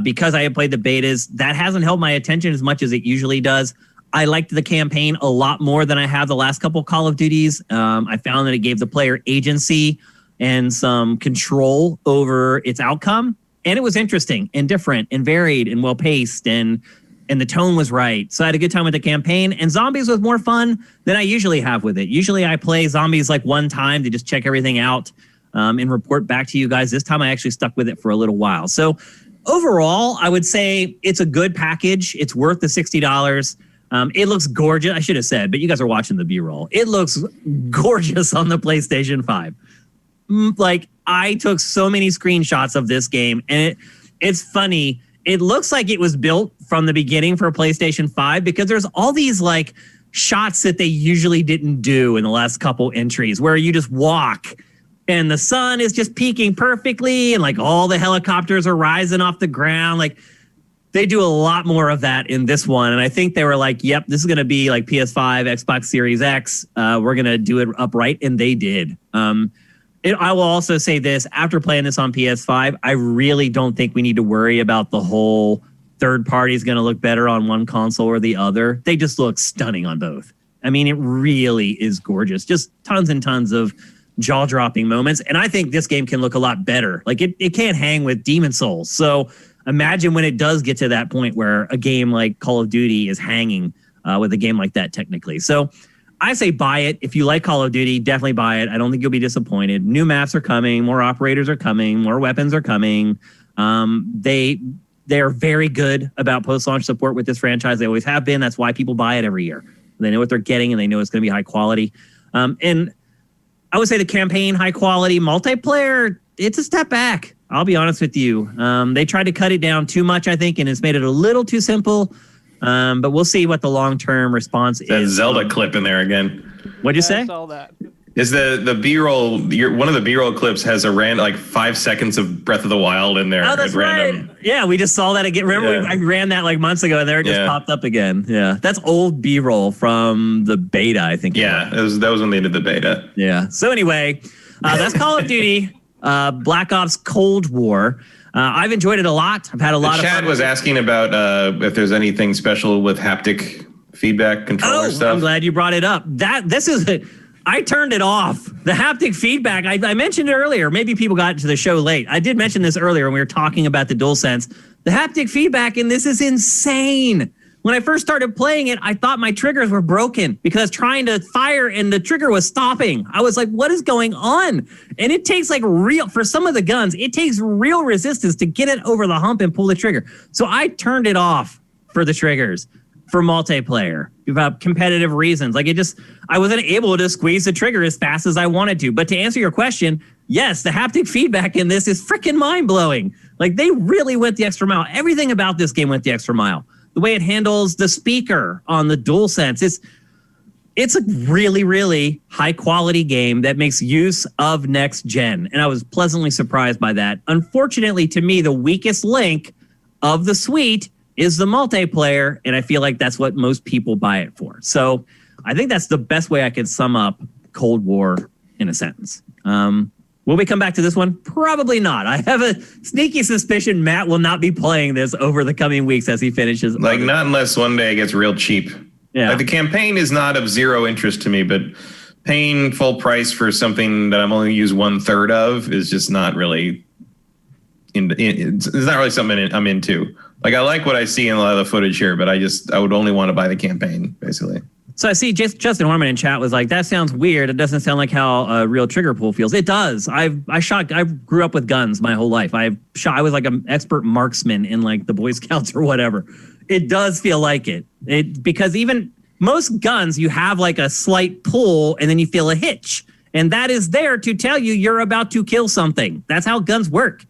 Because I have played the betas, that hasn't held my attention as much as it usually does. I liked the campaign a lot more than I have the last couple Call of Duties. I found that it gave the player agency and some control over its outcome. And it was interesting and different and varied and well-paced and the tone was right. So I had a good time with the campaign. And Zombies was more fun than I usually have with it. Usually I play Zombies like one time to just check everything out and report back to you guys. This time I actually stuck with it for a little while. So overall, I would say it's a good package. It's worth the $60. It looks gorgeous. I should have said, but you guys are watching the B-roll. It looks gorgeous on the PlayStation 5. Like, I took so many screenshots of this game, and it's funny. It looks like it was built from the beginning for PlayStation 5 because there's all these, like, shots that they usually didn't do in the last couple entries where you just walk and the sun is just peaking perfectly and, like, all the helicopters are rising off the ground. Like, they do a lot more of that in this one. And I think they were like, yep, this is going to be like PS5, Xbox Series X. We're going to do it upright. And they did. I will also say this, after playing this on PS5, I really don't think we need to worry about the whole third party is going to look better on one console or the other. They just look stunning on both. I mean, it really is gorgeous. Just tons and tons of jaw-dropping moments. And I think this game can look a lot better. Like, it can't hang with Demon Souls. So imagine when it does get to that point where a game like Call of Duty is hanging with a game like that technically. So I say buy it. If you like Call of Duty, definitely buy it. I don't think you'll be disappointed. New maps are coming. More operators are coming. More weapons are coming. They are very good about post-launch support with this franchise. They always have been. That's why people buy it every year. They know what they're getting, and they know it's going to be high quality. And I would say the campaign, high quality. Multiplayer, it's a step back. I'll be honest with you. They tried to cut it down too much, I think, and it's made it a little too simple. But we'll see what the long-term response is. That Zelda clip in there again. What'd you say? I saw that. Is the B-roll? One of the B-roll clips has a random 5 seconds of Breath of the Wild in there. Oh, that's right. Yeah, we just saw that again. Remember, I ran that months ago, and there it just popped up again. Yeah, that's old B-roll from the beta, I think. Yeah, that was when they did the beta. Yeah. So anyway, that's Call of Duty, Black Ops Cold War. I've enjoyed it a lot. I've had a lot of fun. Chad was asking about if there's anything special with haptic feedback controller stuff. I'm glad you brought it up. I turned it off. The haptic feedback, I mentioned it earlier. Maybe people got to the show late. I did mention this earlier when we were talking about the DualSense. The haptic feedback in this is insane. When I first started playing it, I thought my triggers were broken because I was trying to fire and the trigger was stopping. I was like, what is going on? And it takes for some of the guns, it takes real resistance to get it over the hump and pull the trigger. So I turned it off for the triggers. For multiplayer, about competitive reasons. I wasn't able to squeeze the trigger as fast as I wanted to. But to answer your question, yes, the haptic feedback in this is freaking mind-blowing. They really went the extra mile. Everything about this game went the extra mile. The way it handles the speaker on the DualSense, it's a really, really high-quality game that makes use of next gen. And I was pleasantly surprised by that. Unfortunately, to me, the weakest link of the suite is the multiplayer, and I feel like that's what most people buy it for. So I think that's the best way I could sum up Cold War in a sentence. Will we come back to this one? Probably not. I have a sneaky suspicion Matt will not be playing this over the coming weeks as he finishes. Not unless one day it gets real cheap. Yeah. The campaign is not of zero interest to me, but paying full price for something that I'm only use 1/3 of is just not really... it's not really something I'm into. I like what I see in a lot of the footage here, but I would only want to buy the campaign, basically. So I see Justin Horman in chat was like, that sounds weird. It doesn't sound like how a real trigger pull feels. It does. I grew up with guns my whole life. I was like an expert marksman in the Boy Scouts or whatever. It does feel like it. Because even most guns, you have a slight pull and then you feel a hitch. And that is there to tell you you're about to kill something. That's how guns work.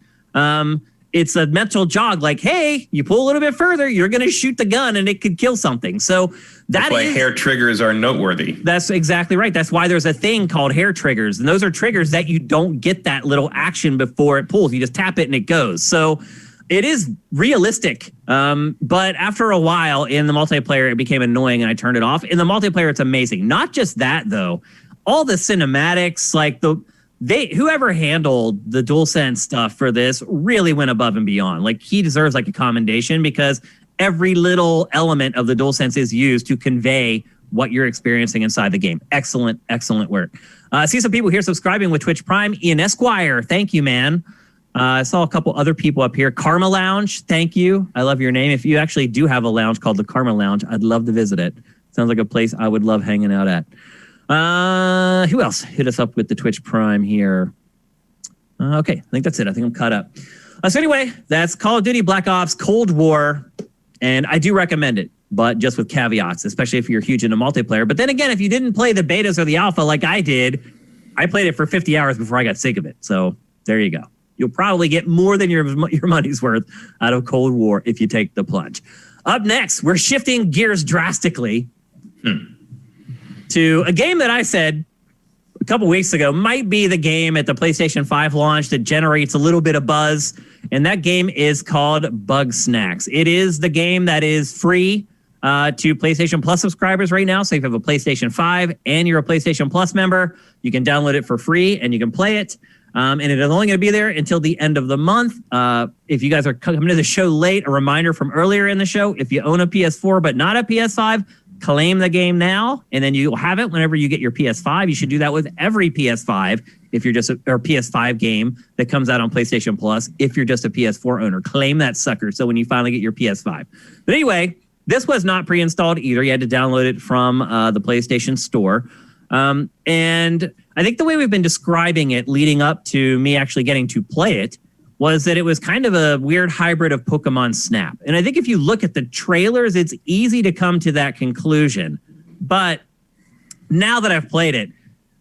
It's a mental jog hey, you pull a little bit further, you're going to shoot the gun and it could kill something. So that's why hair triggers are noteworthy. That's exactly right. That's why there's a thing called hair triggers. And those are triggers that you don't get that little action before it pulls. You just tap it and it goes. So it is realistic. But after a while in the multiplayer, it became annoying and I turned it off. In the multiplayer, it's amazing. Not just that, though. All the cinematics, whoever handled the DualSense stuff for this really went above and beyond. He deserves a commendation because every little element of the DualSense is used to convey what you're experiencing inside the game. Excellent, excellent work. I see some people here subscribing with Twitch Prime. Ian Esquire, thank you, man. I saw a couple other people up here. Karma Lounge, thank you. I love your name. If you actually do have a lounge called the Karma Lounge, I'd love to visit it. Sounds like a place I would love hanging out at. Who else hit us up with the Twitch Prime here? Okay, I think that's it. I think I'm caught up. So anyway, that's Call of Duty Black Ops Cold War, and I do recommend it, but just with caveats, especially if you're huge into multiplayer. But then again, if you didn't play the betas or the alpha like I did, I played it for 50 hours before I got sick of it. So there you go. You'll probably get more than your money's worth out of Cold War if you take the plunge. Up next, we're shifting gears drastically to a game that I said a couple weeks ago might be the game at the PlayStation 5 launch that generates a little bit of buzz, and that game is called Bugsnax. It is the game that is free to PlayStation Plus subscribers right now. So if you have a PlayStation 5 and you're a PlayStation Plus member, you can download it for free and you can play it. And it is only going to be there until the end of the month. If you guys are coming to the show late, a reminder from earlier in the show, if you own a PS4 but not a PS5, claim the game now, and then you'll have it whenever you get your PS5. You should do that with every PS5 if you're just or PS5 game that comes out on PlayStation Plus. If you're just a PS4 owner, claim that sucker. So when you finally get your PS5. But anyway, this was not pre-installed either. You had to download it from the PlayStation Store. And I think the way we've been describing it leading up to me actually getting to play it was that it was kind of a weird hybrid of Pokemon Snap. And I think if you look at the trailers, it's easy to come to that conclusion. But now that I've played it,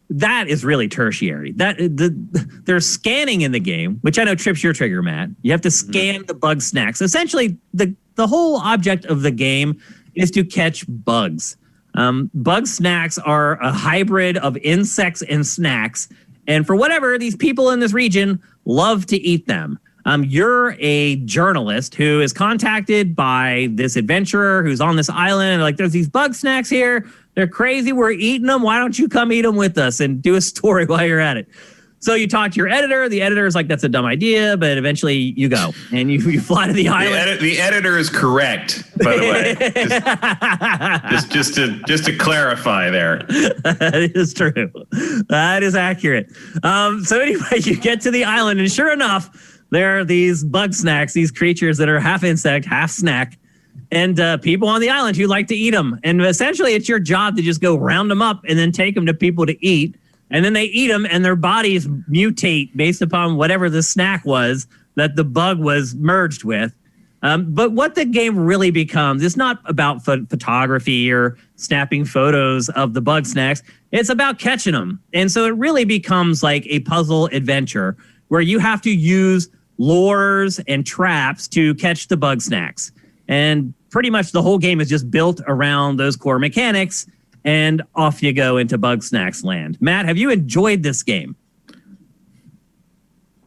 that is really tertiary. There's scanning in the game, which I know trips your trigger, Matt. You have to scan the Bugsnax. Essentially, the whole object of the game is to catch bugs. Bugsnax are a hybrid of insects and snacks. And for whatever, these people in this region love to eat them. You're a journalist who is contacted by this adventurer who's on this island. Like, there's these Bugsnax here. They're crazy. We're eating them. Why don't you come eat them with us and do a story while you're at it? So you talk to your editor. The editor is like, that's a dumb idea, but eventually you go and you fly to the island. The editor is correct, by the way. just to clarify there. That is true. That is accurate. So anyway, you get to the island, and sure enough, there are these Bugsnax, these creatures that are half insect, half snack, and people on the island who like to eat them. And essentially, it's your job to just go round them up and then take them to people to eat. And then they eat them, and their bodies mutate based upon whatever the snack was that the bug was merged with. But what the game really becomes, it's not about photography or snapping photos of the Bugsnax. It's about catching them. And so it really becomes like a puzzle adventure where you have to use lures and traps to catch the Bugsnax. And pretty much the whole game is just built around those core mechanics, and off you go into Bugsnax land. Matt, have you enjoyed this game?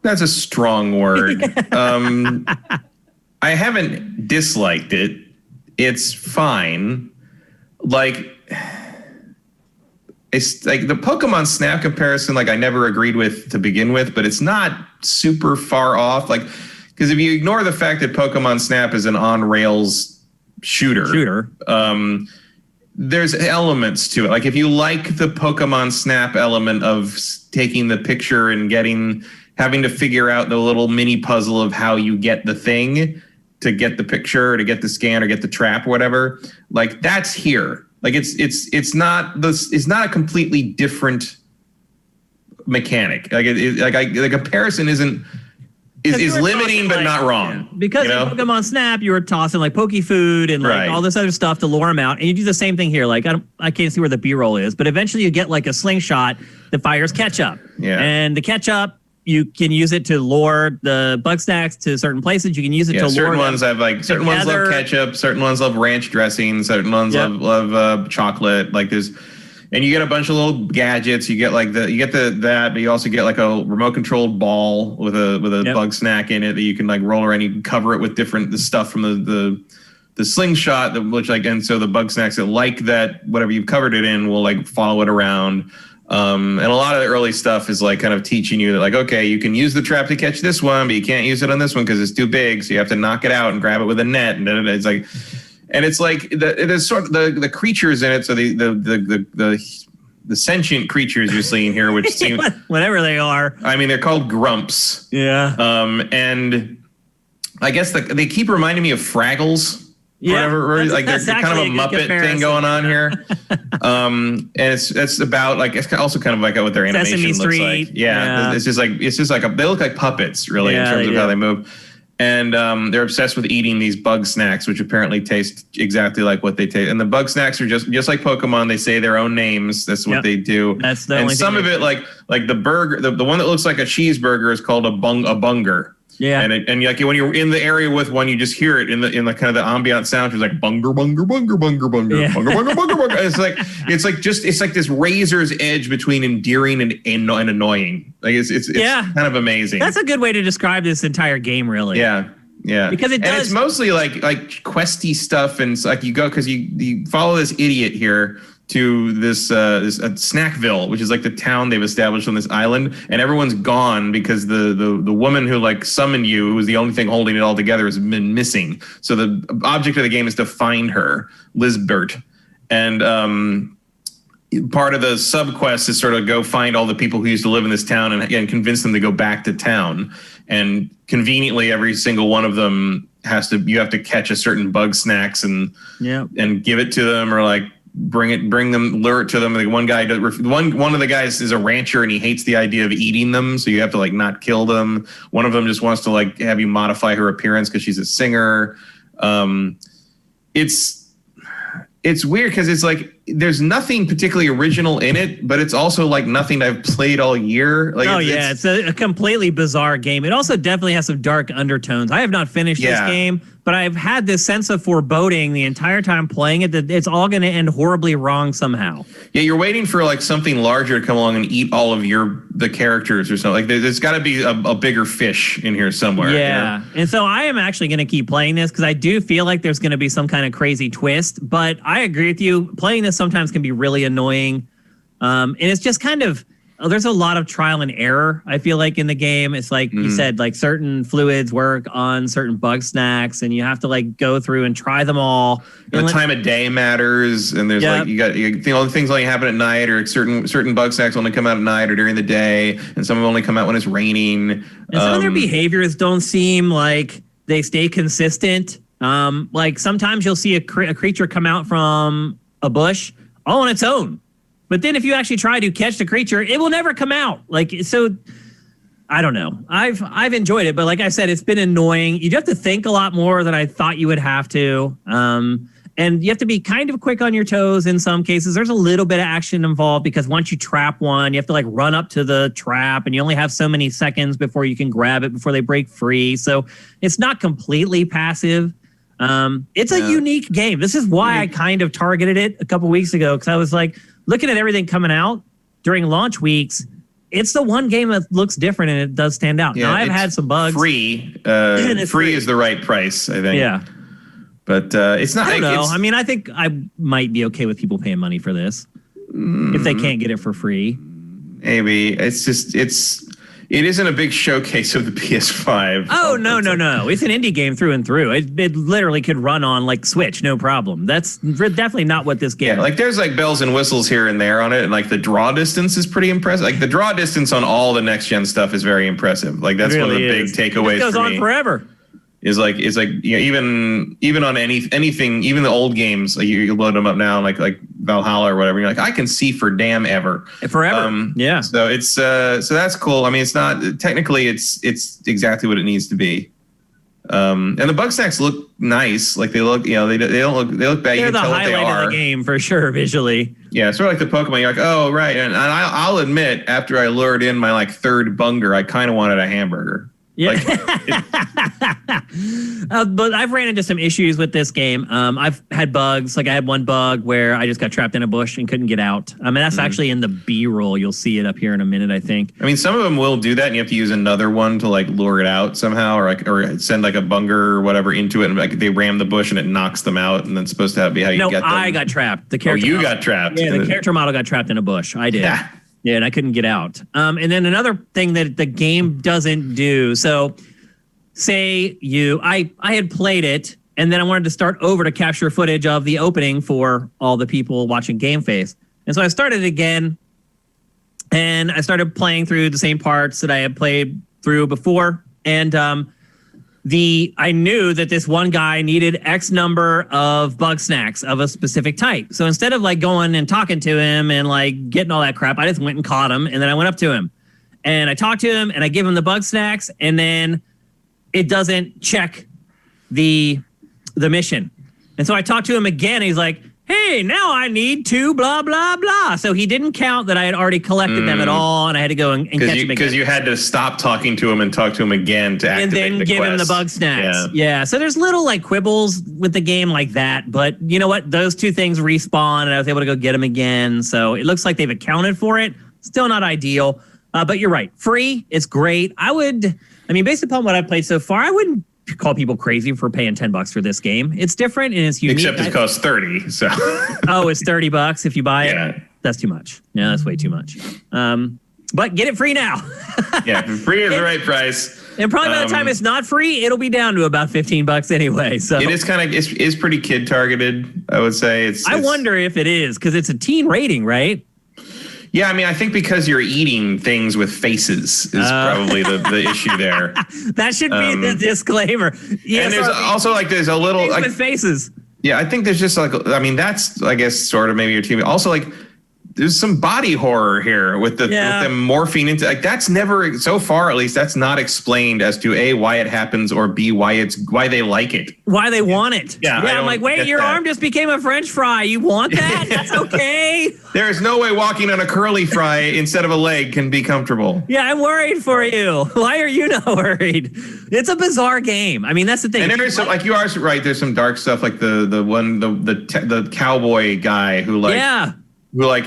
That's a strong word. I haven't disliked it. It's fine. It's like the Pokemon Snap comparison, I never agreed with to begin with, but it's not super far off. Because if you ignore the fact that Pokemon Snap is an on-rails shooter. There's elements to it. If you like the Pokemon Snap element of taking the picture and having to figure out the little mini puzzle of how you get the thing to get the picture, or to get the scan, or get the trap, or whatever, that's here. It's not a completely different mechanic. The comparison is limiting, but not wrong. Yeah. Because in Pokemon Snap, you were tossing Poke Food and all this other stuff to lure them out, and you do the same thing here. I can't see where the B-roll is, but eventually you get a slingshot that fires ketchup. Yeah. And the ketchup, you can use it to lure the Bugsnax to certain places. You can use it to lure certain ones have certain ones love ketchup, certain ones love ranch dressing, certain ones love chocolate. And you get a bunch of little gadgets. You get that, but you also get a remote controlled ball with a Bugsnax in it that you can roll around. You can cover it with the stuff from the slingshot, and so the Bugsnax that that whatever you've covered it in will follow it around. And a lot of the early stuff is kind of teaching you that okay, you can use the trap to catch this one, but you can't use it on this one because it's too big. So you have to knock it out and grab it with a net. And it's and it's there's sort of the creatures in it. So the sentient creatures you're seeing here, which seem whatever they are. I mean, they're called grumps. Yeah. And I guess they keep reminding me of Fraggles. Yeah, whatever. They're kind of a Muppet thing going on here. And it's about it's also kind of what their animation Sesame looks Street. like. Yeah. It's just they look like puppets really in terms of how they move. And they're obsessed with eating these Bugsnax, which apparently taste exactly like what they taste. And the Bugsnax are just like Pokemon. They say their own names. That's what they do. That's the and only some thing of it, like the burger, the one that looks like a cheeseburger is called a bunger. Yeah. And when you're in the area with one, you just hear it in the kind of the ambient sound. It's like bunger, bunger, bunger, bunger, bunger, yeah. bunger, bunger, bunger, bunger. It's like this razor's edge between endearing and annoying. It's kind of amazing. That's a good way to describe this entire game, really. Yeah. Yeah. Because it does. And it's mostly like questy stuff, and you go because you follow this idiot here to this Snackville, which is the town they've established on this island, and everyone's gone because the woman who summoned you, who was the only thing holding it all together, has been missing. So the object of the game is to find her, Lizbert, and part of the sub quest is sort of go find all the people who used to live in this town and convince them to go back to town. And conveniently, every single one of them you have to catch a certain Bugsnax and give it to them, or lure it to them. Like one of the guys is a rancher and he hates the idea of eating them, so you have to like not kill them. One of them just wants to like have you modify her appearance because she's a singer. It's weird because it's like there's nothing particularly original in it, but it's also like nothing I've played all year. Like, it's a completely bizarre game. It also definitely has some dark undertones. I have not finished this game, but I've had this sense of foreboding the entire time playing it that it's all going to end horribly wrong somehow. Yeah, you're waiting for like something larger to come along and eat all of the characters or something. Like there's got to be a bigger fish in here somewhere. Yeah, you know? And so I am actually going to keep playing this because I do feel like there's going to be some kind of crazy twist. But I agree with you. Playing this sometimes can be really annoying, and it's just kind of. There's a lot of trial and error, I feel like, in the game. It's like you said, like certain fluids work on certain Bugsnax, and you have to like go through and try them all. And the time of day matters, and there's like all the things only happen at night, or certain Bugsnax only come out at night or during the day, and some of them only come out when it's raining. And some of their behaviors don't seem like they stay consistent. Like sometimes you'll see a creature come out from a bush all on its own. But then if you actually try to catch the creature, it will never come out. Like, so I don't know. I've enjoyed it, but like I said, it's been annoying. You have to think a lot more than I thought you would have to. And you have to be kind of quick on your toes in some cases. There's a little bit of action involved because once you trap one, you have to like run up to the trap and you only have so many seconds before you can grab it before they break free. So it's not completely passive. It's a unique game. This is why I kind of targeted it a couple weeks ago because I was like, looking at everything coming out during launch weeks, it's the one game that looks different and it does stand out. Yeah, now, I've had some bugs. Free is the right price, I think. Yeah. But it's not. I don't know. I mean, I think I might be okay with people paying money for this if they can't get it for free. Maybe. It isn't a big showcase of the PS5. Oh, no. It's an indie game through and through. It literally could run on like Switch, no problem. That's definitely not what this game is. Yeah, like there's like bells and whistles here and there on it. And like the draw distance is pretty impressive. Like the draw distance on all the next gen stuff is very impressive. Like that's one of the big takeaways. It goes on forever. Is like even on anything, even the old games, like you load them up now, like Valhalla or whatever. You're like, I can see for damn ever, forever. Yeah. So it's so that's cool. I mean, it's not technically it's exactly what it needs to be. And the Bugsnax look nice. Like they look, they look bad. They're you can the tell what they highlight are. of the game for sure, visually. Yeah, sort of like the Pokemon. You're like, oh right, and I'll admit, after I lured in my like third Bunger, I kind of wanted a hamburger. Yeah. But I've ran into some issues with this game. I've had bugs. Like I had one bug where I just got trapped in a bush and couldn't get out. I mean, that's actually in the B-roll. You'll see it up here in a minute, I think. I mean, some of them will do that, and you have to use another one to like lure it out somehow, or send like a Bunger or whatever into it, and like they ram the bush and it knocks them out, and then it's supposed to be how you get them. I got trapped. The character. Oh, you got trapped. Yeah, the character model got trapped in a bush. I did. Yeah. Yeah, and I couldn't get out. And then another thing that the game doesn't do. So say I had played it and then I wanted to start over to capture footage of the opening for all the people watching GameFace. And so I started again and I started playing through the same parts that I had played through before. And I knew that this one guy needed X number of Bugsnax of a specific type. So instead of like going and talking to him and like getting all that crap, I just went and caught him. And then I went up to him and I talked to him and I give him the Bugsnax, and then it doesn't check the mission. And so I talked to him again. And he's like, hey, now I need 2 blah, blah, blah. So he didn't count that I had already collected them at all, and I had to go and catch him again. Because you had to stop talking to him and talk to him again to activate the quest. And then give him the Bugsnax. Yeah, so there's little like quibbles with the game like that. But you know what? Those 2 things respawn, and I was able to go get them again. So it looks like they've accounted for it. Still not ideal. But you're right. Free, it's great. Based upon what I've played so far, I wouldn't call people crazy for paying $10 for this game. It's different and it's unique. Except it costs $30. So oh, it's $30 if you buy it. That's too much. Yeah, that's way too much. But get it free now. Yeah, free is the right price. And probably by the time it's not free, it'll be down to about $15 anyway. So it is it's pretty kid targeted, I would say. I wonder if it is because it's a teen rating, right? Yeah, I mean, I think because you're eating things with faces is probably the issue there. That should be the disclaimer. Yes, and there's also like there's a little like with faces. Yeah, I think there's just like, I mean, that's, I guess, sort of maybe your TV. Also, like, there's some body horror here with the with them morphing into, like, that's never, so far at least, that's not explained as to A, why it happens, or B, why they like it. Why they want it. Yeah, I'm like, wait, your arm just became a French fry. You want that? That's okay. There is no way walking on a curly fry instead of a leg can be comfortable. Yeah, I'm worried for you. Why are you not worried? It's a bizarre game. I mean, that's the thing. And there is some, like, you are right, there's some dark stuff, like the cowboy guy who, like, who, like,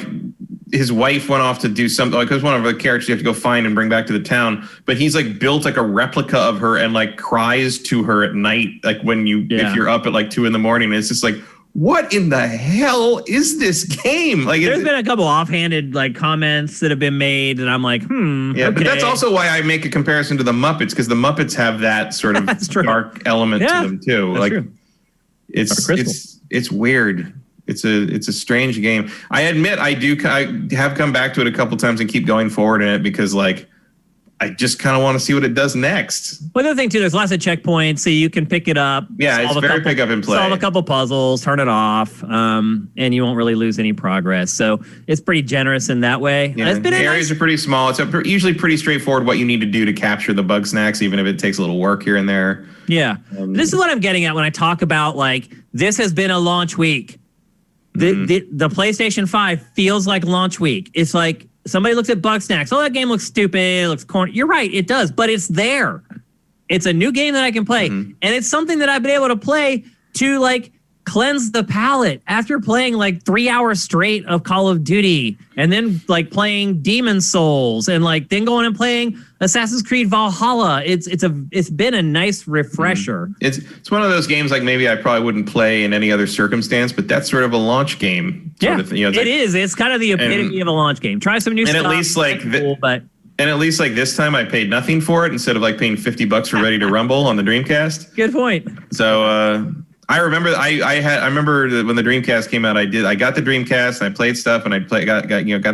his wife went off to do something, like, it was one of the characters you have to go find and bring back to the town, but he's, like, built, like, a replica of her and, like, cries to her at night, like, when if you're up at, like, 2 a.m. and it's just like, what in the hell is this game? Like, there's been a couple offhanded, like, comments that have been made, and I'm like, Yeah, but that's also why I make a comparison to the Muppets, because the Muppets have that sort of dark element to them too. That's like, true. It's weird. It's a strange game. I admit I have come back to it a couple times and keep going forward in it because, like, I just kind of want to see what it does next. Well, the other thing too, there's lots of checkpoints, so you can pick it up. Yeah, it's very pick up and play. Solve a couple puzzles, turn it off, and you won't really lose any progress. So it's pretty generous in that way. Yeah, the areas are pretty small. It's usually pretty straightforward what you need to do to capture the Bugsnax, even if it takes a little work here and there. Yeah, this is what I'm getting at when I talk about, like, this has been a launch week. The PlayStation 5 feels like launch week. It's like somebody looks at Bugsnax. Oh, that game looks stupid. It looks corny. You're right. It does, but it's there. It's a new game that I can play. And it's something that I've been able to play to, like, cleanse the palate after playing, like, 3 hours straight of Call of Duty and then, like, playing Demon Souls and, like, then going and playing Assassin's Creed Valhalla. It's been a nice refresher. It's one of those games, like, maybe I probably wouldn't play in any other circumstance, but that's sort of a launch game. It is. It's kind of the epitome of a launch game. Try some new stuff. And at least, like, and at least, like, this time I paid nothing for it instead of, like, paying $50 for Ready to Rumble on the Dreamcast. Good point. So, I remember I remember when the Dreamcast came out. I got the Dreamcast and I played stuff and I got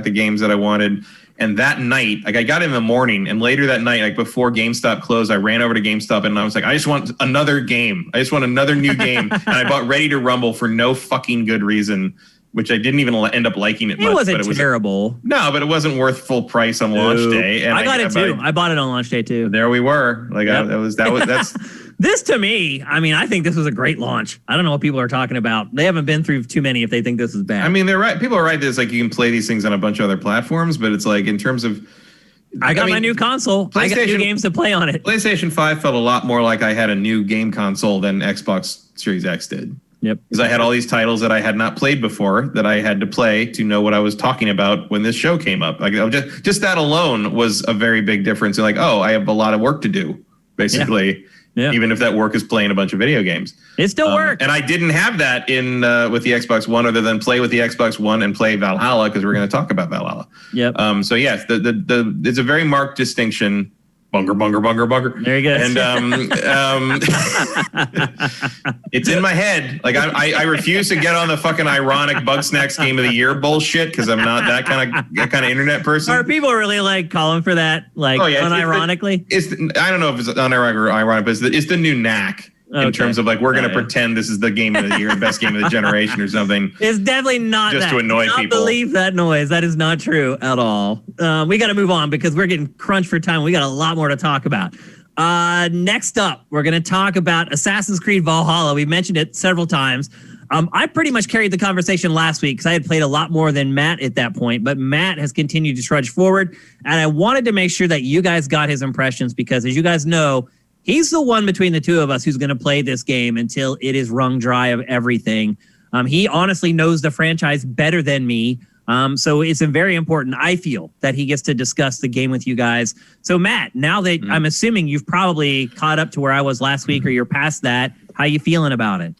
the games that I wanted. And that night, like, I got in the morning, and later that night, like, before GameStop closed, I ran over to GameStop and I was like, I just want another game. I just want another new game. And I bought Ready to Rumble for no fucking good reason, which I didn't even end up liking it much. It wasn't terrible. No, but it wasn't worth full price on launch day. And I got it too. I bought it on launch day too. There we were. Like, that's. This, to me, I mean, I think this was a great launch. I don't know what people are talking about. They haven't been through too many if they think this is bad. I mean, they're right. People are right that it's like you can play these things on a bunch of other platforms, but it's like, in terms of... I got my new console. I got new games to play on it. PlayStation 5 felt a lot more like I had a new game console than Xbox Series X did. Yep. Because I had all these titles that I had not played before that I had to play to know what I was talking about when this show came up. Like, just that alone was a very big difference. Like, oh, I have a lot of work to do, basically. Yeah. Even if that work is playing a bunch of video games. It still works. And I didn't have that in with the Xbox One, other than play with the Xbox One and play Valhalla, because we're going to talk about Valhalla. Yep. So yes, it's a very marked distinction. Bunger. There you go. And it's in my head. Like, I refuse to get on the fucking ironic Bugsnax Game of the Year bullshit, because I'm not that kind of internet person. Are people really, like, calling for that, like, unironically? I don't know if it's unironic or ironic, but it's the new knack. In terms of, like, we're going to pretend this is the game of the year, the best game of the generation or something. It's definitely not just to annoy people. I believe that noise. That is not true at all. We got to move on because we're getting crunched for time. We got a lot more to talk about. Next up, we're going to talk about Assassin's Creed Valhalla. We mentioned it several times. I pretty much carried the conversation last week because I had played a lot more than Matt at that point, but Matt has continued to trudge forward, and I wanted to make sure that you guys got his impressions because, as you guys know, he's the one between the two of us who's going to play this game until it is wrung dry of everything. He honestly knows the franchise better than me. So it's very important, I feel, that he gets to discuss the game with you guys. So, Matt, now that I'm assuming you've probably caught up to where I was last week or you're past that, how you feeling about it?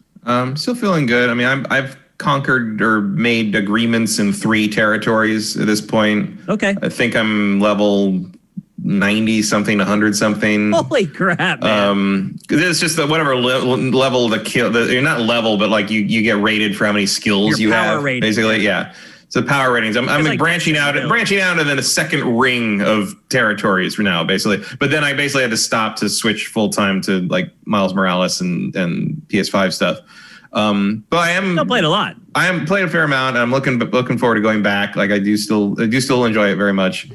Still feeling good. I mean, I've conquered or made agreements in 3 territories at this point. Okay. I think I'm level 90 something, 100 something. Holy crap, man. It's just that whatever level the kill, you're not level, but like you get rated for how many skills you have. Rating, basically, yeah. So power ratings. I'm like branching out and then a second ring of territories for now, basically. But then I basically had to stop to switch full time to, like, Miles Morales and PS5 stuff. But I am Still played a lot. I am playing a fair amount, and I'm looking forward to going back. Like I do still enjoy it very much.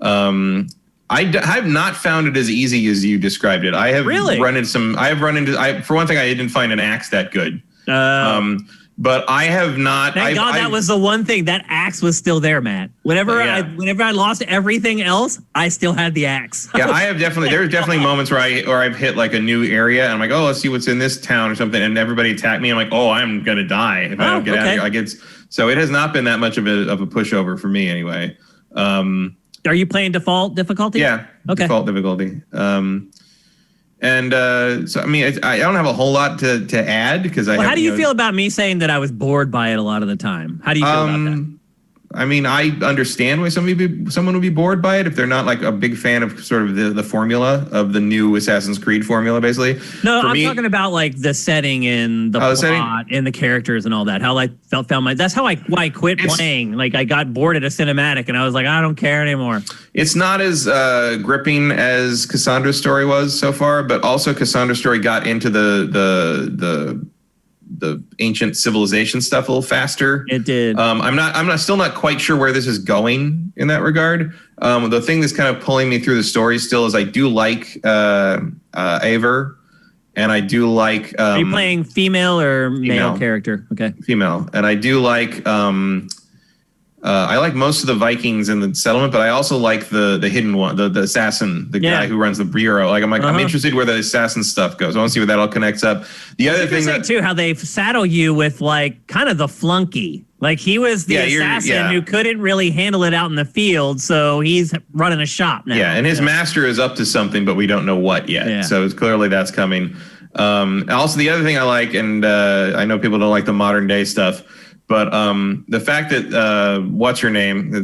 I have not found it as easy as you described it. I have Really? For one thing, I didn't find an axe that good. But I have not. Thank God that was the one thing. That axe was still there, Matt. Whenever I lost everything else, I still had the axe. Yeah, I have definitely. There's definitely moments where I've hit like a new area and I'm like, oh, let's see what's in this town or something, and everybody attacked me. I'm like, oh, I'm gonna die if I don't get out of here. Like so it has not been that much of a pushover for me anyway. Are you playing default difficulty? Yeah. Okay. Default difficulty. So I mean, I don't have a whole lot to add because how do you feel about me saying that I was bored by it a lot of the time? How do you feel about that? I mean, I understand why someone would be bored by it if they're not like a big fan of sort of the formula of the new Assassin's Creed formula, basically. No, I'm talking about like the setting and the plot and the characters and all that. How I that's how I quit playing. Like I got bored at a cinematic and I was like, I don't care anymore. It's not as gripping as Cassandra's story was so far, but also Cassandra's story got into the ancient civilization stuff a little faster. It did. I'm still not quite sure where this is going in that regard. The thing that's kind of pulling me through the story still is I do like Aver, and I do like. Are you playing female or male character? Okay, female, and I do like. I like most of the Vikings in the settlement, but I also like the hidden one, the assassin, the guy who runs the bureau. Like I'm interested where the assassin stuff goes. I want to see where that all connects up. The other thing too, how they saddle you with like kind of the flunky. Like he was the assassin who couldn't really handle it out in the field, so he's running a shop now. Yeah, and his master is up to something, but we don't know what yet. Yeah. So it's clearly that's coming. Also, the other thing I like, and I know people don't like the modern day stuff. But the fact that what's her name?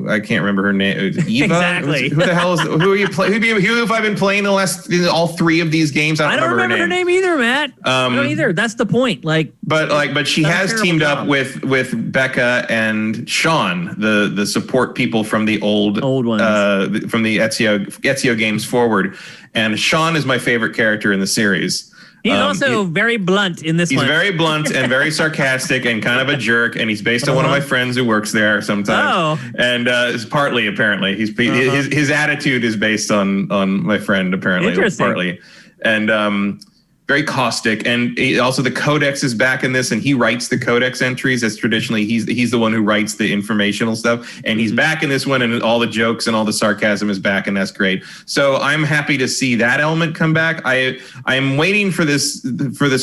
I can't remember her name. Eva. Exactly. Who the hell is? Who are you playing? Who have I been playing all three of these games? I don't remember her name either, Matt. I don't either. That's the point. But she has teamed up with Becca and Sean, the support people from the old ones, from the Ezio games forward. And Sean is my favorite character in the series. He's also very blunt in this one. He's very blunt and very sarcastic and kind of a jerk. And he's based on one of my friends who works there sometimes. Oh. And it's partly, apparently. His attitude is based on my friend, apparently. Interesting. Partly. And very caustic. And also the codex is back in this, and he writes the codex entries. As traditionally, he's the one who writes the informational stuff. And he's back in this one, and all the jokes and all the sarcasm is back, and that's great. So I'm happy to see that element come back. I'm waiting for this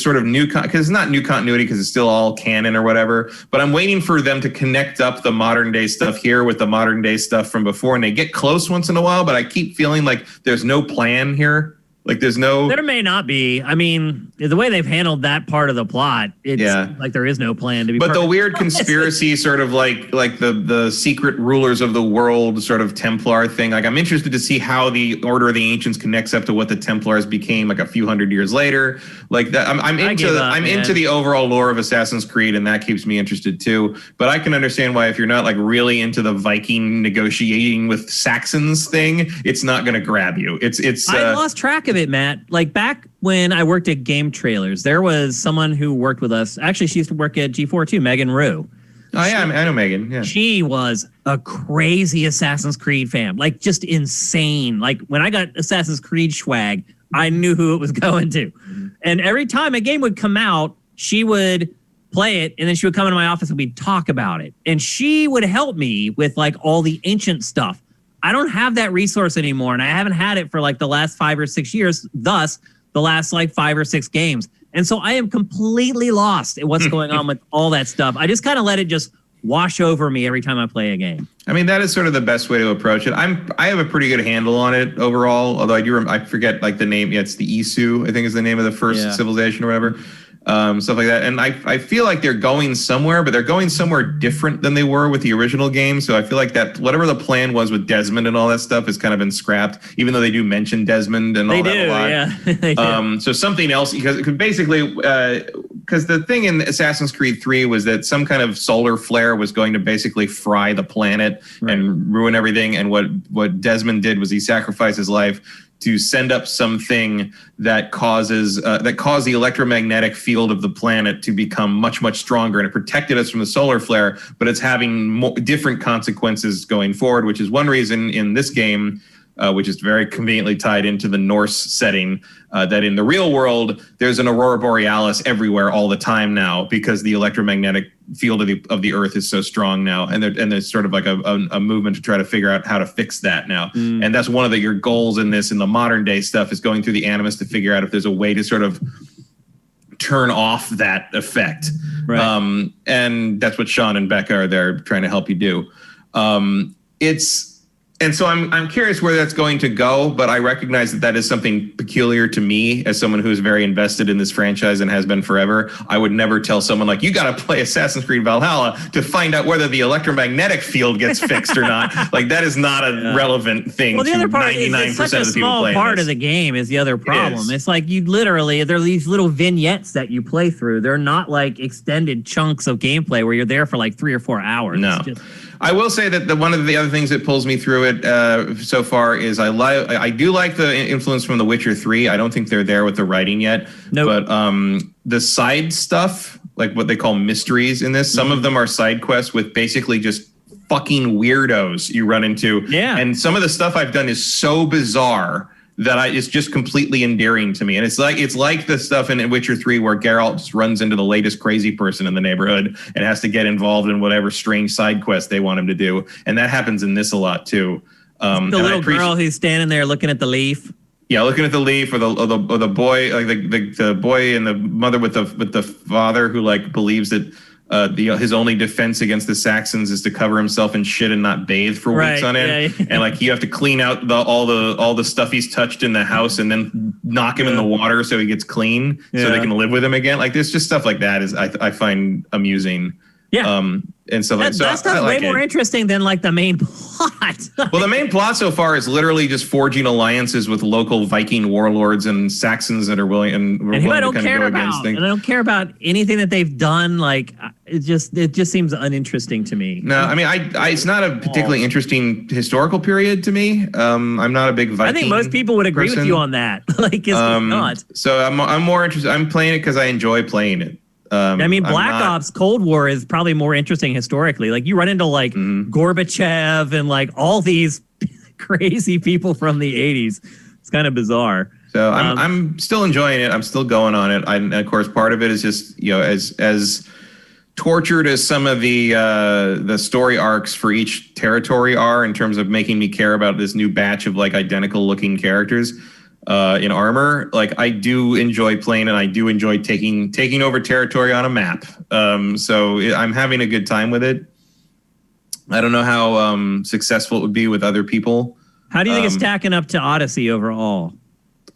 sort of new, because it's not new continuity because it's still all canon or whatever, but I'm waiting for them to connect up the modern day stuff here with the modern day stuff from before, and they get close once in a while, but I keep feeling like there's no plan here. Like there may not be. I mean, the way they've handled that part of the plot, it's like there is no plan to be. But the weird conspiracy sort of like the secret rulers of the world sort of Templar thing. Like I'm interested to see how the Order of the Ancients connects up to what the Templars became like a few hundred years later. Like that, I'm into the overall lore of Assassin's Creed, and that keeps me interested too. But I can understand why if you're not like really into the Viking negotiating with Saxons thing, it's not going to grab you. I lost track of it, Matt. Like back when I worked at Game Trailers, there was someone who worked with us. Actually, she used to work at G4 too, Megan Rue. Oh yeah, I know Megan. Yeah, she was a crazy Assassin's Creed fan, like just insane. Like when I got Assassin's Creed swag, I knew who it was going to. And every time a game would come out, she would play it, and then she would come into my office and we'd talk about it. And she would help me with like all the ancient stuff. I don't have that resource anymore, and I haven't had it for like the last 5 or 6 years, thus the last like 5 or 6 games. And so I am completely lost at what's going on with all that stuff. I just kind of let it just wash over me every time I play a game. I mean, that is sort of the best way to approach it. I have a pretty good handle on it overall, although I forget like the name. Yeah, it's the Isu, I think is the name of the first civilization or whatever. Stuff like that. And I feel like they're going somewhere, but they're going somewhere different than they were with the original game. So I feel like that whatever the plan was with Desmond and all that stuff has kind of been scrapped, even though they do mention Desmond and all that a lot. Yeah. So something else, because basically because the thing in Assassin's Creed 3 was that some kind of solar flare was going to basically fry the planet and ruin everything. And what Desmond did was he sacrificed his life to send up something that caused the electromagnetic field of the planet to become much, much stronger. And it protected us from the solar flare, but it's having different consequences going forward, which is one reason in this game, which is very conveniently tied into the Norse setting, that in the real world, there's an aurora borealis everywhere all the time now because the electromagnetic field of the Earth is so strong now. And there's sort of like a movement to try to figure out how to fix that now. And that's one of your goals in the modern day stuff is going through the Animus to figure out if there's a way to sort of turn off that effect. Right. And that's what Sean and Becca are there trying to help you do. And so I'm curious where that's going to go, but I recognize that is something peculiar to me as someone who's very invested in this franchise and has been forever. I would never tell someone like, you got to play Assassin's Creed Valhalla to find out whether the electromagnetic field gets fixed or not. Like that is not a relevant thing. Well, the other part 99% is it's such a of the people small playing part this. of the game is the other problem. It's like you literally, there are these little vignettes that you play through. They're not like extended chunks of gameplay where you're there for like 3 or 4 hours. No. I will say that one of the other things that pulls me through it so far is I do like the influence from The Witcher 3. I don't think they're there with the writing yet. Nope. But the side stuff, like what they call mysteries in this, some of them are side quests with basically just fucking weirdos you run into. Yeah. And some of the stuff I've done is so bizarre that it's just completely endearing to me. And it's like the stuff in Witcher 3 where Geralt just runs into the latest crazy person in the neighborhood and has to get involved in whatever strange side quest they want him to do. And that happens in this a lot too. The little girl who's standing there looking at the leaf. Yeah, looking at the leaf, or the boy, like the boy and the mother with the father who like believes that his only defense against the Saxons is to cover himself in shit and not bathe for weeks on end. Yeah. And like you have to clean out all the stuff he's touched in the house and then knock him in the water so he gets clean so they can live with him again. Like there's just stuff like that I find amusing. Yeah. And so that stuff's way more interesting than like the main plot. Well, the main plot so far is literally just forging alliances with local Viking warlords and Saxons that are willing and who I don't care about. And I don't care about anything that they've done. Like it just seems uninteresting to me. No, I mean, it's not a particularly interesting historical period to me. I'm not a big Viking. I think most people would agree with you on that. Like it's not. So I'm more interested. I'm playing it because I enjoy playing it. I mean, Black Ops Cold War is probably more interesting historically. Like you run into like Gorbachev and like all these crazy people from the 80s. It's kind of bizarre. So I'm still enjoying it. I'm still going on it. And of course, part of it is just, as tortured as some of the story arcs for each territory are in terms of making me care about this new batch of like identical looking characters. In armor, like I do enjoy playing and I do enjoy taking over territory on a map. So I'm having a good time with it. I don't know how successful it would be with other people. How do you think it's stacking up to Odyssey overall?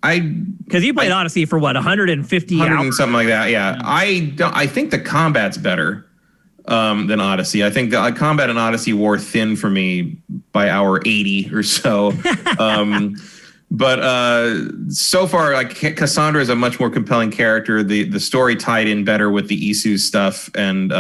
Because you played Odyssey for what, 150 hours? Something like that. Yeah. I think the combat's better than Odyssey. I think the combat in Odyssey wore thin for me by hour 80 or so. But so far, like Cassandra is a much more compelling character. The story tied in better with the Isu stuff and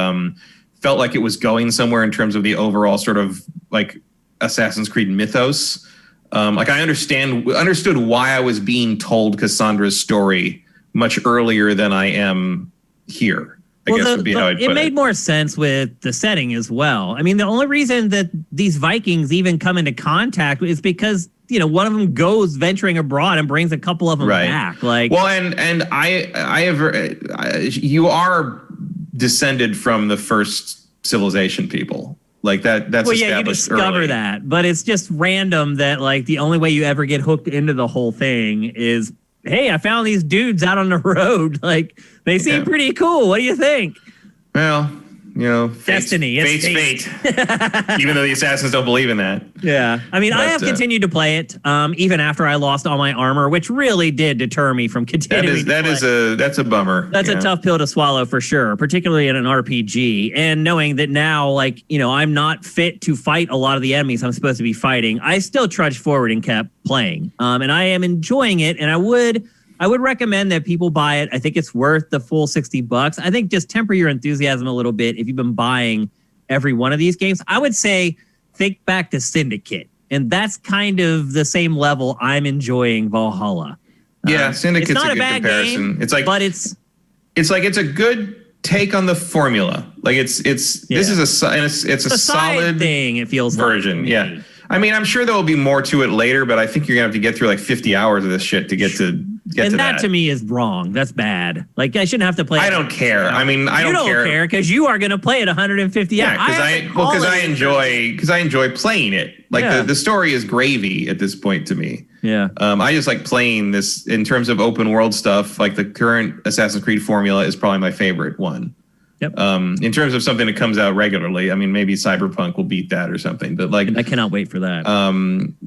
felt like it was going somewhere in terms of the overall sort of like Assassin's Creed mythos. Like I understood why I was being told Cassandra's story much earlier than I am here. I guess would be how I'd put it. It made more sense with the setting as well. I mean, the only reason that these Vikings even come into contact is because one of them goes venturing abroad and brings a couple of them back. Like, well, and you are descended from the first civilization people. Like that's you discover early. that, but it's just random that like the only way you ever get hooked into the whole thing is, hey, I found these dudes out on the road. Like they seem pretty cool. What do you think? Well, destiny. Fate's fate. Even though the assassins don't believe in that. Yeah. I mean, I have continued to play it, even after I lost all my armor, which really did deter me from continuing. That's a bummer. That's a tough pill to swallow for sure, particularly in an RPG. And knowing that now, like, I'm not fit to fight a lot of the enemies I'm supposed to be fighting, I still trudged forward and kept playing. And I am enjoying it. And I would I would recommend that people buy it. I think it's worth the full $60. I think just temper your enthusiasm a little bit if you've been buying every one of these games. I would say think back to Syndicate, and that's kind of the same level I'm enjoying Valhalla. Yeah, Syndicate's it's not a good bad comparison. Game, it's like, but it's a good take on the formula. Like this is it's a solid thing. It feels version. Like yeah. I mean, I'm sure there will be more to it later, but I think you're gonna have to get through like 50 hours of this shit to get to that. And that to me is wrong. That's bad. Like I shouldn't have to play. I don't care. I mean, I don't care because you are gonna play it 150 hours. Yeah, because I enjoy playing it. Like the story is gravy at this point to me. Yeah. I just like playing this in terms of open world stuff. Like the current Assassin's Creed formula is probably my favorite one. Yep. In terms of something that comes out regularly, I mean, maybe Cyberpunk will beat that or something. But like, I cannot wait for that.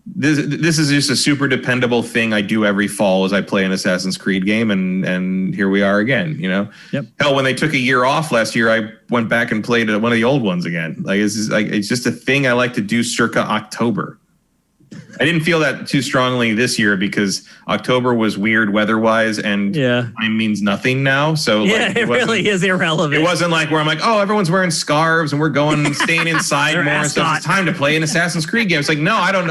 This is just a super dependable thing I do every fall as I play an Assassin's Creed game, and here we are again. You know. Yep. Hell, when they took a year off last year, I went back and played one of the old ones again. Like it's just a thing I like to do circa October. I didn't feel that too strongly this year because October was weird weather-wise, and time means nothing now. So it really is irrelevant. It wasn't like where I'm like, oh, everyone's wearing scarves and we're staying inside more and stuff. It's time to play an Assassin's Creed game. It's like, no, I don't.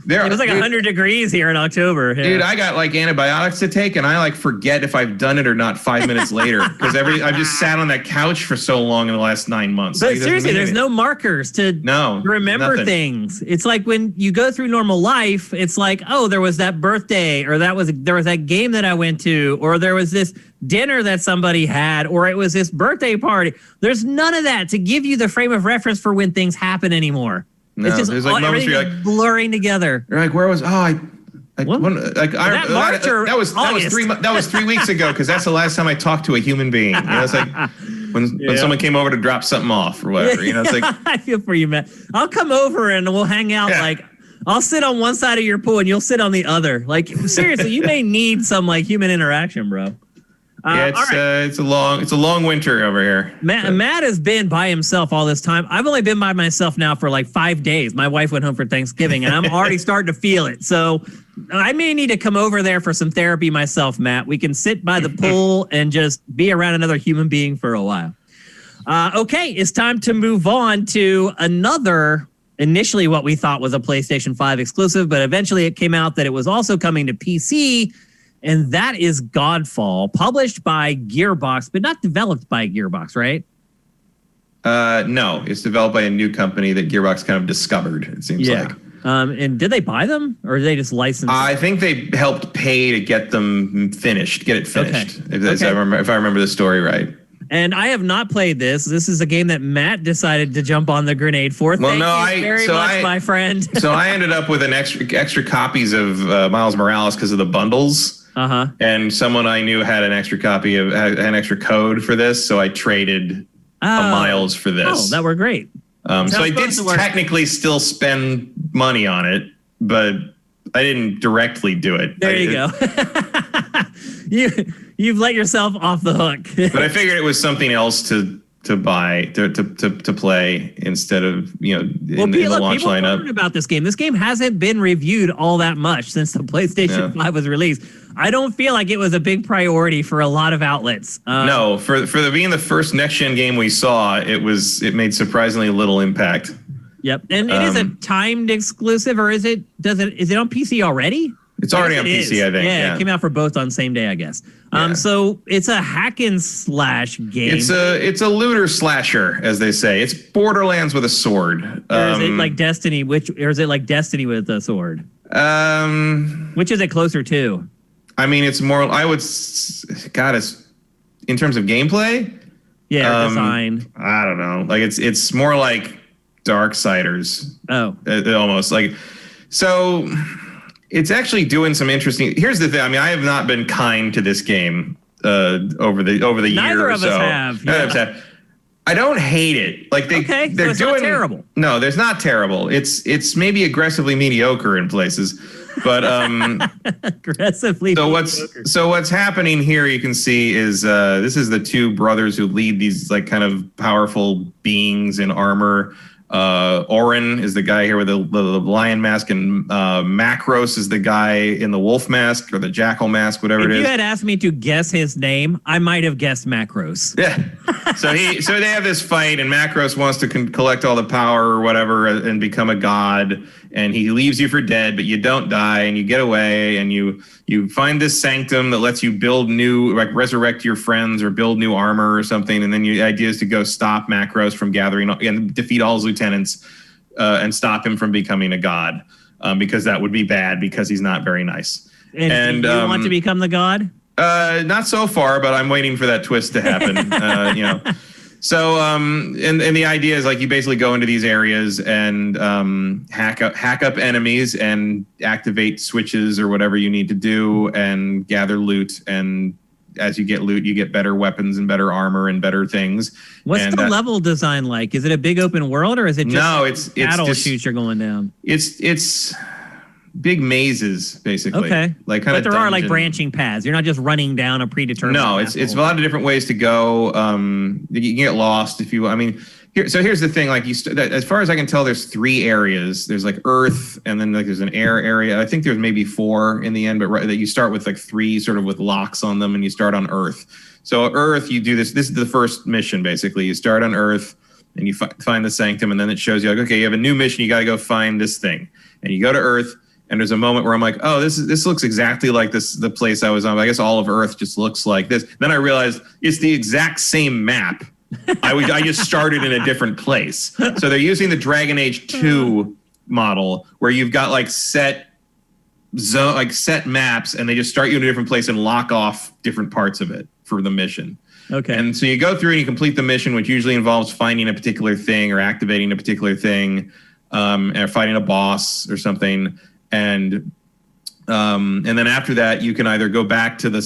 It was like 100 degrees here in October. Yeah. Dude, I got like antibiotics to take, and I like forget if I've done it or not 5 minutes later because I've just sat on that couch for so long in the last 9 months. But seriously, there's no markers to remember things. It's like when you go through normal life, it's like, oh, there was that birthday, or there was that game that I went to, or there was this dinner that somebody had, or it was this birthday party. There's none of that to give you the frame of reference for when things happen anymore. No, it's just there's like moments where you're like blurring together. You're like, where was that was 3 weeks ago because that's the last time I talked to a human being. You know, it's like when someone came over to drop something off or whatever. You know, it's like I feel for you, Matt. I'll come over and we'll hang out. Yeah. Like I'll sit on one side of your pool and you'll sit on the other. Like seriously, you may need some like human interaction, bro. It's a long winter over here. Matt has been by himself all this time. I've only been by myself now for like 5 days. My wife went home for Thanksgiving, and I'm already starting to feel it. So I may need to come over there for some therapy myself, Matt. We can sit by the pool and just be around another human being for a while. Okay, it's time to move on to another, initially what we thought was a PlayStation 5 exclusive, but eventually it came out that it was also coming to PC. And that is Godfall, published by Gearbox, but not developed by Gearbox, right? No, it's developed by a new company that Gearbox kind of discovered, it seems like. And did they buy them, or did they just license them? I think they helped pay to get them finished, if I remember the story right. And I have not played this. This is a game that Matt decided to jump on the grenade for. Thank you very much, my friend. So I ended up with an extra copies of Miles Morales because of the bundles. Uh-huh. And someone I knew had an extra copy of an extra code for this, so I traded a Miles for this. Oh, that were great. So I did technically still spend money on it, but I didn't directly do it. There you go. You've let yourself off the hook. But I figured it was something else to buy to play instead of in the launch people lineup. People about this game. This game hasn't been reviewed all that much since the PlayStation 5 was released. I don't feel like it was a big priority for a lot of outlets. No, for being the first next gen game we saw, it made surprisingly little impact. Yep, and it is a timed exclusive, or is it on PC already? It's already on PC, I think. Yeah, it came out for both on the same day, I guess. So it's a hack and slash game. It's a looter slasher, as they say. It's Borderlands with a sword. Or is it like Destiny? Or is it like Destiny with a sword? Which is it closer to? I mean, it's more. It's in terms of gameplay. Yeah, design. I don't know. Like it's more like Darksiders. Oh, almost like so. It's actually doing some interesting. Here's the thing. I mean, I have not been kind to this game over the year. Neither of us have. Neither of us have. I don't hate it. Like they're it's doing not terrible. No, there's not terrible. It's maybe aggressively mediocre in places, but aggressively. So what's happening here? You can see is this is the two brothers who lead these like kind of powerful beings in armor. Orin is the guy here with the lion mask, and Macros is the guy in the wolf mask or the jackal mask, whatever it is. If you had asked me to guess his name, I might have guessed Macros. Yeah. So they have this fight, and Macros wants to collect all the power or whatever and become a god, and he leaves you for dead, but you don't die, and you get away, and you find this sanctum that lets you build new, like resurrect your friends or build new armor or something, and then the idea is to go stop Macros from gathering and defeat all his lieutenants and stop him from becoming a god, because that would be bad because he's not very nice. And do you want to become the god? Not so far, but I'm waiting for that twist to happen. So and the idea is like you basically go into these areas and hack up enemies and activate switches or whatever you need to do and gather loot. And as you get loot, you get better weapons and better armor and better things. What's the level design like? Is it a big open world or is it just battle shoots you're going down? It's big mazes, basically. Okay. Like kind of. But there are like branching paths. You're not just running down a predetermined. No, it's a lot of different ways to go. You can get lost if you. I mean, here's the thing. Like as far as I can tell, there's 3 areas. There's like Earth, and then like there's an air area. I think there's maybe 4 in the end, but that you start with like 3 sort of with locks on them, and you start on Earth. So Earth, you do this. This is the first mission, basically. You start on Earth, and you find the sanctum, and then it shows you like, okay, you have a new mission. You got to go find this thing, and you go to Earth. And there's a moment where I'm like, oh, this looks exactly like the place I was on. I guess all of Earth just looks like this. Then I realized it's the exact same map. I just started in a different place. So they're using the Dragon Age 2 model where you've got like set maps, and they just start you in a different place and lock off different parts of it for the mission. Okay. And so you go through and you complete the mission, which usually involves finding a particular thing or activating a particular thing, or fighting a boss or something. And then after that, you can either go back to the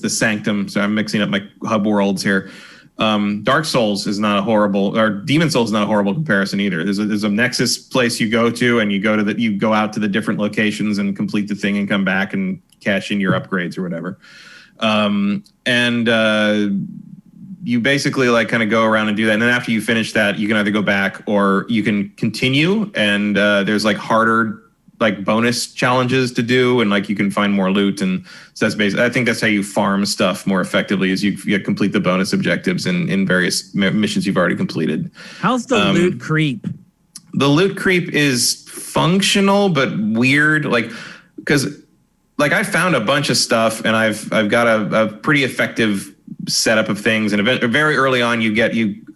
Sanctum. So I'm mixing up my hub worlds here. Dark Souls is not a horrible, or Demon Souls is not a horrible comparison either. There's a Nexus place you go to, and you go out to the different locations and complete the thing and come back and cash in your upgrades or whatever. You basically like kind of go around and do that. And then after you finish that, you can either go back or you can continue. And there's like harder like bonus challenges to do, and like you can find more loot. And so that's basically, I think that's how you farm stuff more effectively, is you complete the bonus objectives in various missions you've already completed. How's the loot creep? The loot creep is functional but weird, like because like I found a bunch of stuff, and I've got a pretty effective setup of things. And very early on, you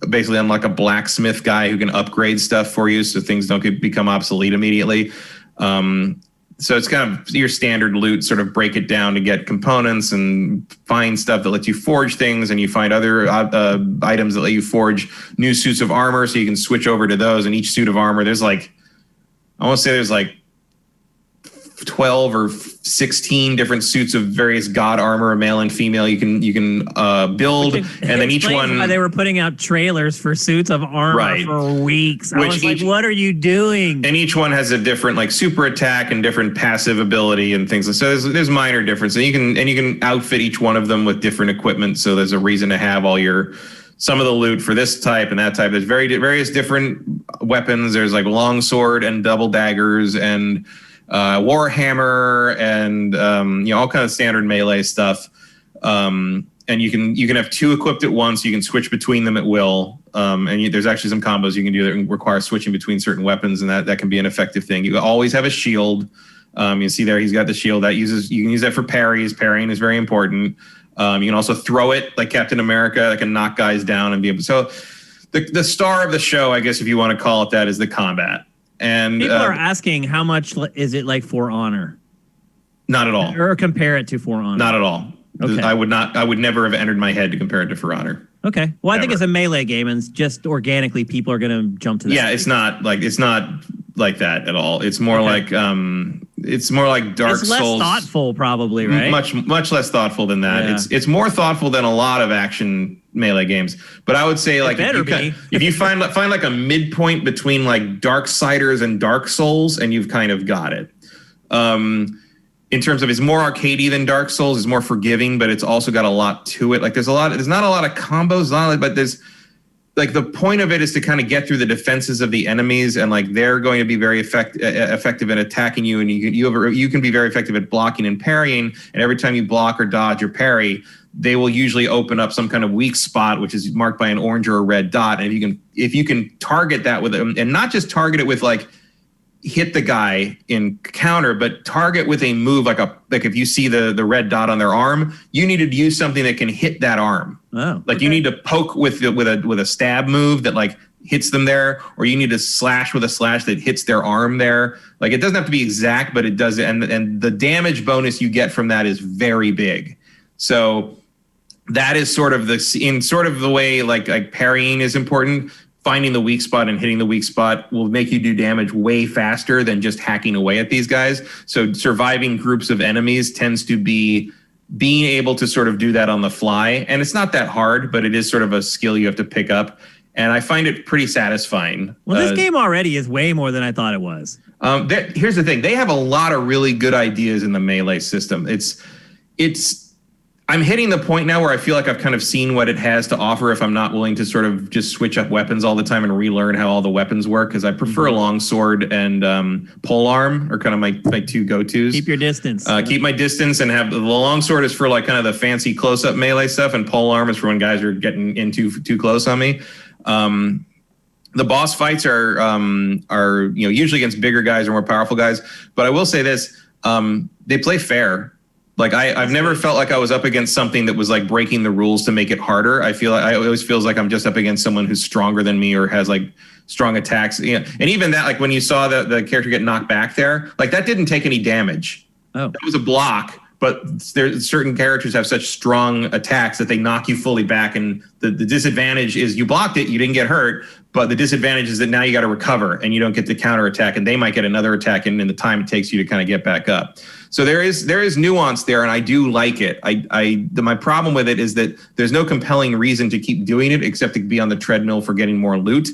basically unlock a blacksmith guy who can upgrade stuff for you, so things don't become obsolete immediately. So it's kind of your standard loot, sort of break it down to get components and find stuff that lets you forge things, and you find other items that let you forge new suits of armor, so you can switch over to those. And each suit of armor, there's like 12 or 16 different suits of various god armor, male and female. You can build, and then each one. Why they were putting out trailers for suits of armor for weeks. I was like, what are you doing? And each one has a different like super attack and different passive ability and things. So there's minor differences. And you can outfit each one of them with different equipment. So there's a reason to have some of the loot for this type and that type. There's various different weapons. There's like longsword and double daggers and Warhammer and all kind of standard melee stuff. And you can have 2 equipped at once. You can switch between them at will. There's actually some combos you can do that require switching between certain weapons, and that can be an effective thing. You always have a shield. You see there, he's got the shield you can use that for parries. Parrying is very important. You can also throw it like Captain America, that can knock guys down and be able. So the star of the show, I guess if you want to call it that, is the combat. And people are asking, how much is it like For Honor? Not at all. Or compare it to For Honor? Not at all. Okay. I would never have entered my head to compare it to For Honor. Okay. Well, I think it's a melee game, and just organically people are going to jump to that. Yeah, it's not like that at all. It's more like Dark Souls. It's less thoughtful, probably, right? Much less thoughtful than that. Yeah. It's more thoughtful than a lot of action melee games. But I would say like if you find like a midpoint between like Darksiders and Dark Souls, and you've kind of got it. In terms of, it's more arcadey than Dark Souls, it's more forgiving, but it's also got a lot to it. Like there's not a lot of combos, but like the point of it is to kind of get through the defenses of the enemies, and like they're going to be very effective at attacking you, and you can be very effective at blocking and parrying. And every time you block or dodge or parry, they will usually open up some kind of weak spot, which is marked by an orange or a red dot. And if you can target that with them, and not just target it with like hit the guy in counter, but target with a move like if you see the red dot on their arm, you need to use something that can hit that arm. Oh, like you need to poke with a stab move that like hits them there, or you need to slash with a slash that hits their arm there. Like it doesn't have to be exact, but it does, and the damage bonus you get from that is very big. So that is sort of the way like parrying is important. Finding the weak spot and hitting the weak spot will make you do damage way faster than just hacking away at these guys. So surviving groups of enemies tends to be being able to sort of do that on the fly. And it's not that hard, but it is sort of a skill you have to pick up. And I find it pretty satisfying. Well, this game already is way more than I thought it was. Here's the thing. They have a lot of really good ideas in the melee system. I'm hitting the point now where I feel like I've kind of seen what it has to offer if I'm not willing to sort of just switch up weapons all the time and relearn how all the weapons work, because I prefer longsword and polearm are kind of my two go-tos. Keep your distance. Keep my distance, and have the longsword is for like kind of the fancy close-up melee stuff, and polearm is for when guys are getting in too close on me. The boss fights are usually against bigger guys or more powerful guys, but I will say this, they play fair. Like I've never felt like I was up against something that was like breaking the rules to make it harder. I always feels like I'm just up against someone who's stronger than me or has like strong attacks. Yeah. And even that, like when you saw the character get knocked back there, like that didn't take any damage. Oh, that was a block. But certain characters have such strong attacks that they knock you fully back. And the disadvantage is you blocked it, you didn't get hurt. But the disadvantage is that now you got to recover and you don't get the counter attack, and they might get another attack in the time it takes you to kind of get back up. So there is nuance there, and I do like it. My problem with it is that there's no compelling reason to keep doing it except to be on the treadmill for getting more loot.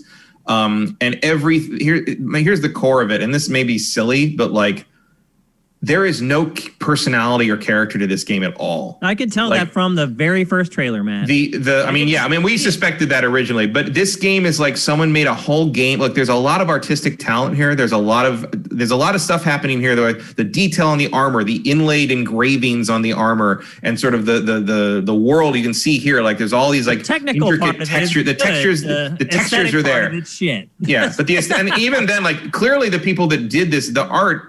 And here's the core of it, and this may be silly, but like there is no personality or character to this game at all. I could tell that from the very first trailer, man. We suspected that originally, but this game is like someone made a whole game. Look, there's a lot of artistic talent here. There's a lot of stuff happening here. The detail on the armor, the inlaid engravings on the armor, and sort of the world you can see here. Like there's all these like technical intricate texture. The textures are there. It's shit. Yeah, but and even then, like clearly the people that did this, the art.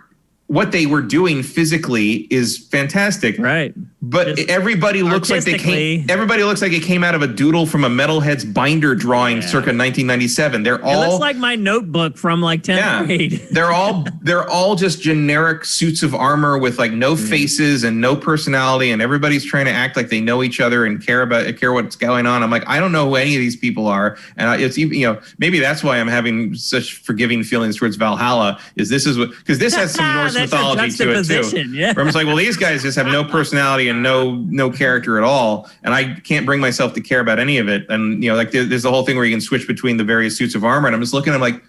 What they were doing physically is fantastic, right? But everybody looks like it came out of a doodle from a Metalhead's binder drawing circa 1997. It looks like my notebook from like 10th grade. they're all just generic suits of armor with like no faces and no personality, and everybody's trying to act like they know each other and care what's going on. I'm like, I don't know who any of these people are, and it's maybe that's why I'm having such forgiving feelings towards Valhalla. Because this has some Norse mythology to it too. Yeah. Where I'm like, well, these guys just have no personality and no character at all, and I can't bring myself to care about any of it. And like there's the whole thing where you can switch between the various suits of armor, and I'm just looking, I'm like,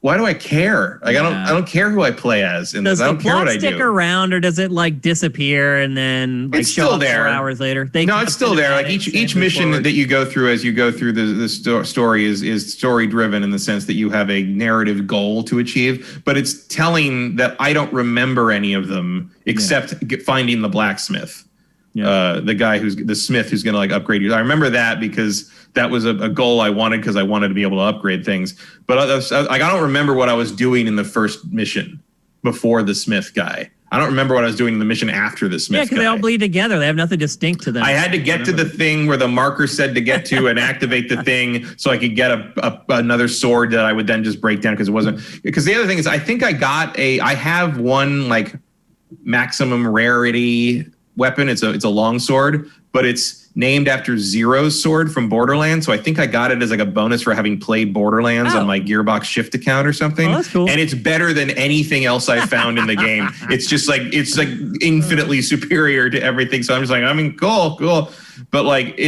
why do I care? Like I don't care who I play as, and I don't care what I do. Does the plot stick around, or does it like disappear and then like it's still there 4 hours later? No, it's still there. Like each mission that you go through as you go through the story is story driven in the sense that you have a narrative goal to achieve. But it's telling that I don't remember any of them except finding the blacksmith. Yeah. The guy the smith who's going to like upgrade you. I remember that because that was a goal I wanted because I wanted to be able to upgrade things. But I don't remember what I was doing in the first mission before the smith guy. I don't remember what I was doing in the mission after the smith guy. Yeah, because they all bleed together. They have nothing distinct to them. I had to get to the thing where the marker said to get to and activate the thing so I could get another sword that I would then just break down because it wasn't. Because the other thing is I think I have one like maximum rarity weapon. It's a long sword, but it's named after Zero's sword from Borderlands. So I think I got it as like a bonus for having played Borderlands on my Gearbox Shift account or something. Oh, that's cool. And it's better than anything else I found in the game. It's just like infinitely superior to everything. So I'm just like, cool. But like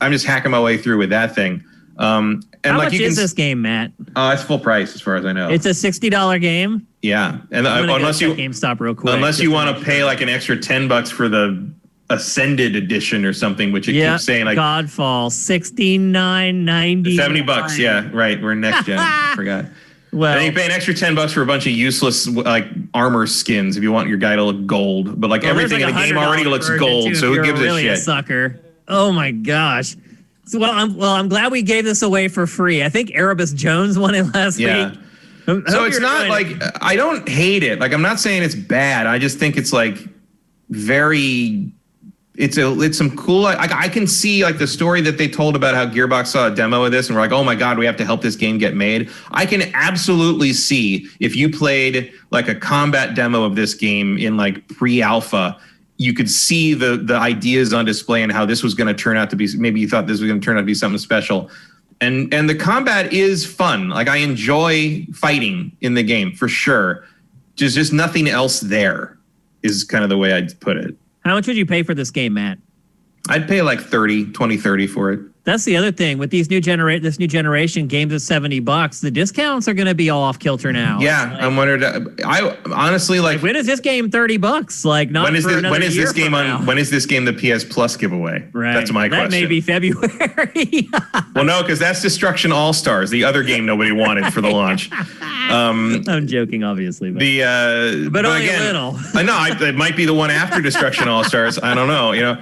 I'm just hacking my way through with that thing. And how much is this game, Matt? It's full price as far as I know. It's a $60 game. Yeah, and unless you GameStop real quick. Unless you want to pay like an extra $10 for the Ascended Edition or something, which it keeps saying like GodFall $69.90. $70. Yeah, right. We're next gen. I forgot. Well, and then you pay an extra $10 for a bunch of useless like armor skins if you want your guy to look gold. But like everything in the game already looks gold, so who gives a shit? A sucker. Oh my gosh. So I'm glad we gave this away for free. I think Erebus Jones won it last week. So it's not like I don't hate it. Like I'm not saying it's bad. I just think it's like very. It's some cool. I can see like the story that they told about how Gearbox saw a demo of this and we're like, oh my god, we have to help this game get made. I can absolutely see if you played like a combat demo of this game in like pre-alpha, you could see the ideas on display and how this was going to turn out to be. Maybe you thought this was going to turn out to be something special. And the combat is fun. Like I enjoy fighting in the game for sure. Just nothing else there is kind of the way I'd put it. How much would you pay for this game, Matt? I'd pay like 30 for it. That's the other thing with these this new generation games at $70. The discounts are going to be all off kilter now. Yeah, like, I'm wondering. I honestly like. When is this game $30? Like not when is this? When is this game on? When is this game the PS Plus giveaway? Right. That's my question. That may be February. Well, no, because that's Destruction All Stars, the other game nobody wanted for the launch. I'm joking, obviously. But only again, a little. I know it might be the one after Destruction All Stars. I don't know. You know.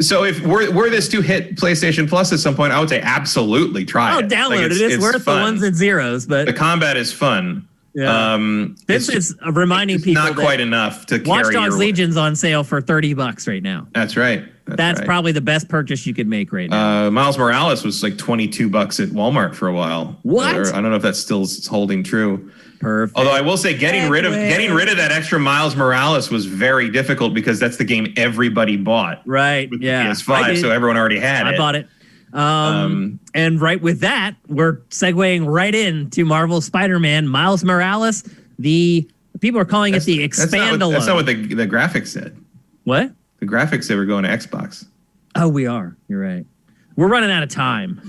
So if were this to hit PlayStation Plus at some point, I would say absolutely try it. Download it. It's worth fun. The ones and zeros, but the combat is fun. Yeah. This is reminding people not quite enough to carry Watch Dogs Legion's on sale for $30 right now. That's right. That's right. Probably the best purchase you could make right now. Miles Morales was like $22 at Walmart for a while. What? I don't know if that's still holding true. Perfect. Although I will say getting rid of that extra Miles Morales was very difficult because that's the game everybody bought. Right. With the PS5, so everyone already had it. I bought it. And right with that, we're segueing right into Marvel Spider-Man Miles Morales. The people are calling it the Expandalone. That's not what the graphics said. What? The graphics said we're going to Xbox. Oh, we are. You're right. We're running out of time.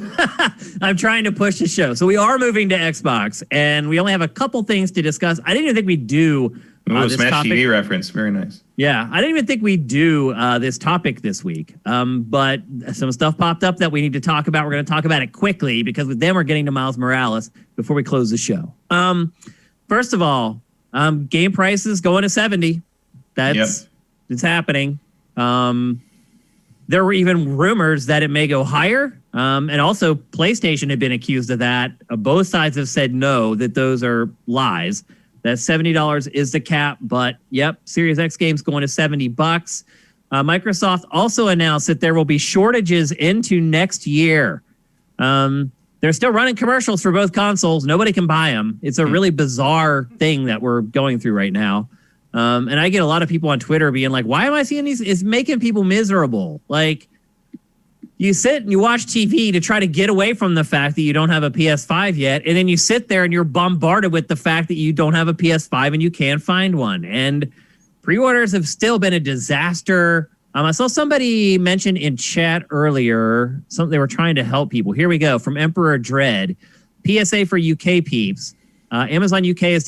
I'm trying to push the show. So we are moving to Xbox, and we only have a couple things to discuss. I didn't even think we'd do this Smash topic. TV reference. Very nice. Yeah, I didn't even think we'd do this topic this week. But some stuff popped up that we need to talk about. We're going to talk about it quickly because then we're getting to Miles Morales before we close the show. First of all, game prices going to $70. It's happening. There were even rumors that it may go higher. And also PlayStation had been accused of that. Both sides have said no, that those are lies. That $70 is the cap, but yep, Series X games going to $70. Microsoft also announced that there will be shortages into next year. They're still running commercials for both consoles. Nobody can buy them. It's a really bizarre thing that we're going through right now. And I get a lot of people on Twitter being like, why am I seeing these? It's making people miserable. Like, you sit and you watch TV to try to get away from the fact that you don't have a PS5 yet. And then you sit there and you're bombarded with the fact that you don't have a PS5 and you can't find one. And pre-orders have still been a disaster. I saw somebody mention in chat earlier, something they were trying to help people. Here we go. From Emperor Dread. PSA for UK peeps. Amazon UK is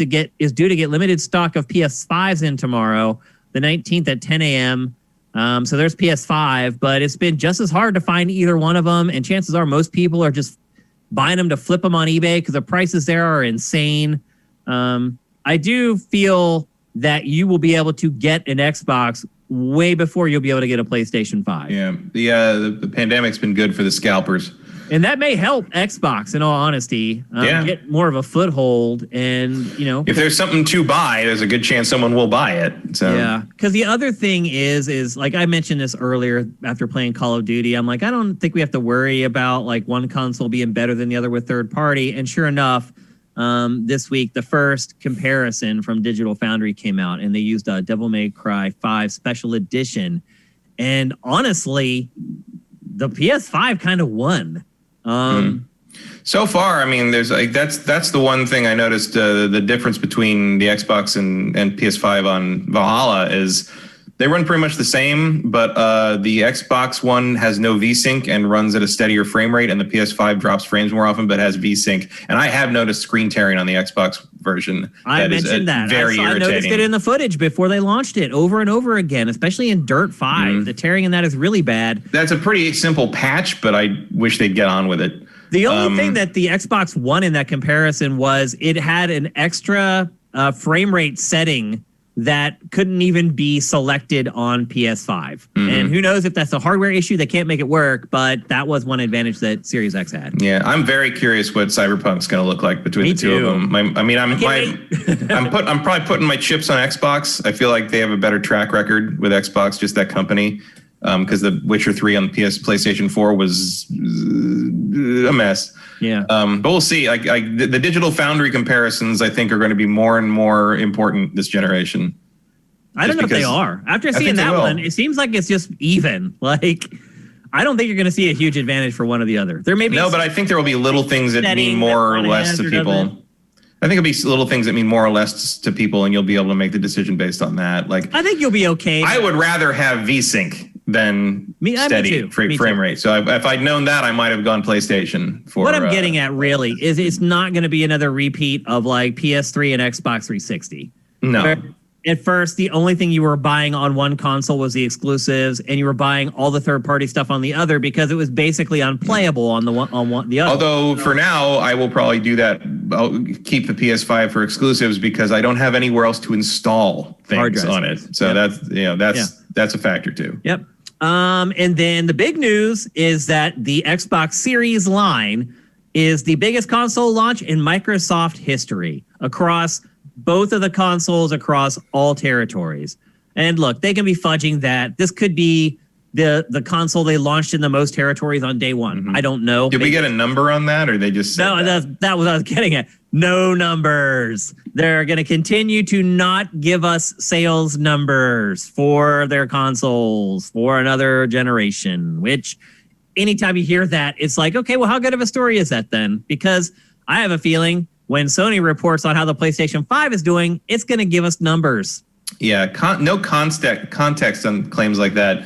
due to get limited stock of PS5s in tomorrow, the 19th at 10 a.m. So there's PS5, but it's been just as hard to find either one of them. And chances are most people are just buying them to flip them on eBay because the prices there are insane. I do feel that you will be able to get an Xbox way before you'll be able to get a PlayStation 5. Yeah, the pandemic's been good for the scalpers. And that may help Xbox, in all honesty, get more of a foothold. And, if there's something to buy, there's a good chance someone will buy it. So. Yeah, because the other thing is like I mentioned this earlier after playing Call of Duty. I'm like, I don't think we have to worry about like one console being better than the other with third party. And sure enough, this week, the first comparison from Digital Foundry came out, and they used a Devil May Cry 5 Special Edition. And honestly, the PS5 kind of won. So far, I mean, there's like that's the one thing I noticed. The difference between the Xbox and PS5 on Valhalla is They run pretty much the same, but the Xbox One has no VSync and runs at a steadier frame rate, and the PS5 drops frames more often, but has VSync. And I have noticed screen tearing on the Xbox version. I mentioned that. Very irritating. I noticed it in the footage before they launched it over and over again, especially in Dirt 5. The tearing in that is really bad. That's a pretty simple patch, but I wish they'd get on with it. The only thing that the Xbox One in that comparison was it had an extra frame rate setting that couldn't even be selected on PS5. And who knows if that's a hardware issue, they can't make it work, but that was one advantage that Series X had. Yeah, I'm very curious what Cyberpunk's going to look like between the two of them. I'm probably putting my chips on Xbox. I feel like they have a better track record with Xbox, just that company. Because The Witcher 3 on PlayStation 4 was a mess. Yeah. But we'll see. The Digital Foundry comparisons, I think, are going to be more and more important this generation. I don't know if they are. After seeing that one, it seems like it's just even. Like, I don't think you're going to see a huge advantage for one or the other. There may be but I think there will be little things that mean more or less to people. I think it'll be little things that mean more or less to people, and you'll be able to make the decision based on that. Like, I think you'll be okay. I would rather have VSync than steady frame rate. So if I'd known that, I might have gone PlayStation for. What I'm getting at really is it's not going to be another repeat of like PS3 and Xbox 360. No. Where at first, the only thing you were buying on one console was the exclusives, and you were buying all the third-party stuff on the other because it was basically unplayable on the other. Although for now, I will probably do that. I'll keep the PS5 for exclusives because I don't have anywhere else to install things on it. So that's a factor too. Yep. And then the big news is that the Xbox Series line is the biggest console launch in Microsoft history across both of the consoles, across all territories. And look, they can be fudging that. This could be the console they launched in the most territories on day one. I don't know. Did we get a number on that, or they just said that was what I was getting at. No numbers. They're going to continue to not give us sales numbers for their consoles for another generation, which anytime you hear that, it's like, okay, well, how good of a story is that then? Because I have a feeling when Sony reports on how the PlayStation 5 is doing, it's going to give us numbers. Yeah, no context on claims like that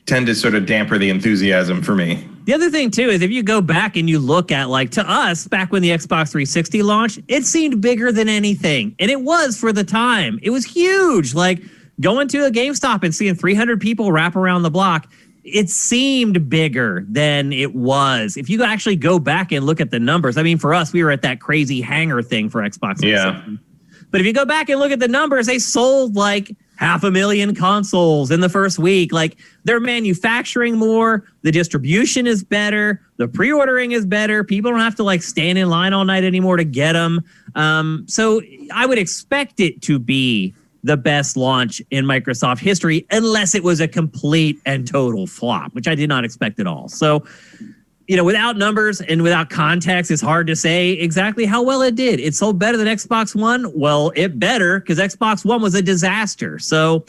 tend to sort of damper the enthusiasm for me. The other thing, too, is if you go back and you look at, like, to us, back when the Xbox 360 launched, it seemed bigger than anything. And it was for the time. It was huge. Like, going to a GameStop and seeing 300 people wrap around the block, it seemed bigger than it was. If you actually go back and look at the numbers, I mean, for us, we were at that crazy hangar thing for Xbox 360. Yeah. But if you go back and look at the numbers, they sold like 500,000 consoles in the first week. Like, they're manufacturing more. The distribution is better. The pre-ordering is better. People don't have to like stand in line all night anymore to get them. So I would expect it to be the best launch in Microsoft history, unless it was a complete and total flop, which I did not expect at all. So, you know, without numbers and without context, it's hard to say exactly how well it did. It sold better than Xbox One. Well, it better, because Xbox One was a disaster. So,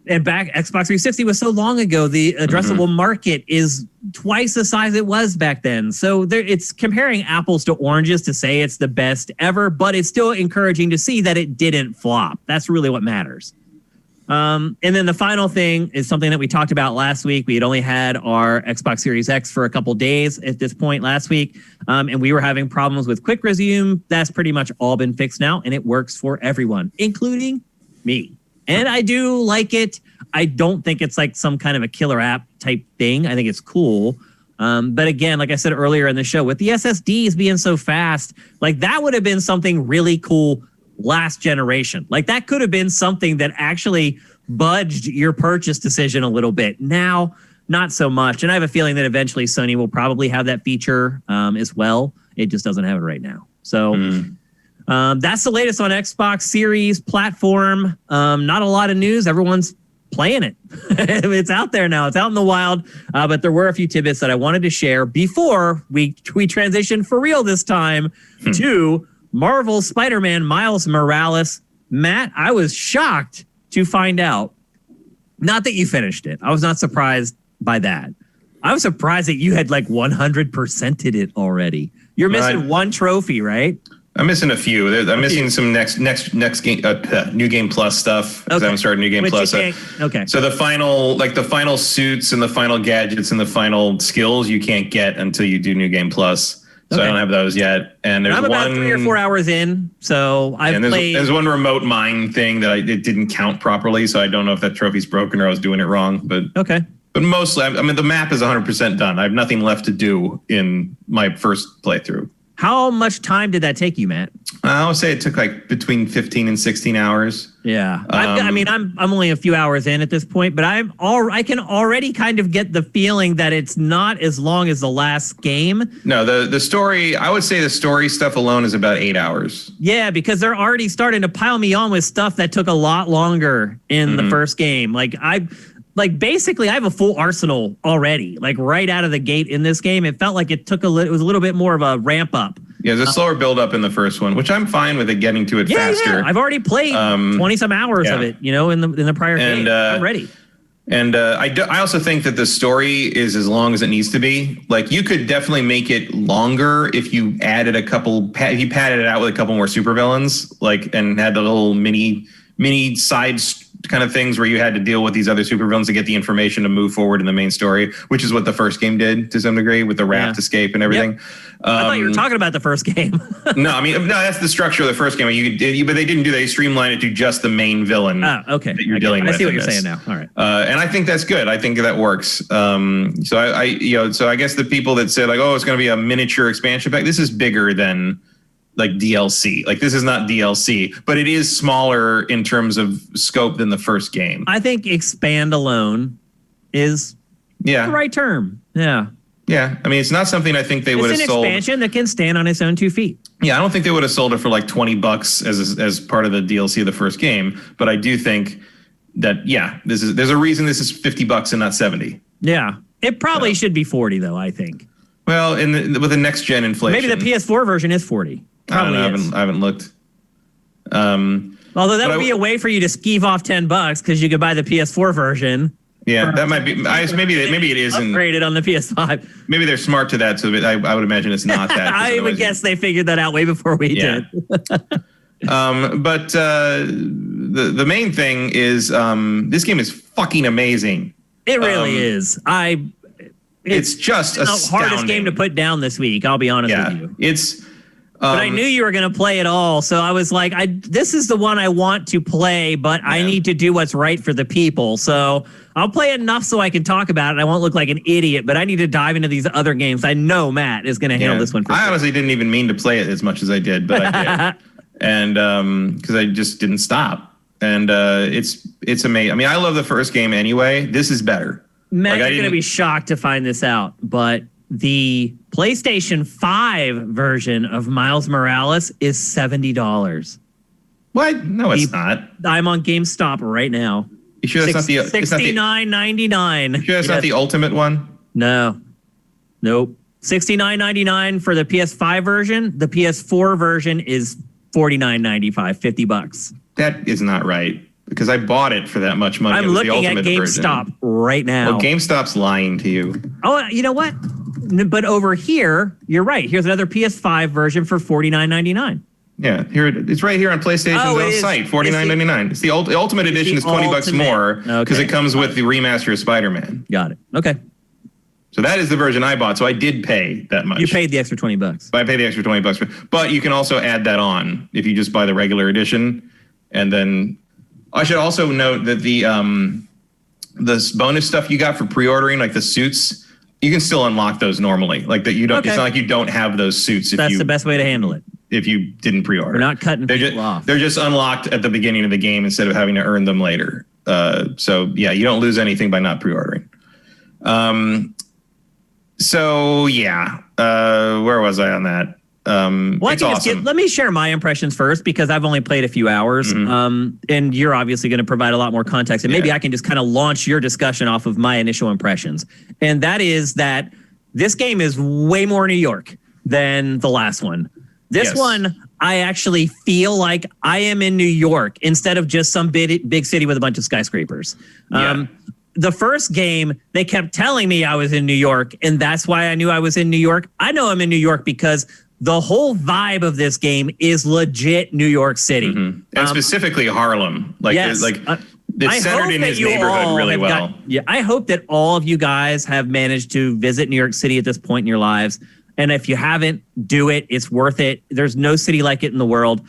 and back, Xbox 360 was so long ago. The addressable market is twice the size it was back then. So it's comparing apples to oranges to say it's the best ever, but it's still encouraging to see that it didn't flop. That's really what matters. And then the final thing is something that we talked about last week. We had only had our Xbox Series X for a couple days at this point last week, and we were having problems with Quick Resume. That's pretty much all been fixed now, and it works for everyone, including me. And I do like it. I don't think it's like some kind of a killer app type thing. I think it's cool. But again, like I said earlier in the show, with the SSDs being so fast, like that would have been something really cool last generation. Like that could have been something that actually budged your purchase decision a little bit. Now, not so much. And I have a feeling that eventually Sony will probably have that feature as well. It just doesn't have it right now. So that's the latest on Xbox Series platform. Not a lot of news. Everyone's playing it. It's out there now. It's out in the wild. But there were a few tidbits that I wanted to share before we transition for real this time to Marvel Spider-Man Miles Morales. Matt, I was shocked to find out, not that you finished it. I was not surprised by that. I was surprised that you had like 100%ed it already. You're missing one trophy, right? I'm missing a few. I'm missing some next game, New Game Plus stuff. Because I haven't started New Game Plus. Okay. So the final suits and the final gadgets and the final skills you can't get until you do New Game Plus. So I don't have those yet. And there's I'm about 3 or 4 hours in, so I've played. There's one remote mine thing that it didn't count properly, so I don't know if that trophy's broken or I was doing it wrong. But okay. But mostly, I mean, the map is 100% done. I have nothing left to do in my first playthrough. How much time did that take you, Matt? I would say it took like between 15 and 16 hours. Yeah. I'm only a few hours in at this point, but I can already kind of get the feeling that it's not as long as the last game. No, the story, I would say the story stuff alone is about 8 hours. Yeah, because they're already starting to pile me on with stuff that took a lot longer in the first game. Basically, I have a full arsenal already. Like right out of the gate in this game, it felt like it was a little bit more of a ramp up. Yeah, there's a slower build up in the first one, which I'm fine with it getting to it faster. Yeah, I've already played 20 some hours of it, in the prior game. I'm ready. And I also think that the story is as long as it needs to be. Like you could definitely make it longer if you added if you padded it out with a couple more supervillains, and had the little mini side kind of things where you had to deal with these other supervillains to get the information to move forward in the main story, which is what the first game did to some degree with the raft escape and everything. Yep. I thought you were talking about the first game. No, that's the structure of the first game. But they didn't do that. They streamlined it to just the main villain. Okay. That you're dealing with. I see what you're saying now. All right. And I think that's good. I think that works. So I guess the people that said it's going to be a miniature expansion pack, this is bigger than DLC. This is not DLC, but it is smaller in terms of scope than the first game. I think expand alone is the right term. Yeah. Yeah. I mean, it's not something I think they would have sold. It's an expansion that can stand on its own 2 feet. Yeah, I don't think they would have sold it for $20 as part of the DLC of the first game, but I do think that there's a reason this is $50 and not 70. Yeah. It probably should be 40 though, I think. Well, with the next gen inflation. Maybe the PS4 version is 40. Probably I don't know. I haven't looked. Although that would be a way for you to skeeve off $10 because you could buy the PS4 version. Yeah, that might be. Maybe it isn't upgraded on the PS5. Maybe they're smart to that, so I would imagine it's not that. I would guess they figured that out way before we did. But the main thing is this game is fucking amazing. It really is. It's just the hardest game to put down this week. I'll be honest with you. But I knew you were going to play it all, so I was like, this is the one I want to play, but I need to do what's right for the people. So I'll play enough so I can talk about it. I won't look like an idiot, but I need to dive into these other games. I know Matt is going to handle this one for I honestly didn't even mean to play it as much as I did, but I did. And because I just didn't stop. And it's amazing. I mean, I love the first game anyway. This is better. Matt, you're going to be shocked to find this out, but the PlayStation 5 version of Miles Morales is $70. What? No, it's not. I'm on GameStop right now. You sure that's not the $69.99? You sure that's not the ultimate one? No. Nope. $69.99 for the PS5 version. The PS4 version is $49.95, $50. That is not right. Because I bought it for that much money. I'm looking at GameStop right now. Well, GameStop's lying to you. Oh, you know what? But over here, you're right. Here's another PS5 version for $49.99. Yeah, it's right here on PlayStation's site, $49.99. It's the Ultimate Edition is $20 more because it comes with the remaster of Spider-Man. Got it. Okay. So that is the version I bought. So I did pay that much. You paid the extra $20. I paid the extra $20. But you can also add that on if you just buy the regular edition. And then I should also note that the bonus stuff you got for pre-ordering, like the suits, you can still unlock those normally. Like that, you don't. Okay. It's not like you don't have those suits. That's the best way to handle it. If you didn't pre-order, we're not cutting people off. They're just unlocked at the beginning of the game instead of having to earn them later. So yeah, you don't lose anything by not pre-ordering. So yeah, where was I on that? It's awesome. Let me share my impressions first because I've only played a few hours, and you're obviously going to provide a lot more context, and maybe I can just kind of launch your discussion off of my initial impressions. And that is that this game is way more New York than the last one. This one, I actually feel like I am in New York instead of just some big city with a bunch of skyscrapers. The first game, they kept telling me I was in New York, and that's why I knew I was in New York. I know I'm in New York because the whole vibe of this game is legit New York City. And specifically Harlem. Like, yes. It's centered in his neighborhood really well. I hope that all of you guys have managed to visit New York City at this point in your lives. And if you haven't, do it. It's worth it. There's no city like it in the world.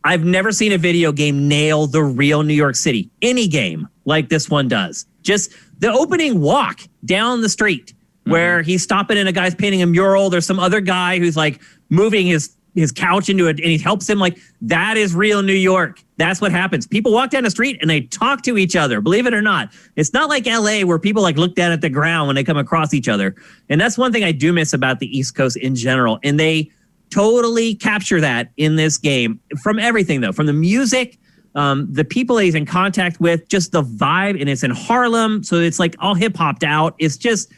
I've never seen a video game nail the real New York City. Any game like this one does. Just the opening walk down the street where he's stopping and a guy's painting a mural. There's some other guy who's like moving his couch into it and he helps him. Like, that is real New York. That's what happens. People walk down the street and they talk to each other. Believe it or not. It's not like LA where people like look down at the ground when they come across each other. And that's one thing I do miss about the East Coast in general. And they totally capture that in this game from everything, though, from the music, the people that he's in contact with, just the vibe. And it's in Harlem. So it's like all hip hopped out. It's just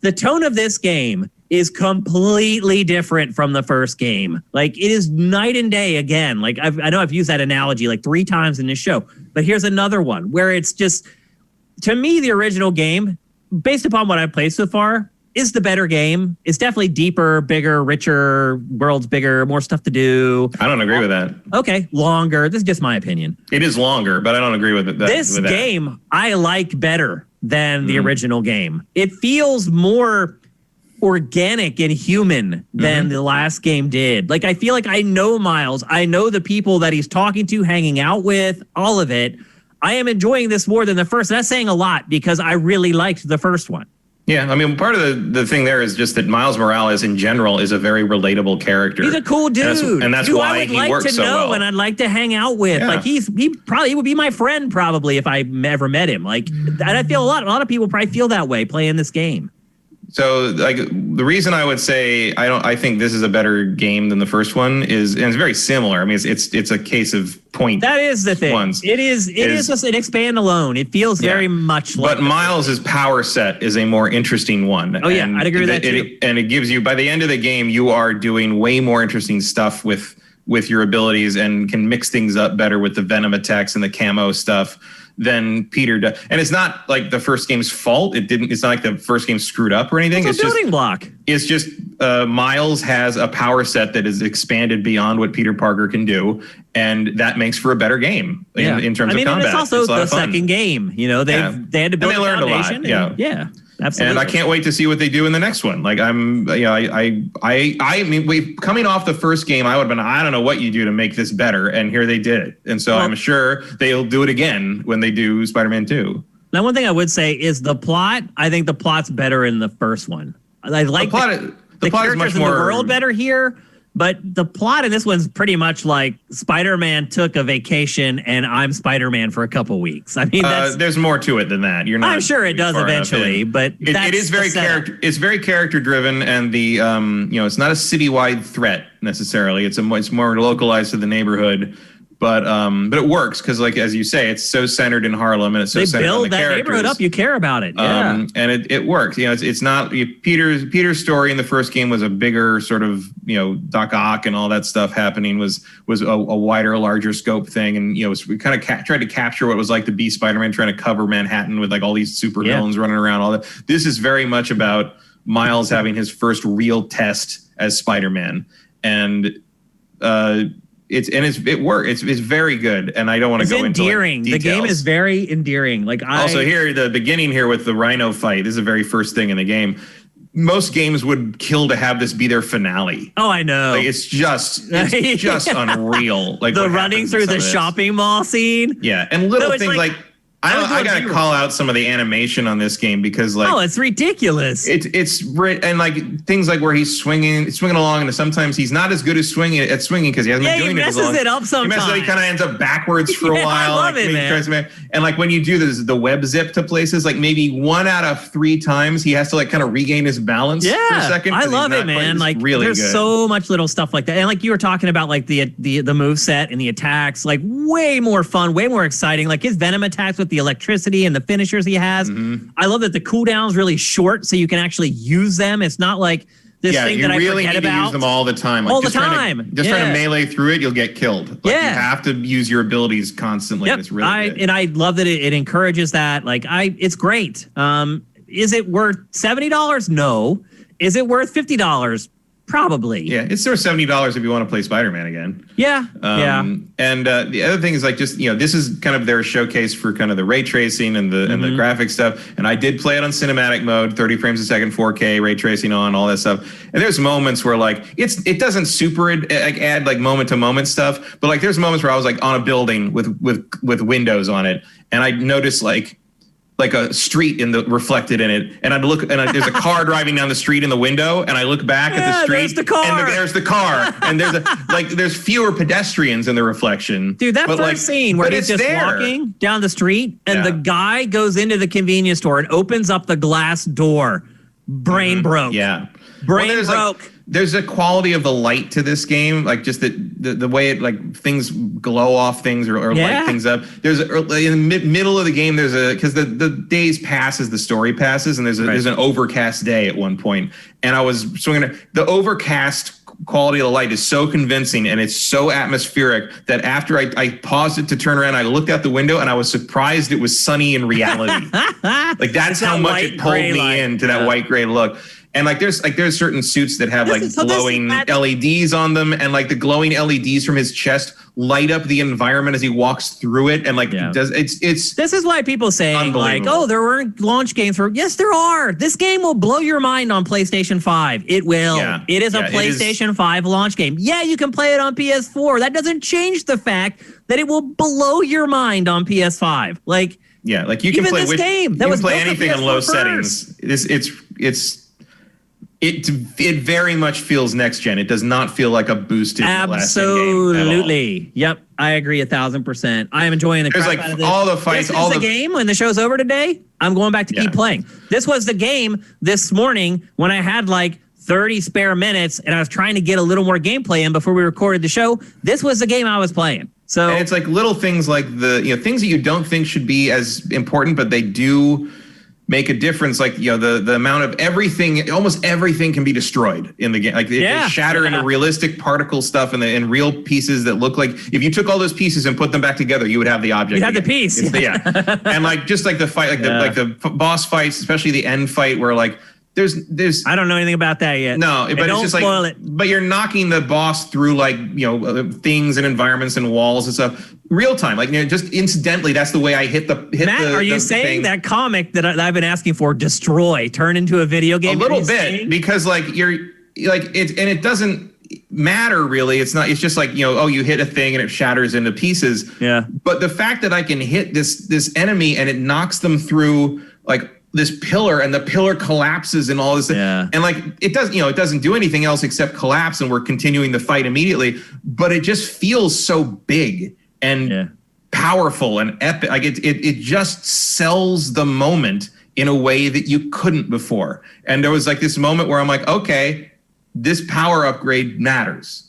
the tone of this game is completely different from the first game. Like, it is night and day again. Like, I know I've used that analogy like 3 times in this show, but here's another one where it's just, to me, the original game, based upon what I've played so far, is the better game. It's definitely deeper, bigger, richer, world's bigger, more stuff to do. I don't agree with that. Okay, longer. This is just my opinion. It is longer, but I don't agree with it. This game, I like better than the original game. It feels more organic and human than the last game did. Like, I feel like I know Miles. I know the people that he's talking to, hanging out with, all of it. I am enjoying this more than the first. That's saying a lot because I really liked the first one. Yeah, I mean, part of the thing there is just that Miles Morales in general is a very relatable character. He's a cool dude. And that's why he works so well. And I'd like to hang out with. Yeah. Like, he would be my friend probably if I ever met him. Like, and I feel a lot of people probably feel that way playing this game. So, like, the reason I would say I think this is a better game than the first one is, and it's very similar. I mean, it's a case of point. That is the thing. It is just an expand alone. It feels very much like. But Miles's power set is a more interesting one. Oh yeah, I'd agree with that too. And it gives you, by the end of the game, you are doing way more interesting stuff with your abilities and can mix things up better with the Venom attacks and the camo stuff than Peter does. And it's not like the first game's fault. It's not like the first game screwed up or anything. It's a building block. It's just Miles has a power set that is expanded beyond what Peter Parker can do. And that makes for a better game in terms of combat. And it's also the second game. You know, they had to build a foundation. Yeah. Absolutely. And I can't wait to see what they do in the next one. Like, I mean, coming off the first game, I would have been, I don't know what you do to make this better. And here they did it. And so I'm sure they'll do it again when they do Spider-Man 2. Now, one thing I would say is the plot. I think the plot's better in the first one. I like the plot is much more in the world better here. But the plot in this one's pretty much like Spider-Man took a vacation and I'm Spider-Man for a couple weeks. I mean, there's more to it than that. You're not. I'm sure it does eventually, but it is very It's very character driven, and the it's not a citywide threat necessarily. It's more localized to the neighborhood. But it works because, like, as you say, it's so centered in Harlem and it's so centered on the characters. They build that neighborhood up. You care about it. Yeah. And it works. You know, it's not Peter's story in the first game was a bigger sort of, Doc Ock and all that stuff happening was a wider, larger scope thing. And, we kind of tried to capture what it was like to be Spider-Man, trying to cover Manhattan with like all these super villains running around. All that. This is very much about Miles having his first real test as Spider-Man. And, it works. It's very good, and I don't want to go into endearing. The game is very endearing. Also here, the beginning here with the Rhino fight. This is the very first thing in the game. Most games would kill to have this be their finale. Oh, I know. Like, it's just unreal. Like the running through the shopping mall scene. Yeah, and little things like. I gotta call out some of the animation on this game because, like, it's ridiculous. It's and like things like where he's swinging along, and sometimes he's not as good as swinging because he hasn't been doing it as long. He messes it up sometimes. He kind of ends up backwards for a while. I love it, man. And like when you do the web zip to places, like maybe 1 out of 3 times he has to like kind of regain his balance for a second. I love it, man. Like, really there's so much little stuff like that, and like you were talking about, like the move set and the attacks, like way more fun, way more exciting. Like his Venom attacks with the electricity and the finishers he has. I love that the cooldown's really short, so you can actually use them. It's not like this thing that I really forget about. To use them all the time. Like, all the time. Just trying to melee through it, you'll get killed. Like, you have to use your abilities constantly. Yep. It's really good. And I love that it encourages that. Like, it's great. Is it worth $70? No. Is it worth $50? Probably. Yeah, it's still $70 if you want to play Spider-Man again. Yeah. And the other thing is like just, this is kind of their showcase for kind of the ray tracing and the graphic stuff. And I did play it on cinematic mode, 30 frames a second, 4K, ray tracing on, all that stuff. And there's moments where like it doesn't super add like moment to moment stuff, but like there's moments where I was like on a building with windows on it, and I noticed like a street reflected in it, and I'd look, and there's a car driving down the street in the window, and I look back at the street, there's the car. and there's the car, and there's fewer pedestrians in the reflection. Dude, that first scene where he's just walking down the street, and the guy goes into the convenience store and opens up the glass door. Brain broke. Yeah, brain broke. There's a quality of the light to this game, like just the way it like things glow off things or light things up. There's in the middle of the game because the days pass as the story passes, and there's an overcast day at one point, and I was swinging the overcast quality of the light is so convincing and it's so atmospheric that after I paused it to turn around, I looked out the window and I was surprised it was sunny in reality. Like that's how much it pulled me into that white gray look. And like there's certain suits that have glowing LEDs on them, and like the glowing LEDs from his chest light up the environment as he walks through it, and it's this is why people say like, oh, there weren't launch games for. Yes, there are. This game will blow your mind on PlayStation 5. It will. Yeah. It is a PlayStation 5 launch game. Yeah, you can play it on PS4. That doesn't change the fact that it will blow your mind on PS5. Like you can play this game. You can play anything on low settings. It very much feels next gen. It does not feel like a boosted absolutely game. Yep, I agree 1,000%. I am enjoying the crap out of this. All the fights. This is the game when the show's over today. I'm going back to keep playing. This was the game this morning when I had like 30 spare minutes and I was trying to get a little more gameplay in before we recorded the show. This was the game I was playing. So and it's like little things like the things that you don't think should be as important, but they do make a difference. Like the amount of everything, almost everything can be destroyed in the game. Like they shatter into realistic particle stuff and real pieces that look like if you took all those pieces and put them back together, you would have the object. You have the piece. And like just like the fight, like the boss fights, especially the end fight where like there's I don't know anything about that yet. No, but it's just spoil it. But you're knocking the boss through like things and environments and walls and stuff real time. Like just incidentally, that's the way I hit Matt, are you saying that comic that I've been asking for, Destroy, turn into a video game? A little bit, because like you're like it doesn't matter really. It's not. It's just like you hit a thing and it shatters into pieces. Yeah. But the fact that I can hit this enemy and it knocks them through like this pillar, and the pillar collapses and all this, and like it doesn't do anything else except collapse, and we're continuing the fight immediately. But it just feels so big and powerful and epic. Like it just sells the moment in a way that you couldn't before. And there was like this moment where I'm like, okay, this power upgrade matters.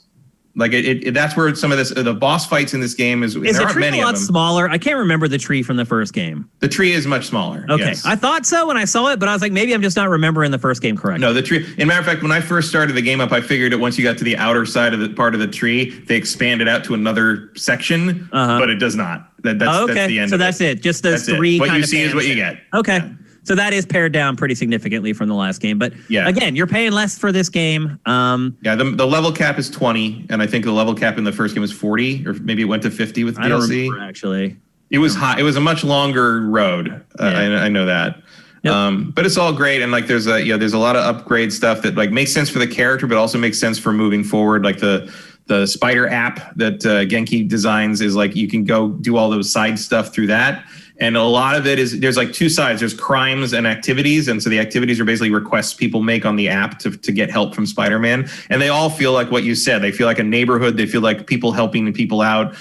Like that's where some of the boss fights in this game is. There aren't many of them. Is the tree a lot smaller? I can't remember the tree from the first game. The tree is much smaller. Okay, yes. I thought so when I saw it, but I was like, maybe I'm just not remembering the first game correctly. No, the tree. In matter of fact, when I first started the game up, I figured that once you got to the outer side of the part of the tree, they expanded out to another section, but it does not. That's the end. So that's it. Just those three. What you see is what you get. Okay. Yeah. So that is pared down pretty significantly from the last game. But again, you're paying less for this game. The level cap is 20, and I think the level cap in the first game was 40, or maybe it went to 50 with DLC. I don't remember, actually. It was high. It was a much longer road. I know that. Yep. But it's all great, and like there's a lot of upgrade stuff that like makes sense for the character, but also makes sense for moving forward. Like the spider app that Genki designs is like you can go do all those side stuff through that. And a lot of it is there's like two sides. There's crimes and activities. And so the activities are basically requests people make on the app to get help from Spider-Man. And they all feel like what you said. They feel like a neighborhood. They feel like people helping people out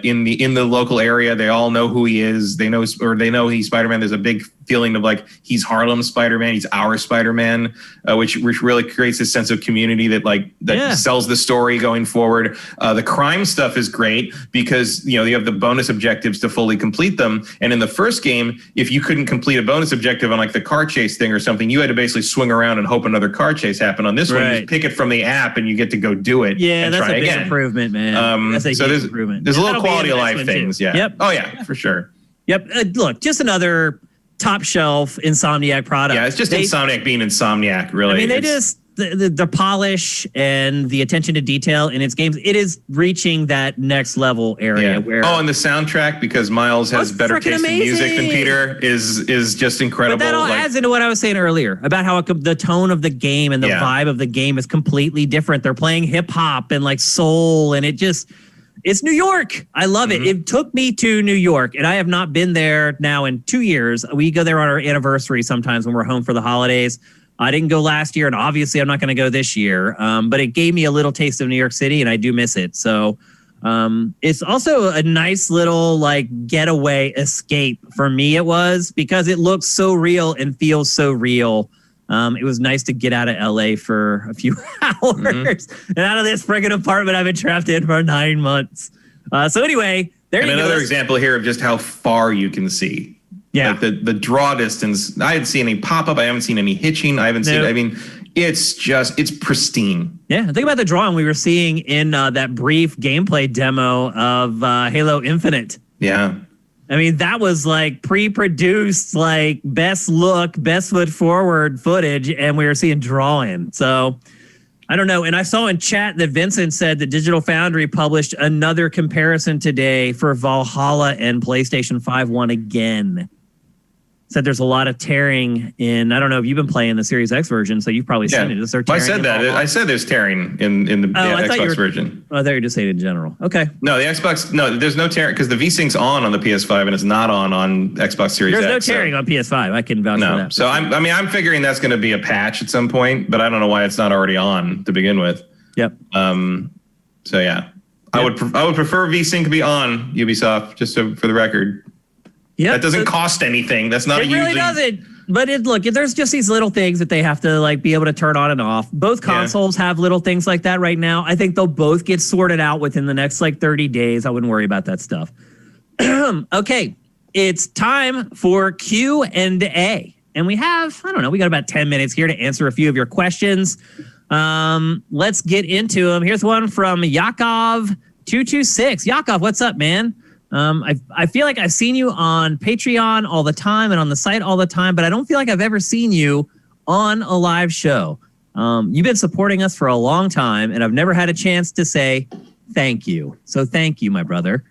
in the local area. They all know who he is. They know he's Spider-Man. There's a big feeling of like he's Harlem Spider-Man. He's our Spider-Man, which really creates this sense of community that sells the story going forward. The crime stuff is great because you have the bonus objectives to fully complete them. And in the first game, if you couldn't complete a bonus objective on like the car chase thing or something, you had to basically swing around and hope another car chase happened. On this one, you just pick it from the app and you get to go do it. Yeah, that's a big improvement, man. That's a huge improvement. There's a little quality of life things. Yeah. Yep. Oh yeah, for sure. Yep. Look, just another top shelf Insomniac product. Yeah, it's just Insomniac being Insomniac, really. I mean, the polish and the attention to detail in its games, it is reaching that next level area where and the soundtrack, because Miles has better taste in music than Peter, is just incredible. But that all adds into what I was saying earlier about how the tone of the game and the vibe of the game is completely different. They're playing hip hop and like soul, and it's New York. I love it. It took me to New York, and I have not been there now in 2 years. We go there on our anniversary sometimes when we're home for the holidays. I didn't go last year, and obviously I'm not going to go this year. But it gave me a little taste of New York City, and I do miss it. So it's also a nice little like getaway escape for me. It was because it looks so real and feels so real. It was nice to get out of LA for a few hours and out of this friggin' apartment I've been trapped in for 9 months. So anyway, and another example here of just how far you can see. Yeah, like the draw distance. I haven't seen any pop up. I haven't seen any hitching. I haven't seen. I mean, it's pristine. Yeah, think about the drawing we were seeing in that brief gameplay demo of Halo Infinite. Yeah. I mean, that was like pre-produced, like best look, best foot forward footage, and we were seeing drawing. So I don't know. And I saw in chat that Vincent said that Digital Foundry published another comparison today for Valhalla and PlayStation 5 one again. Said there's a lot of tearing in. I don't know if you've been playing the Series X version, so you've probably seen it. Is there tearing? I said that. I said there's tearing in the Xbox version. Oh, I thought you were just saying in general. Okay. No, the Xbox. No, there's no tearing because the V-Sync's on the PS5 and it's not on Xbox Series X. There's no tearing on PS5. I can vouch for that. So I'm figuring that's going to be a patch at some point, but I don't know why it's not already on to begin with. Yep. So yeah, I would prefer V-Sync to be on Ubisoft, just for the record. Yeah, that doesn't cost anything. That's not it really doesn't. But there's just these little things that they have to like be able to turn on and off. Both consoles have little things like that right now. I think they'll both get sorted out within the next like 30 days. I wouldn't worry about that stuff. Okay, it's time for Q&A. And we have, we got about 10 minutes here to answer a few of your questions. Let's get into them. Here's one from Yakov226. Yakov, what's up, man? I feel like I've seen you on Patreon all the time and on the site all the time, but I don't feel like I've ever seen you on a live show. You've been supporting us for a long time, and I've never had a chance to say thank you. So thank you, my brother.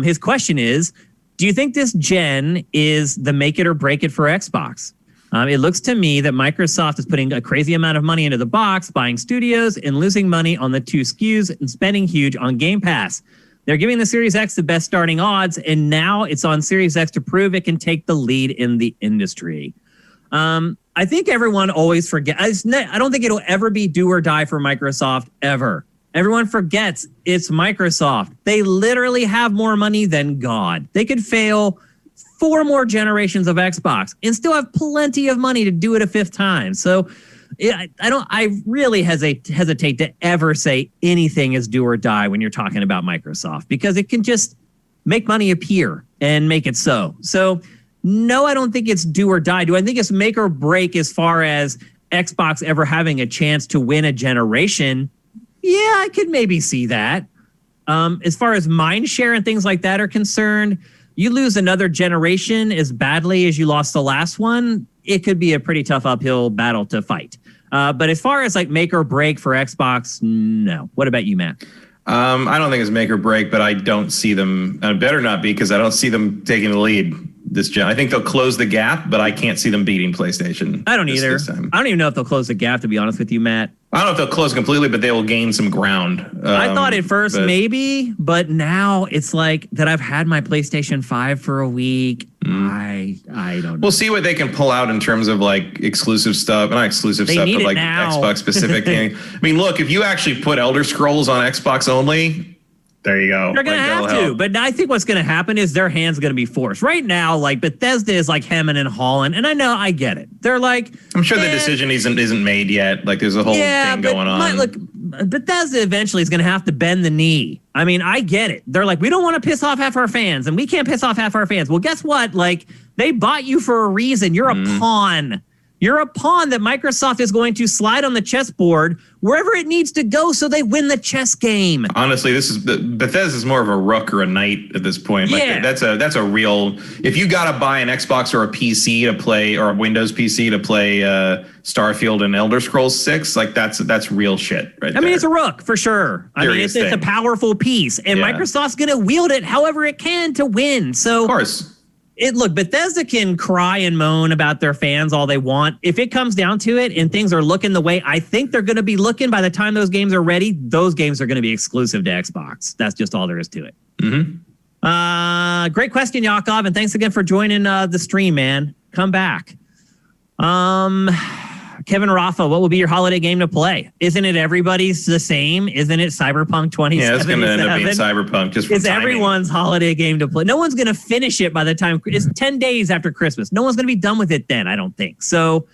His question is, do you think this gen is the make it or break it for Xbox? It looks to me that Microsoft is putting a crazy amount of money into the box, buying studios and losing money on the 2 SKUs and spending huge on Game Pass. They're giving the Series X the best starting odds, and now it's on Series X to prove it can take the lead in the industry. I think everyone always forgets. I don't think it'll ever be do or die for Microsoft, ever. Everyone forgets it's Microsoft. They literally have more money than God. They could fail 4 more generations of Xbox and still have plenty of money to do it a 5th time. So I really hesitate to ever say anything is do or die when you're talking about Microsoft, because it can just make money appear and make it so. So no, I don't think it's do or die. Do I think it's make or break as far as Xbox ever having a chance to win a generation? Yeah, I could maybe see that. As far as mind share and things like that are concerned, you lose another generation as badly as you lost the last one, it could be a pretty tough uphill battle to fight. But as far as like make or break for Xbox, no. What about you, Matt? I don't think it's make or break, but I don't see them. It better not be, because I don't see them taking the lead this gen. I think they'll close the gap, but I can't see them beating PlayStation. I don't either. I don't even know if they'll close the gap, to be honest with you, Matt. I don't know if they'll close completely, but they will gain some ground. I thought at first maybe, but now it's like that I've had my PlayStation 5 for a week. I don't know. We'll see what they can pull out in terms of like exclusive stuff. Not exclusive stuff, but like Xbox specific. I mean, look, if you actually put Elder Scrolls on Xbox only, there you go. They're going to have to. But I think what's going to happen is their hand's going to be forced. Right now, like Bethesda is like hemming and hawing. And I get it. They're like, I'm sure the decision isn't made yet. Like there's a whole thing going on. Look, Bethesda eventually is going to have to bend the knee. I mean, I get it. They're like, we don't want to piss off half our fans, and we can't piss off half our fans. Well, guess what? Like, they bought you for a reason. You're a pawn. You're a pawn that Microsoft is going to slide on the chessboard wherever it needs to go so they win the chess game. Honestly, Bethesda's more of a rook or a knight at this point. Yeah. Like that's a real. If you gotta buy an Xbox or a PC to play, or a Windows PC to play Starfield and Elder Scrolls 6, like that's real shit, right? I mean, it's a rook for sure. I mean, it's a powerful piece, and Microsoft's going to wield it however it can to win. So, of course. Look, Bethesda can cry and moan about their fans all they want. If it comes down to it and things are looking the way I think they're going to be looking by the time those games are ready, those games are going to be exclusive to Xbox. That's just all there is to it. Mm-hmm. Great question, Yakov, and thanks again for joining the stream, man. Come back. Kevin Rafa, what will be your holiday game to play? Isn't it everybody's the same? Isn't it Cyberpunk 2077? Yeah, it's going to end up being Cyberpunk. Just it's everyone's holiday game to play. No one's going to finish it by the time it's 10 days after Christmas. No one's going to be done with it then, I don't think. So,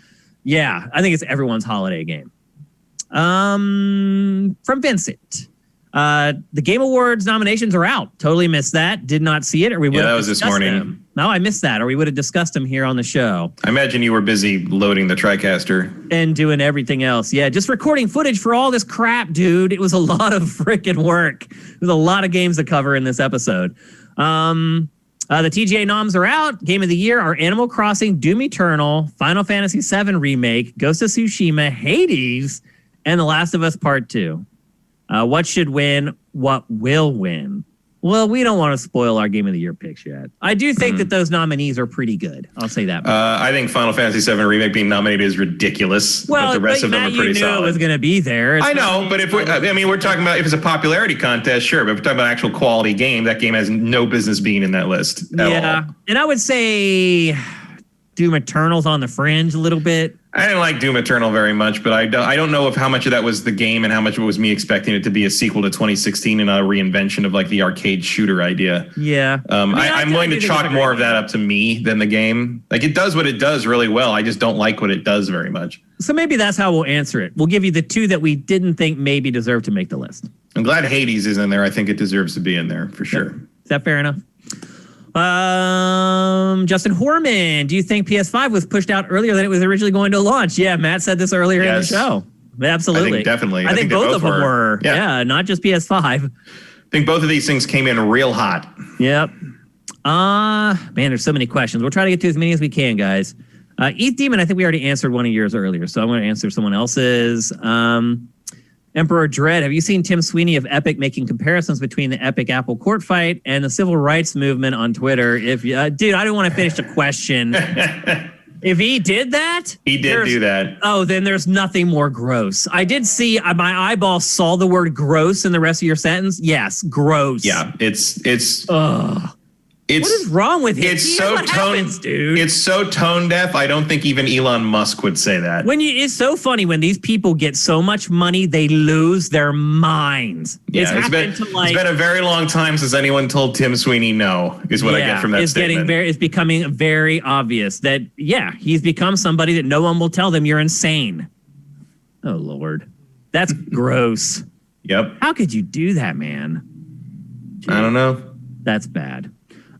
yeah, I think it's everyone's holiday game. From Vincent. The Game Awards nominations are out. Totally missed that. Did not see it, or we would have that was this morning. Them. No, I missed that, or we would have discussed them here on the show. I imagine you were busy loading the TriCaster. And doing everything else. Yeah, just recording footage for all this crap, dude. It was a lot of freaking work. There's a lot of games to cover in this episode. The TGA noms are out. Game of the year are Animal Crossing, Doom Eternal, Final Fantasy VII Remake, Ghost of Tsushima, Hades, and The Last of Us Part 2. What should win? What will win? Well, we don't want to spoil our Game of the Year picks yet. I do think that those nominees are pretty good. I'll say that. I think Final Fantasy VII Remake being nominated is ridiculous. Well, but the rest of them are pretty solid. It was going to be there. I know, but if we're talking about if it's a popularity contest, sure. But if we're talking about actual quality game, that game has no business being in that list at all. And I would say Doom Eternal's on the fringe a little bit. I didn't like Doom Eternal very much, but I don't know if how much of that was the game and how much of it was me expecting it to be a sequel to 2016 and a reinvention of like the arcade shooter idea. Yeah. I'm willing to chalk more of that up to me than the game. Like it does what it does really well. I just don't like what it does very much. So maybe that's how we'll answer it. We'll give you the two that we didn't think maybe deserve to make the list. I'm glad Hades is in there. I think it deserves to be in there for sure. Is that fair enough? Justin Horman, do you think PS5 was pushed out earlier than it was originally going to launch? Yeah, Matt said this earlier in the show. Absolutely. I think definitely. I think both of them were. Yeah, not just PS5. I think both of these things came in real hot. Yep. Man, there's so many questions. We'll try to get to as many as we can, guys. ETH Demon, I think we already answered one of yours earlier, so I'm going to answer someone else's. Emperor Dread, have you seen Tim Sweeney of Epic making comparisons between the Epic Apple court fight and the civil rights movement on Twitter? If dude, I don't want to finish the question. If he did that, he did do that. Oh, then there's nothing more gross. I did see my eyeball saw the word gross in the rest of your sentence. Yes, gross. Yeah, it's. What is wrong with him? It's so dude. It's so tone deaf. I don't think even Elon Musk would say that. It's so funny when these people get so much money, they lose their minds. Yeah, it's been a very long time since anyone told Tim Sweeney no. Is what I get from that statement. It's becoming very obvious that he's become somebody that no one will tell them you're insane. Oh Lord, that's gross. Yep. How could you do that, man? Jeez. I don't know. That's bad.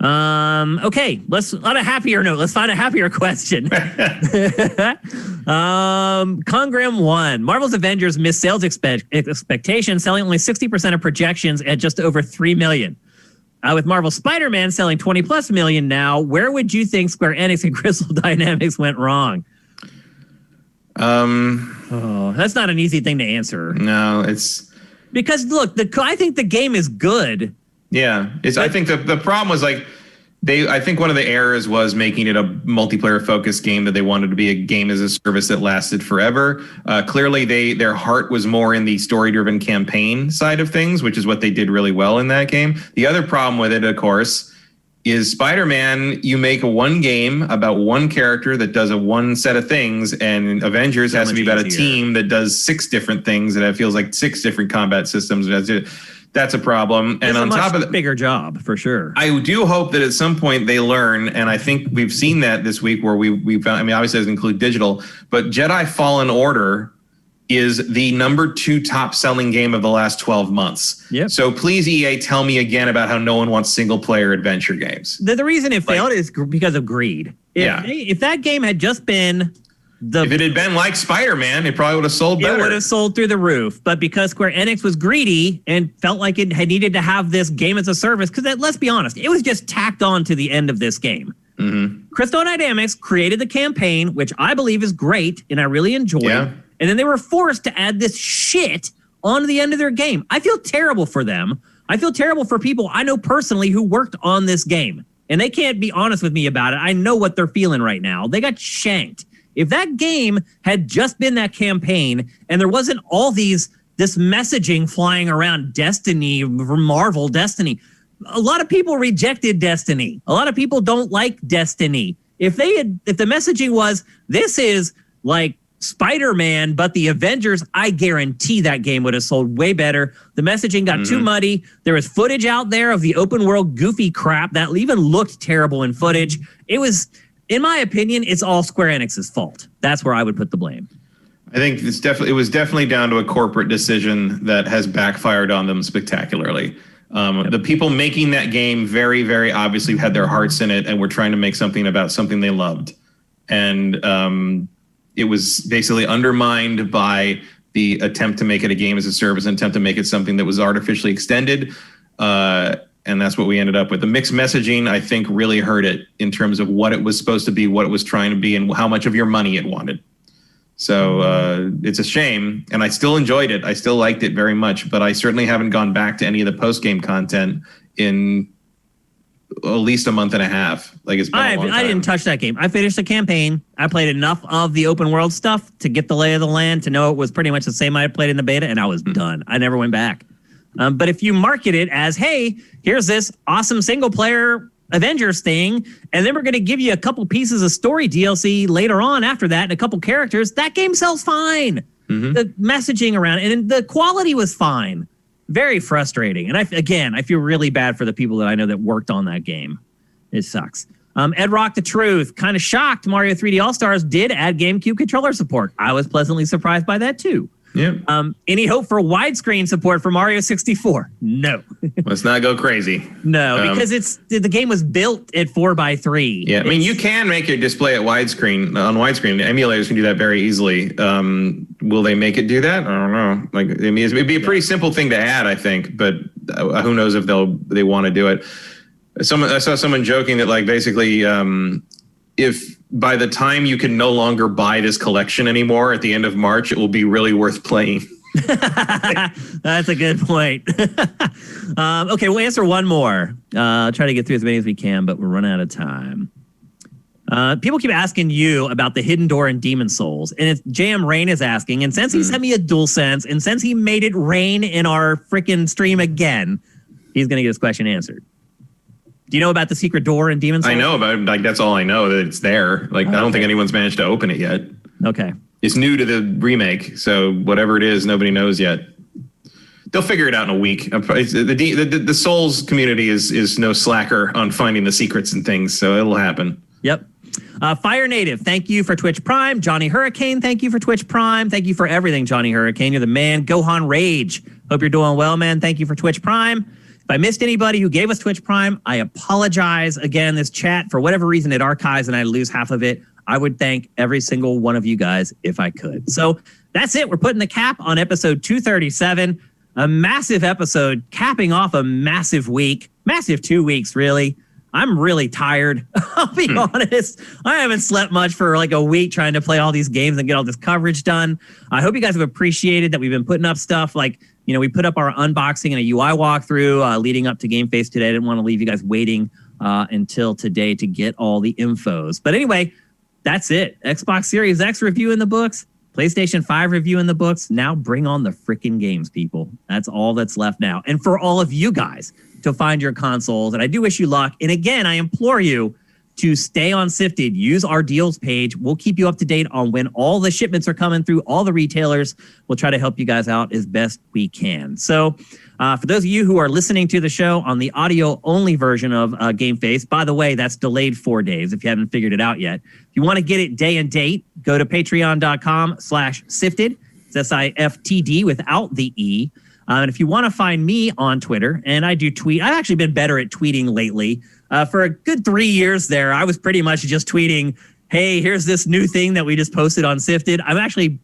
Okay, on a happier note, let's find a happier question. Congram 1. Marvel's Avengers missed sales expectations, selling only 60% of projections at just over 3 million. With Marvel's Spider-Man selling 20 plus million now, where would you think Square Enix and Crystal Dynamics went wrong? That's not an easy thing to answer. No, it's... Because, look, I think the game is good. Yeah, I think the problem was like I think one of the errors was making it a multiplayer focused game that they wanted to be a game as a service that lasted forever. Clearly, their heart was more in the story driven campaign side of things, which is what they did really well in that game. The other problem with it, of course, is Spider-Man. You make one game about one character that does one set of things, and Avengers has to be about a team that does 6 different things, and it feels like 6 different combat systems. That's a problem. And on top of that, bigger job for sure. I do hope that at some point they learn, and I think we've seen that this week where we found, I mean, obviously it doesn't include digital, but Jedi Fallen Order is the number 2 top selling game of the last 12 months. Yep. So please, EA, tell me again about how no one wants single player adventure games. The reason it failed is because of greed. If that game had just been if it had been like Spider-Man, it probably would have sold better. It would have sold through the roof. But because Square Enix was greedy and felt like it had needed to have this game as a service, because let's be honest, it was just tacked on to the end of this game. Crystal Dynamics created the campaign, which I believe is great and I really enjoyed. Yeah. And then they were forced to add this shit onto the end of their game. I feel terrible for them. I feel terrible for people I know personally who worked on this game. And they can't be honest with me about it. I know what they're feeling right now. They got shanked. If that game had just been that campaign and there wasn't all this messaging flying around Destiny, Marvel Destiny, a lot of people rejected Destiny. A lot of people don't like Destiny. If the messaging was, this is like Spider-Man, but the Avengers, I guarantee that game would have sold way better. The messaging got too muddy. There was footage out there of the open world goofy crap that even looked terrible in footage. It was, in my opinion, it's all Square Enix's fault. That's where I would put the blame. I think it was definitely down to a corporate decision that has backfired on them spectacularly. The people making that game very, very obviously had their hearts in it and were trying to make something about something they loved. And it was basically undermined by the attempt to make it a game as a service and attempt to make it something that was artificially extended. And that's what we ended up with. The mixed messaging, I think, really hurt it in terms of what it was supposed to be, what it was trying to be, and how much of your money it wanted. So it's a shame, and I still enjoyed it. I still liked it very much, but I certainly haven't gone back to any of the post-game content in at least a month and a half. Like it's been a long time. I didn't touch that game. I finished the campaign. I played enough of the open world stuff to get the lay of the land, to know it was pretty much the same I had played in the beta, and I was done. I never went back. But if you market it as, hey, here's this awesome single-player Avengers thing, and then we're going to give you a couple pieces of story DLC later on after that and a couple characters, that game sells fine. The messaging around it, and the quality was fine. Very frustrating. And I feel really bad for the people that I know that worked on that game. It sucks. Ed Rock the Truth, kind of shocked Mario 3D All-Stars did add GameCube controller support. I was pleasantly surprised by that too. Yeah. Any hope for widescreen support for Mario 64? No. Let's not go crazy. No, because the game was built at 4:3. Yeah, I mean, you can make your display at widescreen. On widescreen, emulators can do that very easily. Will they make it do that? I don't know. Like, I mean, it'd be a pretty simple thing to add, I think, but who knows if they want to do it. I saw someone joking that, like, basically, if by the time you can no longer buy this collection anymore at the end of March, it will be really worth playing. That's a good point. Okay, we'll answer one more. Try to get through as many as we can, but we're running out of time. People keep asking you about the hidden door in Demon Souls, and it's JM Rain is asking, and since he sent me a DualSense, and since he made it rain in our freaking stream again, he's going to get his question answered. Do you know about the secret door in Demon Souls? I know about it. Like, that's all I know, that it's there. Like, I don't think anyone's managed to open it yet. Okay. It's new to the remake, so whatever it is, nobody knows yet. They'll figure it out in a week. The Souls community is no slacker on finding the secrets and things, so it'll happen. Yep. Fire Native, thank you for Twitch Prime. Johnny Hurricane, thank you for Twitch Prime. Thank you for everything, Johnny Hurricane. You're the man. Gohan Rage, hope you're doing well, man. Thank you for Twitch Prime. If I missed anybody who gave us Twitch Prime, I apologize. Again, this chat, for whatever reason, it archives and I lose half of it. I would thank every single one of you guys if I could. So that's it. We're putting the cap on episode 237. A massive episode, capping off a massive week. Massive 2 weeks, really. I'm really tired. I'll be honest. I haven't slept much for like a week trying to play all these games and get all this coverage done. I hope you guys have appreciated that we've been putting up stuff like, you know, we put up our unboxing and a UI walkthrough leading up to GameFace today. I didn't want to leave you guys waiting until today to get all the infos. But anyway, that's it. Xbox Series X review in the books. PlayStation 5 review in the books. Now bring on the freaking games, people. That's all that's left now. And for all of you guys to find your consoles, and I do wish you luck. And again, I implore you to stay on Sifted. Use our deals page. We'll keep you up to date on when all the shipments are coming through, all the retailers. We'll try to help you guys out as best we can. So for those of you who are listening to the show on the audio-only version of GameFace, by the way, that's delayed 4 days if you haven't figured it out yet. If you want to get it day and date, go to patreon.com/sifted. It's SIFTD without the E. And if you want to find me on Twitter, and I do tweet, I've actually been better at tweeting lately. For a good 3 years there, I was pretty much just tweeting, hey, here's this new thing that we just posted on Sifted. I'm actually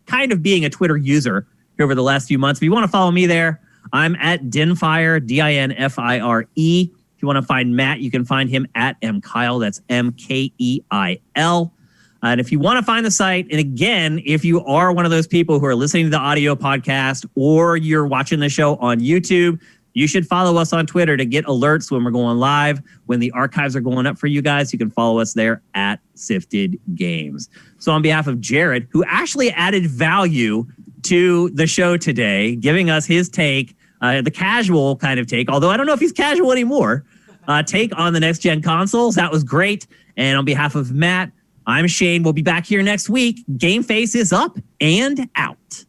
kind of being a Twitter user here over the last few months. If you want to follow me there, I'm at Dinfire, Dinfire. If you want to find Matt, you can find him at mkeil. That's Mkeil. And if you want to find the site, and again, if you are one of those people who are listening to the audio podcast or you're watching the show on YouTube, you should follow us on Twitter to get alerts when we're going live, when the archives are going up for you guys. You can follow us there at Sifted Games. So on behalf of Jared, who actually added value to the show today, giving us his take, the casual kind of take, although I don't know if he's casual anymore, take on the next-gen consoles. That was great. And on behalf of Matt, I'm Shane. We'll be back here next week. GameFace is up and out.